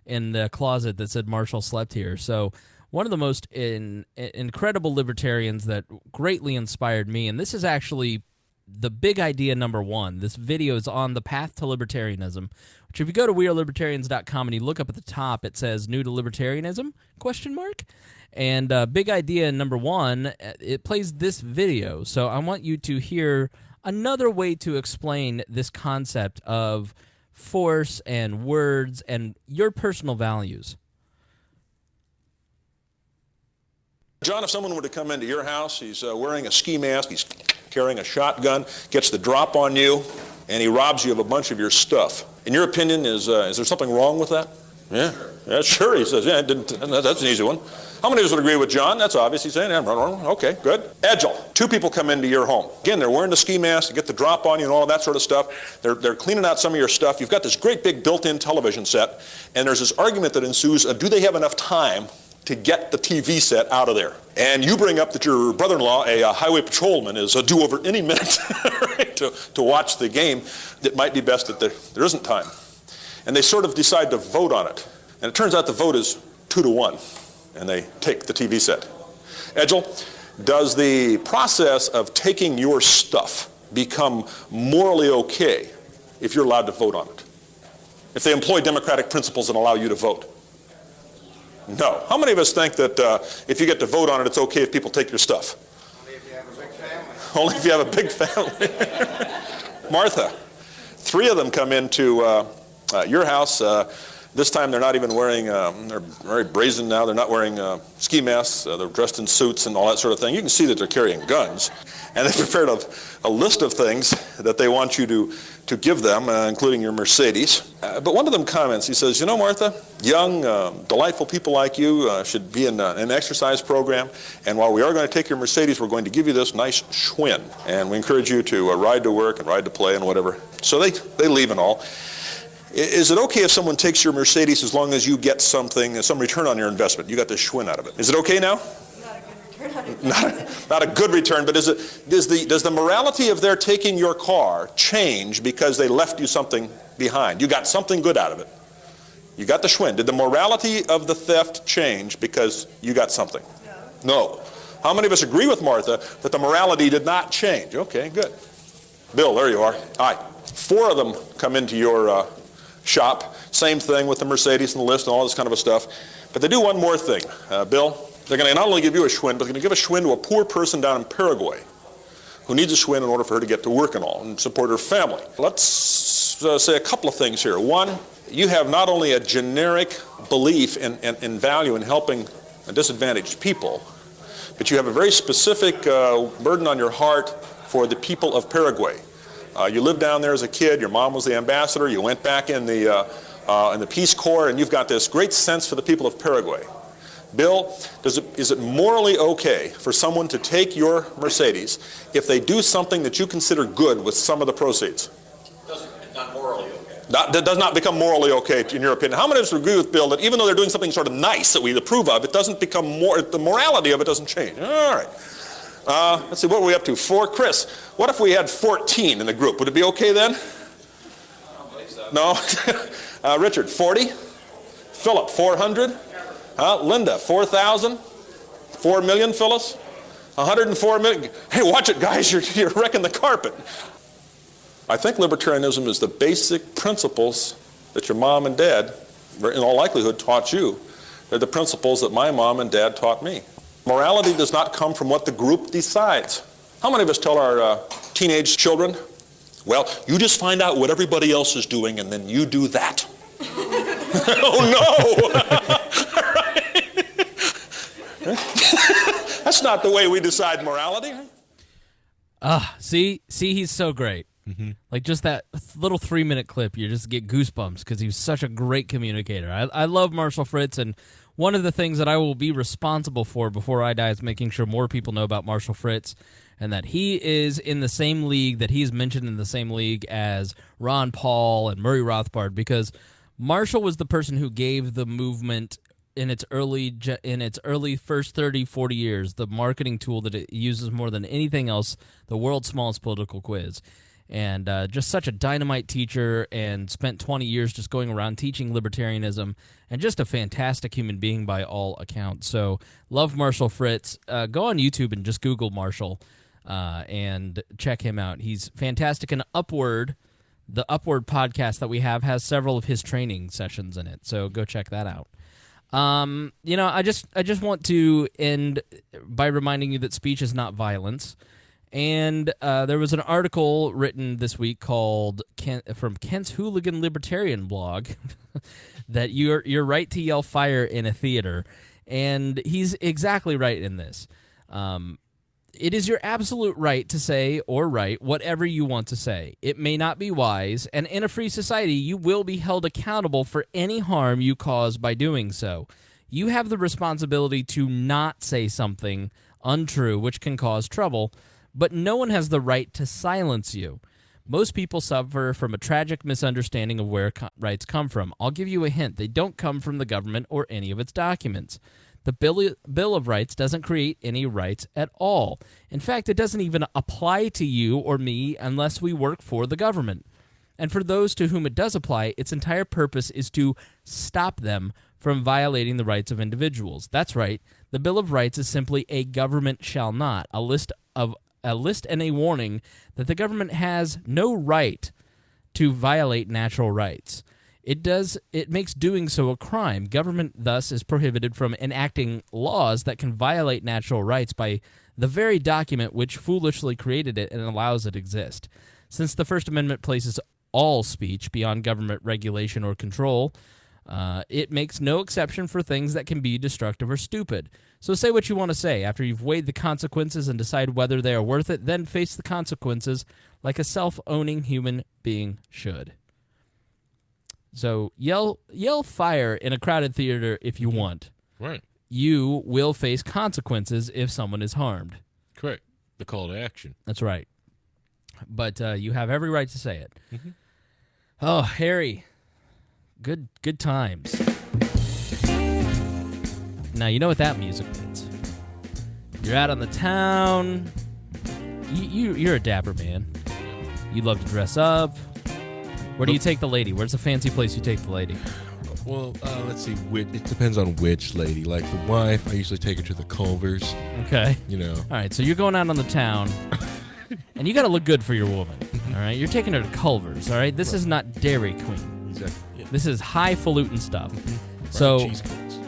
in the closet that said Marshall slept here. So one of the most incredible libertarians that greatly inspired me, and this is actually the big idea number one. This video is on the path to libertarianism, which if you go to wearelibertarians.com and you look up at the top, it says new to libertarianism, ? And big idea number one, it plays this video. So I want you to hear another way to explain this concept of force and words and your personal values. John, if someone were to come into your house, he's wearing a ski mask, he's carrying a shotgun, gets the drop on you, and he robs you of a bunch of your stuff. In your opinion, is there something wrong with that? Yeah, sure, he says. Yeah, that's an easy one. How many of us would agree with John? That's obvious. He's saying, yeah, okay, good. Edgel, two people come into your home. Again, they're wearing the ski mask, they get the drop on you and all of that sort of stuff. They're cleaning out some of your stuff. You've got this great big built-in television set, and there's this argument that ensues, do they have enough time to get the TV set out of there? And you bring up that your brother-in-law, a highway patrolman, is due over any minute right, to watch the game. That might be best that there isn't time. And they sort of decide to vote on it. And it turns out the vote is 2-1, and they take the TV set. Edgel, does the process of taking your stuff become morally okay if you're allowed to vote on it? If they employ democratic principles and allow you to vote? No. How many of us think that if you get to vote on it, it's okay if people take your stuff? Only if you have a big family. Only if you have a big family. Martha, 3 of them come into your house. This time they're not even wearing, they're very brazen now, they're not wearing ski masks, they're dressed in suits and all that sort of thing. You can see that they're carrying guns. And they prepared a list of things that they want you to give them, including your Mercedes. But one of them comments, he says, you know, Martha, young, delightful people like you should be in an exercise program. And while we are going to take your Mercedes, we're going to give you this nice Schwinn. And we encourage you to ride to work and ride to play and whatever. So they leave and all. Is it okay if someone takes your Mercedes as long as you get something, some return on your investment? You got the Schwinn out of it. Is it okay now? Not a good return, but does the morality of their taking your car change because they left you something behind? You got something good out of it. You got the Schwinn. Did the morality of the theft change because you got something? No. How many of us agree with Martha that the morality did not change? Okay, good. Bill, there you are. All right. 4 of them come into your shop. Same thing with the Mercedes and the list and all this kind of stuff. But they do one more thing. Bill, they're going to not only give you a Schwinn, but they're going to give a Schwinn to a poor person down in Paraguay who needs a Schwinn in order for her to get to work and all and support her family. Let's say a couple of things here. One, you have not only a generic belief in value in helping disadvantaged people, but you have a very specific burden on your heart for the people of Paraguay. You lived down there as a kid, your mom was the ambassador, you went back in the Peace Corps, and you've got this great sense for the people of Paraguay. Bill, is it morally okay for someone to take your Mercedes if they do something that you consider good with some of the proceeds? It's not morally okay. That does not become morally okay, in your opinion. How many of us agree with Bill that even though they're doing something sort of nice that we approve of, it doesn't become more, the morality of it doesn't change? All right. Let's see, what were we up to? 4. Chris, what if we had 14 in the group? Would it be okay then? I don't believe so. No? Richard, 40? Philip, 400? Linda, 4,000? 4 million, Phyllis? 104 million? Hey, watch it, guys, you're wrecking the carpet. I think libertarianism is the basic principles that your mom and dad, in all likelihood, taught you. They're the principles that my mom and dad taught me. Morality does not come from what the group decides. How many of us tell our teenage children, well, you just find out what everybody else is doing and then you do that? Oh, no! That's not the way we decide morality. See, he's so great. Mm-hmm. Like just that little 3-minute clip, you just get goosebumps because he was such a great communicator. I love Marshall Fritz, and one of the things that I will be responsible for before I die is making sure more people know about Marshall Fritz, and that he is in the same league, that he's mentioned in the same league as Ron Paul and Murray Rothbard, because Marshall was the person who gave the movement in its early first 30, 40 years, the marketing tool that it uses more than anything else, the world's smallest political quiz. And just such a dynamite teacher, and spent 20 years just going around teaching libertarianism, and just a fantastic human being by all accounts. So love Marshall Fritz. Go on YouTube and just Google Marshall and check him out. He's fantastic. And Upward, the Upward podcast that we have, has several of his training sessions in it. So go check that out. I just want to end by reminding you that speech is not violence. And there was an article written this week called from Kent's Hooligan Libertarian blog that you're right to yell fire in a theater, and he's exactly right in this. It is your absolute right to say or write whatever you want to say. It may not be wise, and in a free society, you will be held accountable for any harm you cause by doing so. You have the responsibility to not say something untrue which can cause trouble, but no one has the right to silence you. Most people suffer from a tragic misunderstanding of where rights come from. I'll give you a hint. They don't come from the government or any of its documents. The Bill of Rights doesn't create any rights at all. In fact, it doesn't even apply to you or me unless we work for the government. And for those to whom it does apply, its entire purpose is to stop them from violating the rights of individuals. That's right. The Bill of Rights is simply a government shall not, a list and a warning that the government has no right to violate natural rights. It makes doing so a crime. Government thus is prohibited from enacting laws that can violate natural rights by the very document which foolishly created it and allows it to exist. Since the First Amendment places all speech beyond government regulation or control, it makes no exception for things that can be destructive or stupid. So say what you want to say. After you've weighed the consequences and decide whether they are worth it, then face the consequences like a self-owning human being should. So yell fire in a crowded theater if you want. Right. You will face consequences if someone is harmed. Correct. The call to action. That's right. But you have every right to say it. Mm-hmm. Oh, Harry. Good times. Now, you know what that music means. You're out on the town. You're a dapper man. You love to dress up. Where do you take the lady? Where's the fancy place you take the lady? Well, let's see. It depends on which lady. Like the wife, I usually take her to the Culvers. Okay. You know. All right, so you're going out on the town, and you got to look good for your woman. All right? You're taking her to Culvers, all right? This is not Dairy Queen. Exactly. Yeah. This is highfalutin stuff. So,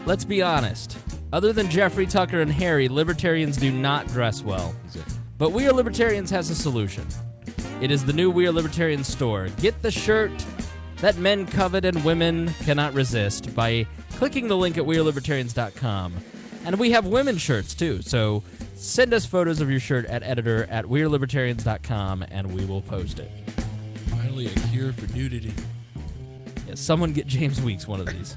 let's be honest. Other than Jeffrey, Tucker, and Harry, libertarians do not dress well. Exactly. But We Are Libertarians has a solution. It is the new We Are Libertarians store. Get the shirt that men covet and women cannot resist by clicking the link at wearelibertarians.com. And we have women's shirts, too. So send us photos of your shirt at editor@wearelibertarians.com, and we will post it. Finally, a cure for nudity. Yeah, someone get James Weeks one of these.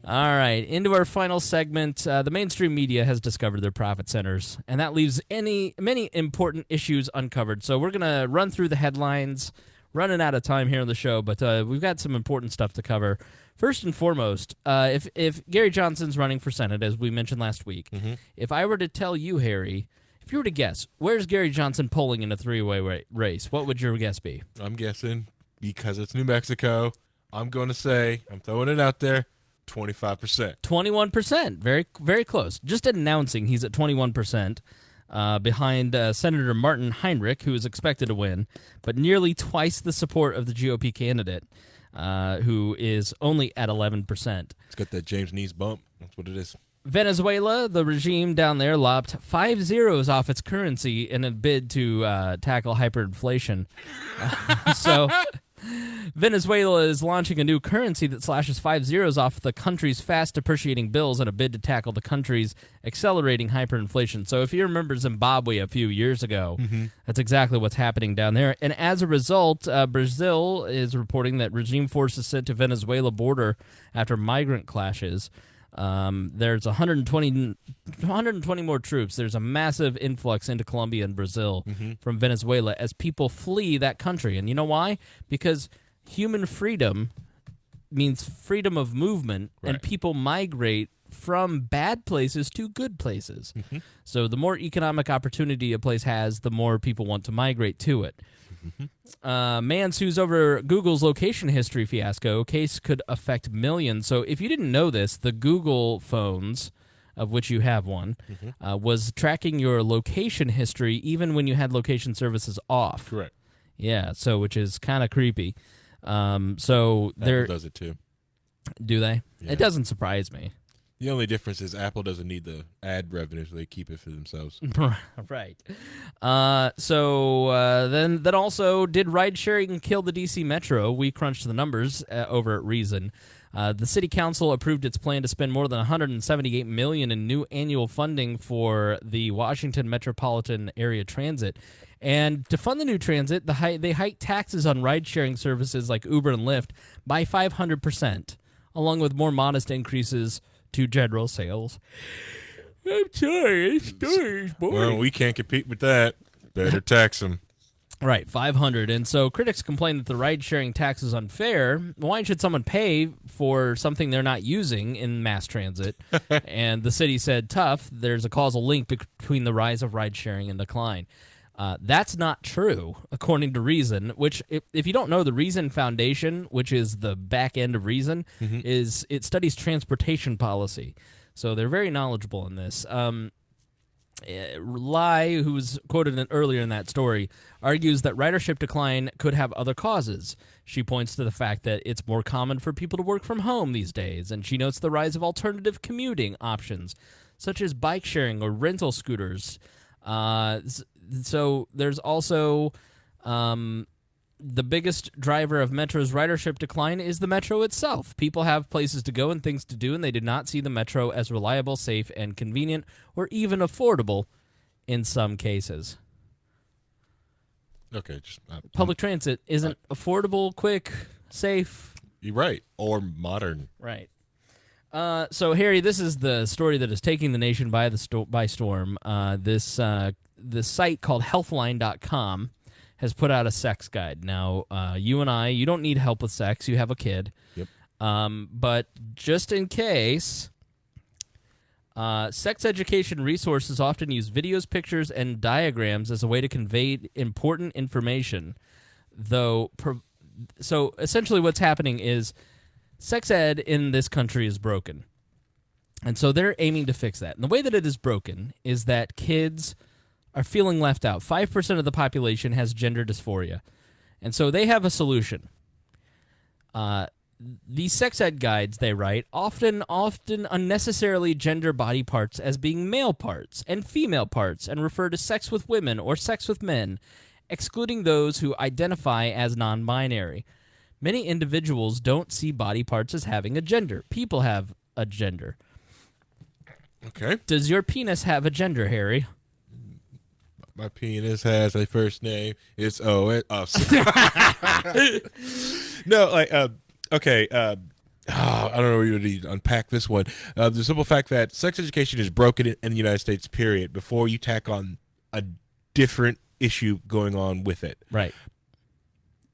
All right, into our final segment. The mainstream media has discovered their profit centers, and that leaves many important issues uncovered. So we're going to run through the headlines, running out of time here on the show, but we've got some important stuff to cover. First and foremost, if Gary Johnson's running for Senate, as we mentioned last week, if I were to tell you, Harry, if you were to guess, where's Gary Johnson polling in a three-way race, what would your guess be? I'm guessing, because it's New Mexico, I'm going to say, I'm throwing it out there, 25%. 21%. Very, very close. Just announcing he's at 21%. Behind Senator Martin Heinrich, who is expected to win, but nearly twice the support of the GOP candidate, who is only at 11%. It's got that James Neese bump. That's what it is. Venezuela, the regime down there, lopped 5 zeros off its currency in a bid to tackle hyperinflation. So Venezuela is launching a new currency that slashes 5 zeros off the country's fast depreciating bills in a bid to tackle the country's accelerating hyperinflation. So if you remember Zimbabwe a few years ago, that's exactly what's happening down there. And as a result, Brazil is reporting that regime forces sent to Venezuela border after migrant clashes. There's 120 more troops. There's a massive influx into Colombia and Brazil from Venezuela as people flee that country. And you know why? Because human freedom means freedom of movement, and people migrate from bad places to good places. So the more economic opportunity a place has, the more people want to migrate to it. Man sues over Google's location history fiasco. Case could affect millions. So if you didn't know this, the Google phones, of which you have one, was tracking your location history even when you had location services off. Correct. Yeah, so which is kind of creepy. So Apple does it too. Do they? Yeah. It doesn't surprise me. The only difference is Apple doesn't need the ad revenue, so they keep it for themselves. Right. Then also, did ride sharing kill the DC Metro? We crunched the numbers over at Reason. The city council approved its plan to spend more than $178 million in new annual funding for the Washington Metropolitan Area Transit. And to fund the new transit, they hiked taxes on ride-sharing services like Uber and Lyft by 500%, along with more modest increases to general sales. I'm sorry, this story is boring. Well, we can't compete with that. Better tax them. Right, 500. And so critics complain that the ride-sharing tax is unfair. Why should someone pay for something they're not using in mass transit? And the city said, tough, there's a causal link between the rise of ride-sharing and decline. That's not true, according to Reason, which, if you don't know, the Reason Foundation, which is the back end of Reason, it studies transportation policy. So they're very knowledgeable in this. Lai, who was quoted earlier in that story, argues that ridership decline could have other causes. She points to the fact that it's more common for people to work from home these days, and she notes the rise of alternative commuting options, such as bike sharing or rental scooters. So there's also the biggest driver of Metro's ridership decline is the Metro itself. People have places to go and things to do, and they did not see the Metro as reliable, safe, and convenient, or even affordable in some cases. Okay. Public transit isn't affordable, quick, safe. You're right. Or modern. Right. So, Harry, this is the story that is taking the nation by storm. This site called Healthline.com has put out a sex guide. Now, you don't need help with sex. You have a kid. Yep. But just in case, sex education resources often use videos, pictures, and diagrams as a way to convey important information. So essentially what's happening is sex ed in this country is broken. And so they're aiming to fix that. And the way that it is broken is that kids are feeling left out. 5% of the population has gender dysphoria. And so they have a solution. These sex ed guides they write often unnecessarily gender body parts as being male parts and female parts and refer to sex with women or sex with men, excluding those who identify as non-binary. Many individuals don't see body parts as having a gender. People have a gender. Okay. Does your penis have a gender, Harry? My penis has a first name. It's Owen. Oh, no, okay. I don't know where you need to unpack this one. The simple fact that sex education is broken in the United States, period, before you tack on a different issue going on with it. Right.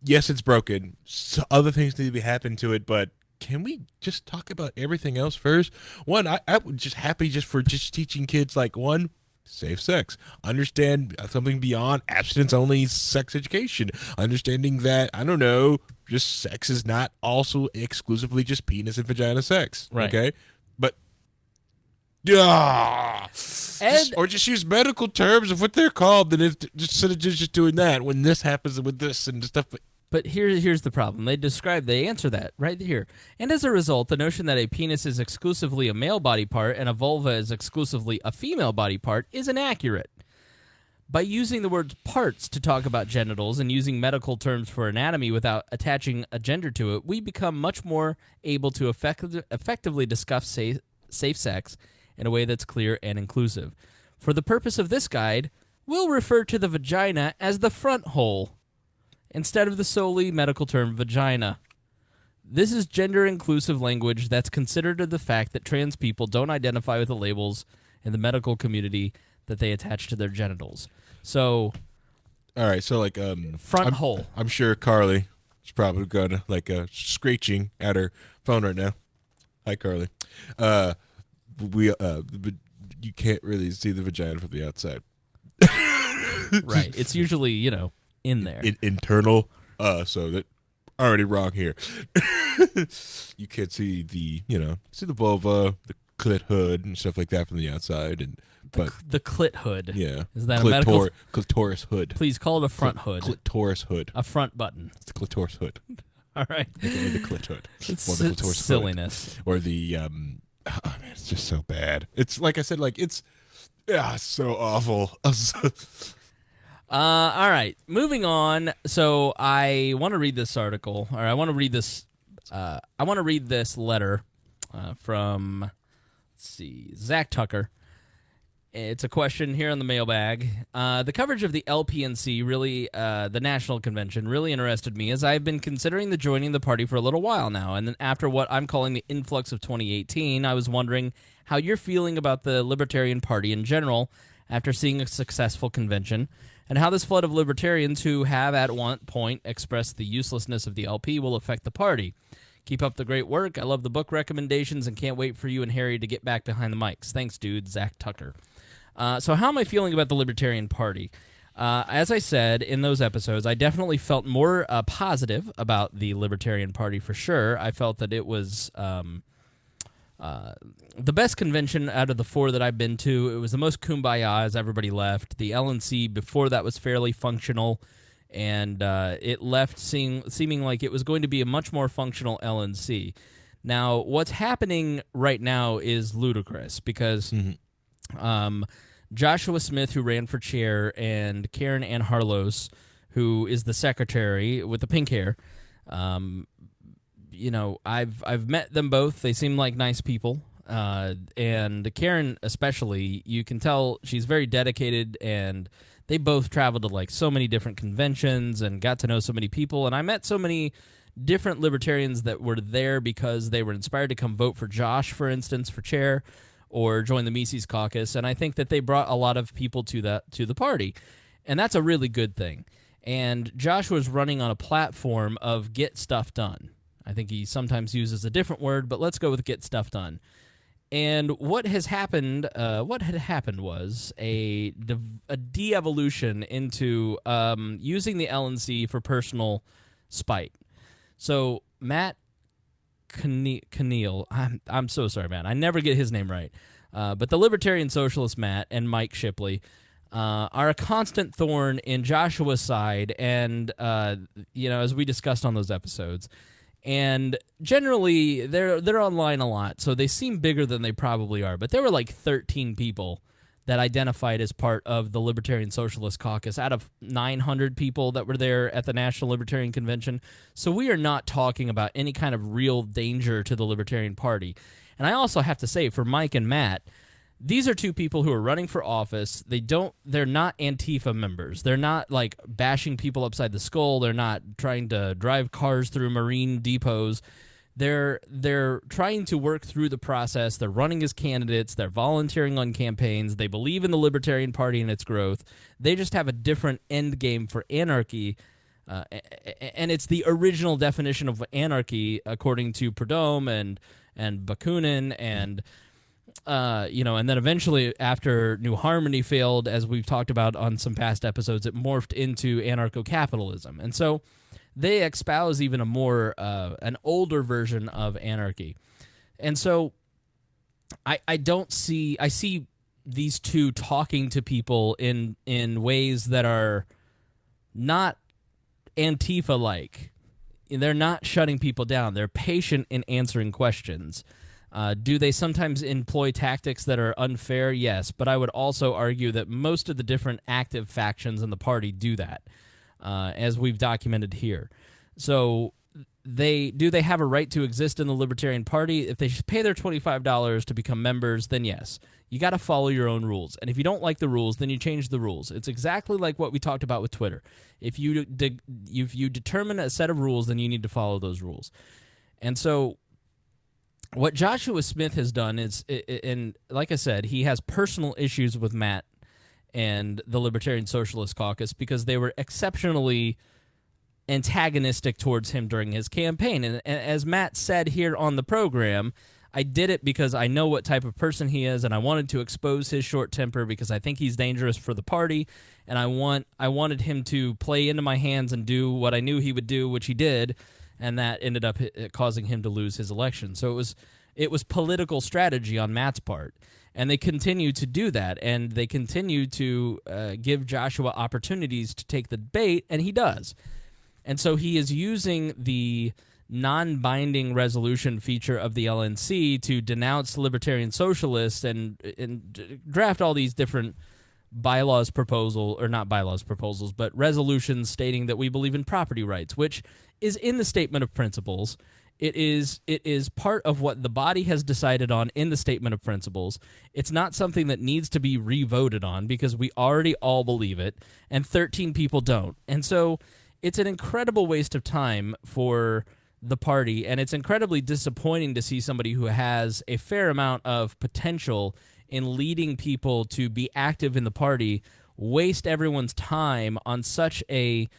Yes, it's broken. So other things need to be happening to it, but can we just talk about everything else first? One, I would just happy just for teaching kids, like, one, safe sex. Understand something beyond abstinence-only sex education. Understanding that, I don't know, just sex is not also exclusively just penis and vagina sex. Right. Okay? But, or just use medical terms of what they're called, and instead of just doing that when this happens with this and stuff. But here's the problem. They answer that right here. And as a result, the notion that a penis is exclusively a male body part and a vulva is exclusively a female body part is inaccurate. By using the word parts to talk about genitals and using medical terms for anatomy without attaching a gender to it, we become much more able to effectively discuss safe sex in a way that's clear and inclusive. For the purpose of this guide, we'll refer to the vagina as the front hole instead of the solely medical term vagina. This is gender-inclusive language that's considered of the fact that trans people don't identify with the labels in the medical community that they attach to their genitals. So, all right, so like front hole. I'm sure Carly is probably gonna screeching at her phone right now. Hi, Carly. You can't really see the vagina from the outside. Right. It's usually, in there. Internal. So that already wrong here. You can't see the vulva, the clit hood and stuff like that from the outside, but the clit hood. Yeah. Is that a medical clitoris hood? Please call it a front hood. Clitoris hood. A front button. It's the clitoris hood. All right. The clit hood. It's the clitoris silliness. Hood. Or the oh man, it's just so bad. It's like I said, like it's so awful. All right, moving on. So I want to read this article, or I want to read this. I want to read this letter from, let's see, Zach Tucker. It's a question here on the mailbag. The coverage of the LPNC, really, the National Convention, really interested me, as I've been considering joining the party for a little while now. And then after what I'm calling the influx of 2018, I was wondering how you're feeling about the Libertarian Party in general after seeing a successful convention, and how this flood of libertarians who have at one point expressed the uselessness of the LP will affect the party. Keep up the great work. I love the book recommendations and can't wait for you and Harry to get back behind the mics. Thanks, dude. Zach Tucker. So how am I feeling about the Libertarian Party? As I said in those episodes, I definitely felt more positive about the Libertarian Party for sure. I felt that it was the best convention out of the four that I've been to. It was the most kumbaya as everybody left. The LNC before that was fairly functional, and it left seeming like it was going to be a much more functional LNC. Now, what's happening right now is ludicrous because Joshua Smith, who ran for chair, and Karen Ann Harlos, who is the secretary with the pink hair, I've met them both. They seem like nice people. And Karen especially, you can tell she's very dedicated, and they both traveled to like so many different conventions and got to know so many people. And I met so many different libertarians that were there because they were inspired to come vote for Josh, for instance, for chair, or join the Mises caucus. And I think that they brought a lot of people to the party. And that's a really good thing. And Josh was running on a platform of get stuff done. I think he sometimes uses a different word, but let's go with get stuff done. And what had happened was a de-evolution into using the LNC for personal spite. So Matt Keneal, I'm so sorry, man. I never get his name right. But the Libertarian Socialist Matt and Mike Shipley are a constant thorn in Joshua's side, and as we discussed on those episodes. And generally, they're online a lot, so they seem bigger than they probably are. But there were like 13 people that identified as part of the Libertarian Socialist Caucus out of 900 people that were there at the National Libertarian Convention. So we are not talking about any kind of real danger to the Libertarian Party. And I also have to say, for Mike and Matt, these are two people who are running for office. They're not Antifa members. They're not like bashing people upside the skull. They're not trying to drive cars through marine depots. They're trying to work through the process. They're running as candidates. They're volunteering on campaigns. They believe in the Libertarian Party and its growth. They just have a different end game for anarchy. And it's the original definition of anarchy according to Prudhomme and Bakunin and and then eventually after New Harmony failed, as we've talked about on some past episodes, it morphed into anarcho-capitalism. And so they espouse even a more, an older version of anarchy. And so I see these two talking to people in ways that are not Antifa-like. They're not shutting people down. They're patient in answering questions. Do they sometimes employ tactics that are unfair? Yes, but I would also argue that most of the different active factions in the party do that, as we've documented here. So they have a right to exist in the Libertarian Party? If they pay their $25 to become members, then yes. You got to follow your own rules. And if you don't like the rules, then you change the rules. It's exactly like what we talked about with Twitter. If you determine a set of rules, then you need to follow those rules. And so what Joshua Smith has done is, and like I said, he has personal issues with Matt and the Libertarian Socialist Caucus because they were exceptionally antagonistic towards him during his campaign. And as Matt said here on the program, I did it because I know what type of person he is, and I wanted to expose his short temper because I think he's dangerous for the party, and I wanted him to play into my hands and do what I knew he would do, which he did, and that ended up causing him to lose his election. So it was political strategy on Matt's part, and they continue to do that, and they continue to give Joshua opportunities to take the bait, and he does. And so he is using the non-binding resolution feature of the LNC to denounce libertarian socialists and draft all these different bylaws proposal, or not bylaws proposals, but resolutions stating that we believe in property rights, which is in the statement of principles. It is part of what the body has decided on in the statement of principles. It's not something that needs to be re-voted on because we already all believe it, and 13 people don't. And so it's an incredible waste of time for the party, and it's incredibly disappointing to see somebody who has a fair amount of potential in leading people to be active in the party waste everyone's time on such a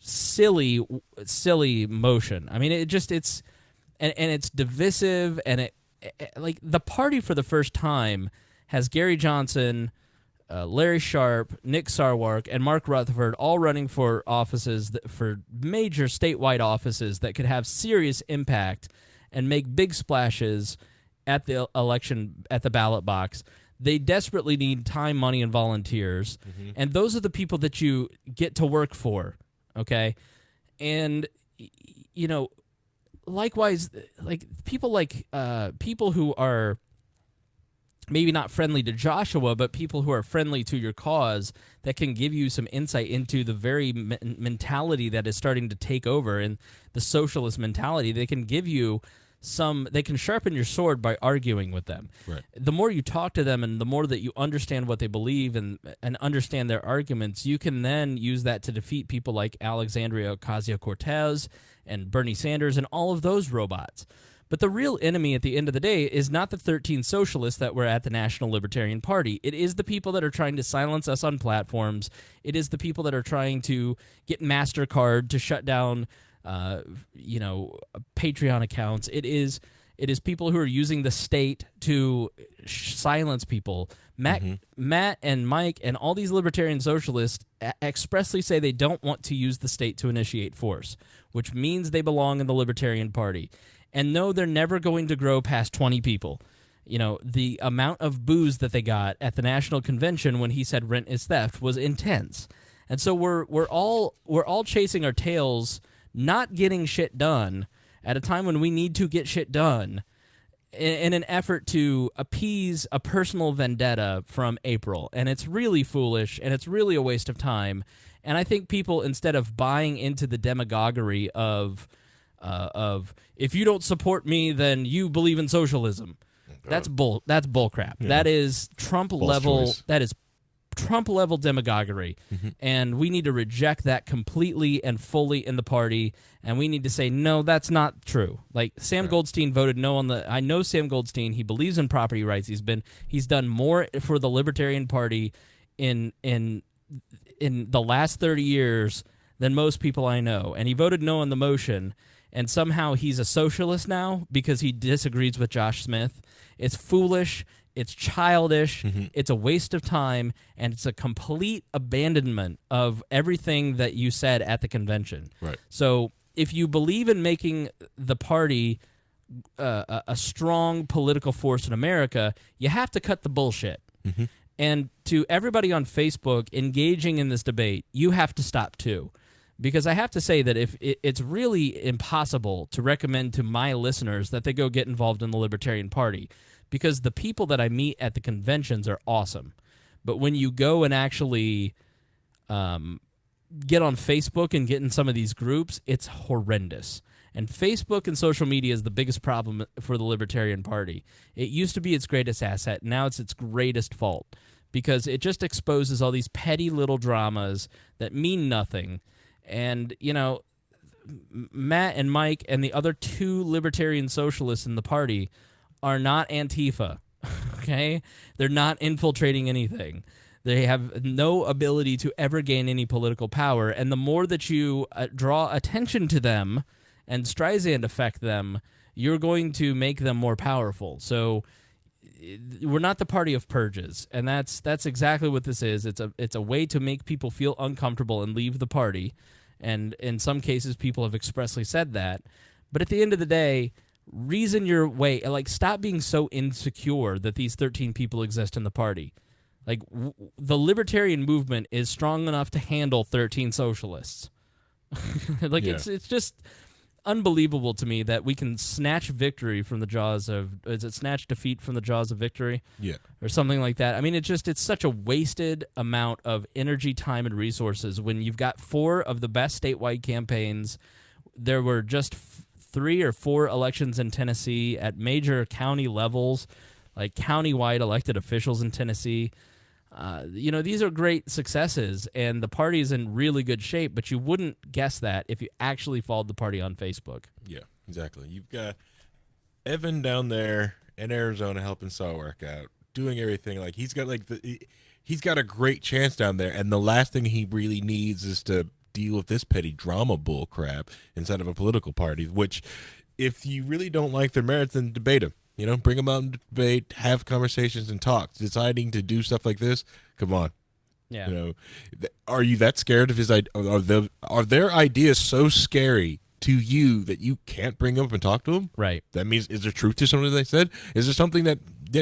silly motion. I mean, it's divisive, and it like the party for the first time has Gary Johnson, Larry Sharp, Nick Sarwark, and Mark Rutherford all running for offices, for major statewide offices that could have serious impact and make big splashes at the election, at the ballot box. They desperately need time, money, and volunteers, and those are the people that you get to work for, okay? And, you know, likewise, like people who are maybe not friendly to Joshua, but people who are friendly to your cause that can give you some insight into the very mentality that is starting to take over, and the socialist mentality. They can give you they can sharpen your sword by arguing with them. Right. The more you talk to them and the more that you understand what they believe and understand their arguments, you can then use that to defeat people like Alexandria Ocasio-Cortez and Bernie Sanders and all of those robots. But the real enemy at the end of the day is not the 13 socialists that were at the National Libertarian Party. It is the people that are trying to silence us on platforms. It is the people that are trying to get MasterCard to shut down, Patreon accounts. It is people who are using the state to silence people. Matt and Mike and all these libertarian socialists expressly say they don't want to use the state to initiate force, which means they belong in the Libertarian Party. And no, they're never going to grow past 20 people. You know, the amount of boos that they got at the national convention when he said rent is theft was intense. And so we're all chasing our tails, not getting shit done at a time when we need to get shit done in an effort to appease a personal vendetta from April. And it's really foolish, and it's really a waste of time. And I think people, instead of buying into the demagoguery of if you don't support me, then you believe in socialism. That's bull crap. Yeah. That is Trump level. That is Trump level demagoguery, and we need to reject that completely and fully in the party. And we need to say no, that's not true. Like Sam Goldstein voted no on the. I know Sam Goldstein. He believes in property rights. He's done more for the Libertarian Party in the last 30 years than most people I know, and he voted no on the motion. And somehow he's a socialist now because he disagrees with Josh Smith. It's foolish. It's childish. It's a waste of time. And it's a complete abandonment of everything that you said at the convention. Right. So if you believe in making the party a strong political force in America, you have to cut the bullshit. And to everybody on Facebook engaging in this debate, you have to stop too. Because I have to say that if it's really impossible to recommend to my listeners that they go get involved in the Libertarian Party, because the people that I meet at the conventions are awesome. But when you go and actually get on Facebook and get in some of these groups, it's horrendous. And Facebook and social media is the biggest problem for the Libertarian Party. It used to be its greatest asset. Now it's its greatest fault, because it just exposes all these petty little dramas that mean nothing. And, you know, Matt and Mike and the other two libertarian socialists in the party are not Antifa, okay? They're not infiltrating anything. They have no ability to ever gain any political power. And the more that you draw attention to them and Streisand affect them, you're going to make them more powerful. So we're not the party of purges, and that's exactly what this is. It's a way to make people feel uncomfortable and leave the party. And in some cases, people have expressly said that. But at the end of the day, reason your way. Like, stop being so insecure that these 13 people exist in the party. Like, the libertarian movement is strong enough to handle 13 socialists. Like, yeah. It's just unbelievable to me that we can snatch victory from the jaws of, is it snatch defeat from the jaws of victory? Yeah. Or something like that. I mean, it's such a wasted amount of energy, time, and resources when you've got 4 of the best statewide campaigns. There were just 3 or 4 elections in Tennessee at major county levels, like county-wide elected officials in Tennessee. You know, these are great successes, and the party is in really good shape, but you wouldn't guess that if you actually followed the party on Facebook. Yeah, exactly. You've got Evan down there in Arizona helping Saw work out, doing everything. Like, he's got a great chance down there, and the last thing he really needs is to deal with this petty drama bull crap instead of a political party, which, if you really don't like their merits, then debate them. You know, bring them out and debate, have conversations and talk. Deciding to do stuff like this, come on. Yeah. You know, are you that scared of his idea? Are their ideas so scary to you that you can't bring them up and talk to them? Right. That means, is there truth to something they said? Is there something that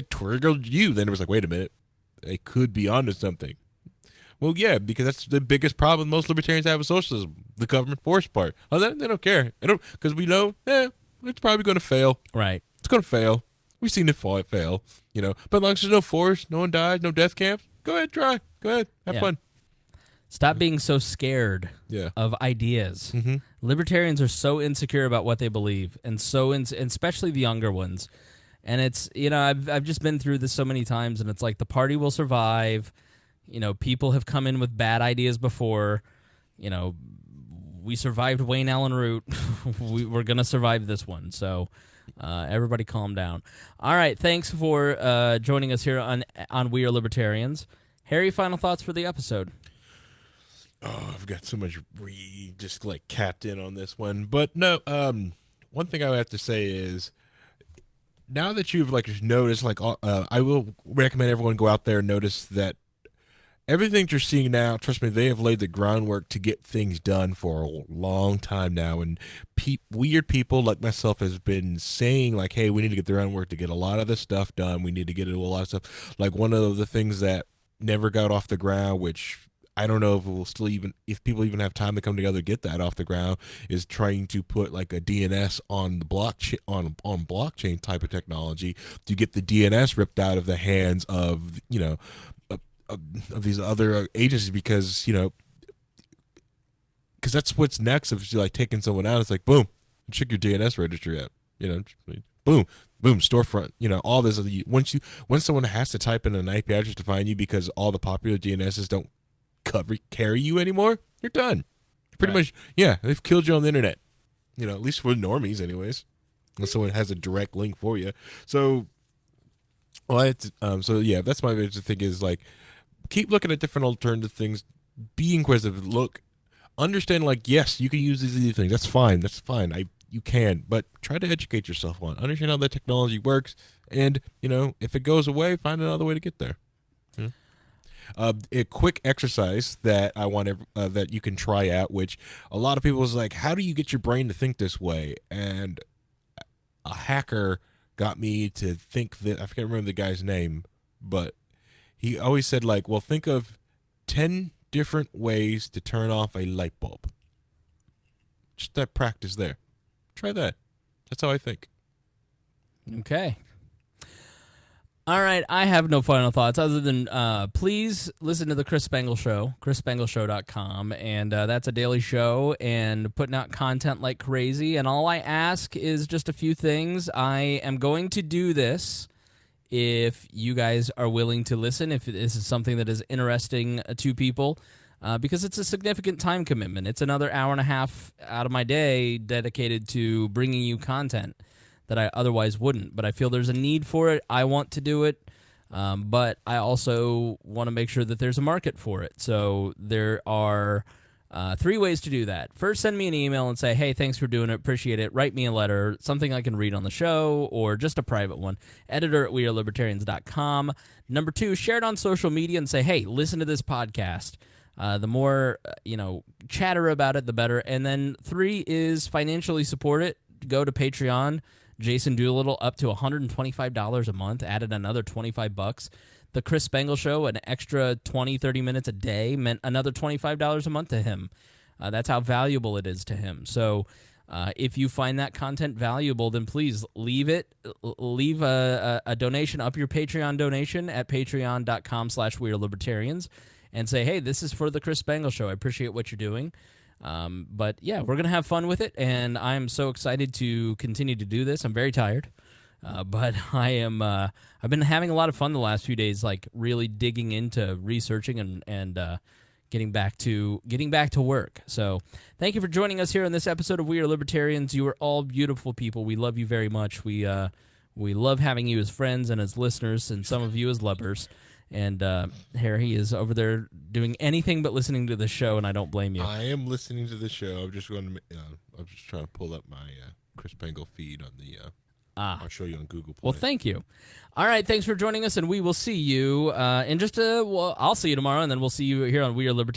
triggered you? Then it was like, wait a minute, they could be onto something. Well, yeah, because that's the biggest problem most libertarians have with socialism, the government force part. Oh, they don't care. Because we know, it's probably going to fail. Right. It's going to fail. We've seen it fail, you know. But as long as there's no force, no one dies, no death camps, go ahead, try. Go ahead, have fun. Stop being so scared of ideas. Mm-hmm. Libertarians are so insecure about what they believe, and and especially the younger ones. And it's, you know, I've just been through this so many times, and it's like the party will survive. You know, people have come in with bad ideas before. You know, we survived Wayne Allen Root. We're going to survive this one, so... everybody calm down. All right, thanks for joining us here on We Are Libertarians. Harry, final thoughts for the episode? Oh, I've got so much just like capped in on this one. But no, one thing I would have to say is, now that you've like noticed, like I will recommend everyone go out there and notice that everything you're seeing now, trust me, they have laid the groundwork to get things done for a long time now. And weird people like myself has been saying, like, hey, we need to get the groundwork to get a lot of this stuff done. We need to get into a lot of stuff. Like, one of the things that never got off the ground, which I don't know if we'll still if people even have time to come together to get that off the ground, is trying to put like a DNS on the blockchain, on blockchain type of technology to get the DNS ripped out of the hands of, you know, of these other agencies, because, you know, because that's what's next. If you're like taking someone out, it's like, boom, check your DNS registry out, you know, boom, storefront, you know, all this. Once someone has to type in an IP address to find you because all the popular DNSs don't carry you anymore, you're done. Pretty much, yeah, they've killed you on the internet. You know, at least for normies, anyways. Unless someone has a direct link for you. So, so yeah, that's my biggest thing is like, keep looking at different alternative things. Be inquisitive. Look, understand. Like, yes, you can use these things. That's fine. You can, but try to educate yourself on. Understand how the technology works, and you know, if it goes away, find another way to get there. A quick exercise that I want that you can try out, which a lot of people is like, how do you get your brain to think this way? And a hacker got me to think that, I can't remember the guy's name, but he always said, like, well, think of 10 different ways to turn off a light bulb. Just that practice there. Try that. That's how I think. Okay. All right, I have no final thoughts other than please listen to the Chris Spangle Show, chrisspangleshow.com, and that's a daily show and putting out content like crazy, and all I ask is just a few things. I am going to do this if you guys are willing to listen, if this is something that is interesting to people, because it's a significant time commitment. It's another hour and a half out of my day dedicated to bringing you content that I otherwise wouldn't. But I feel there's a need for it. I want to do it, but I also want to make sure that there's a market for it. So there are 3 ways to do that. First, send me an email and say, hey, thanks for doing it, appreciate it. Write me a letter, something I can read on the show, or just a private one. editor@wearelibertarians.com. Number 2, share it on social media and say, hey, listen to this podcast. The more, chatter about it, the better. And then 3 is financially support it. Go to Patreon. Jason Doolittle up to $125 a month, added another $25. The Chris Spangle Show, an extra 20-30 minutes a day, meant another $25 a month to him. That's how valuable it is to him. So if you find that content valuable, then please leave it. Leave a donation, up your Patreon donation at patreon.com/wearelibertarians, and say, hey, this is for the Chris Spangle Show. I appreciate what you're doing. But yeah, we're going to have fun with it, and I'm so excited to continue to do this. I'm very tired, but I've been having a lot of fun the last few days, like really digging into researching and getting back to work. So thank you for joining us here on this episode of We Are Libertarians. You are all beautiful people. We love you very much. We love having you as friends and as listeners, and some of you as lovers. And Harry is over there doing anything but listening to the show, and I don't blame you. I am listening to the show. I'm just going to. I'm just trying to pull up my Chris Spangle feed on the. I'll show you on Google Play. Well, thank you. All right, thanks for joining us, and we will see you in just a. Well, I'll see you tomorrow, and then we'll see you here on We Are Libertarians.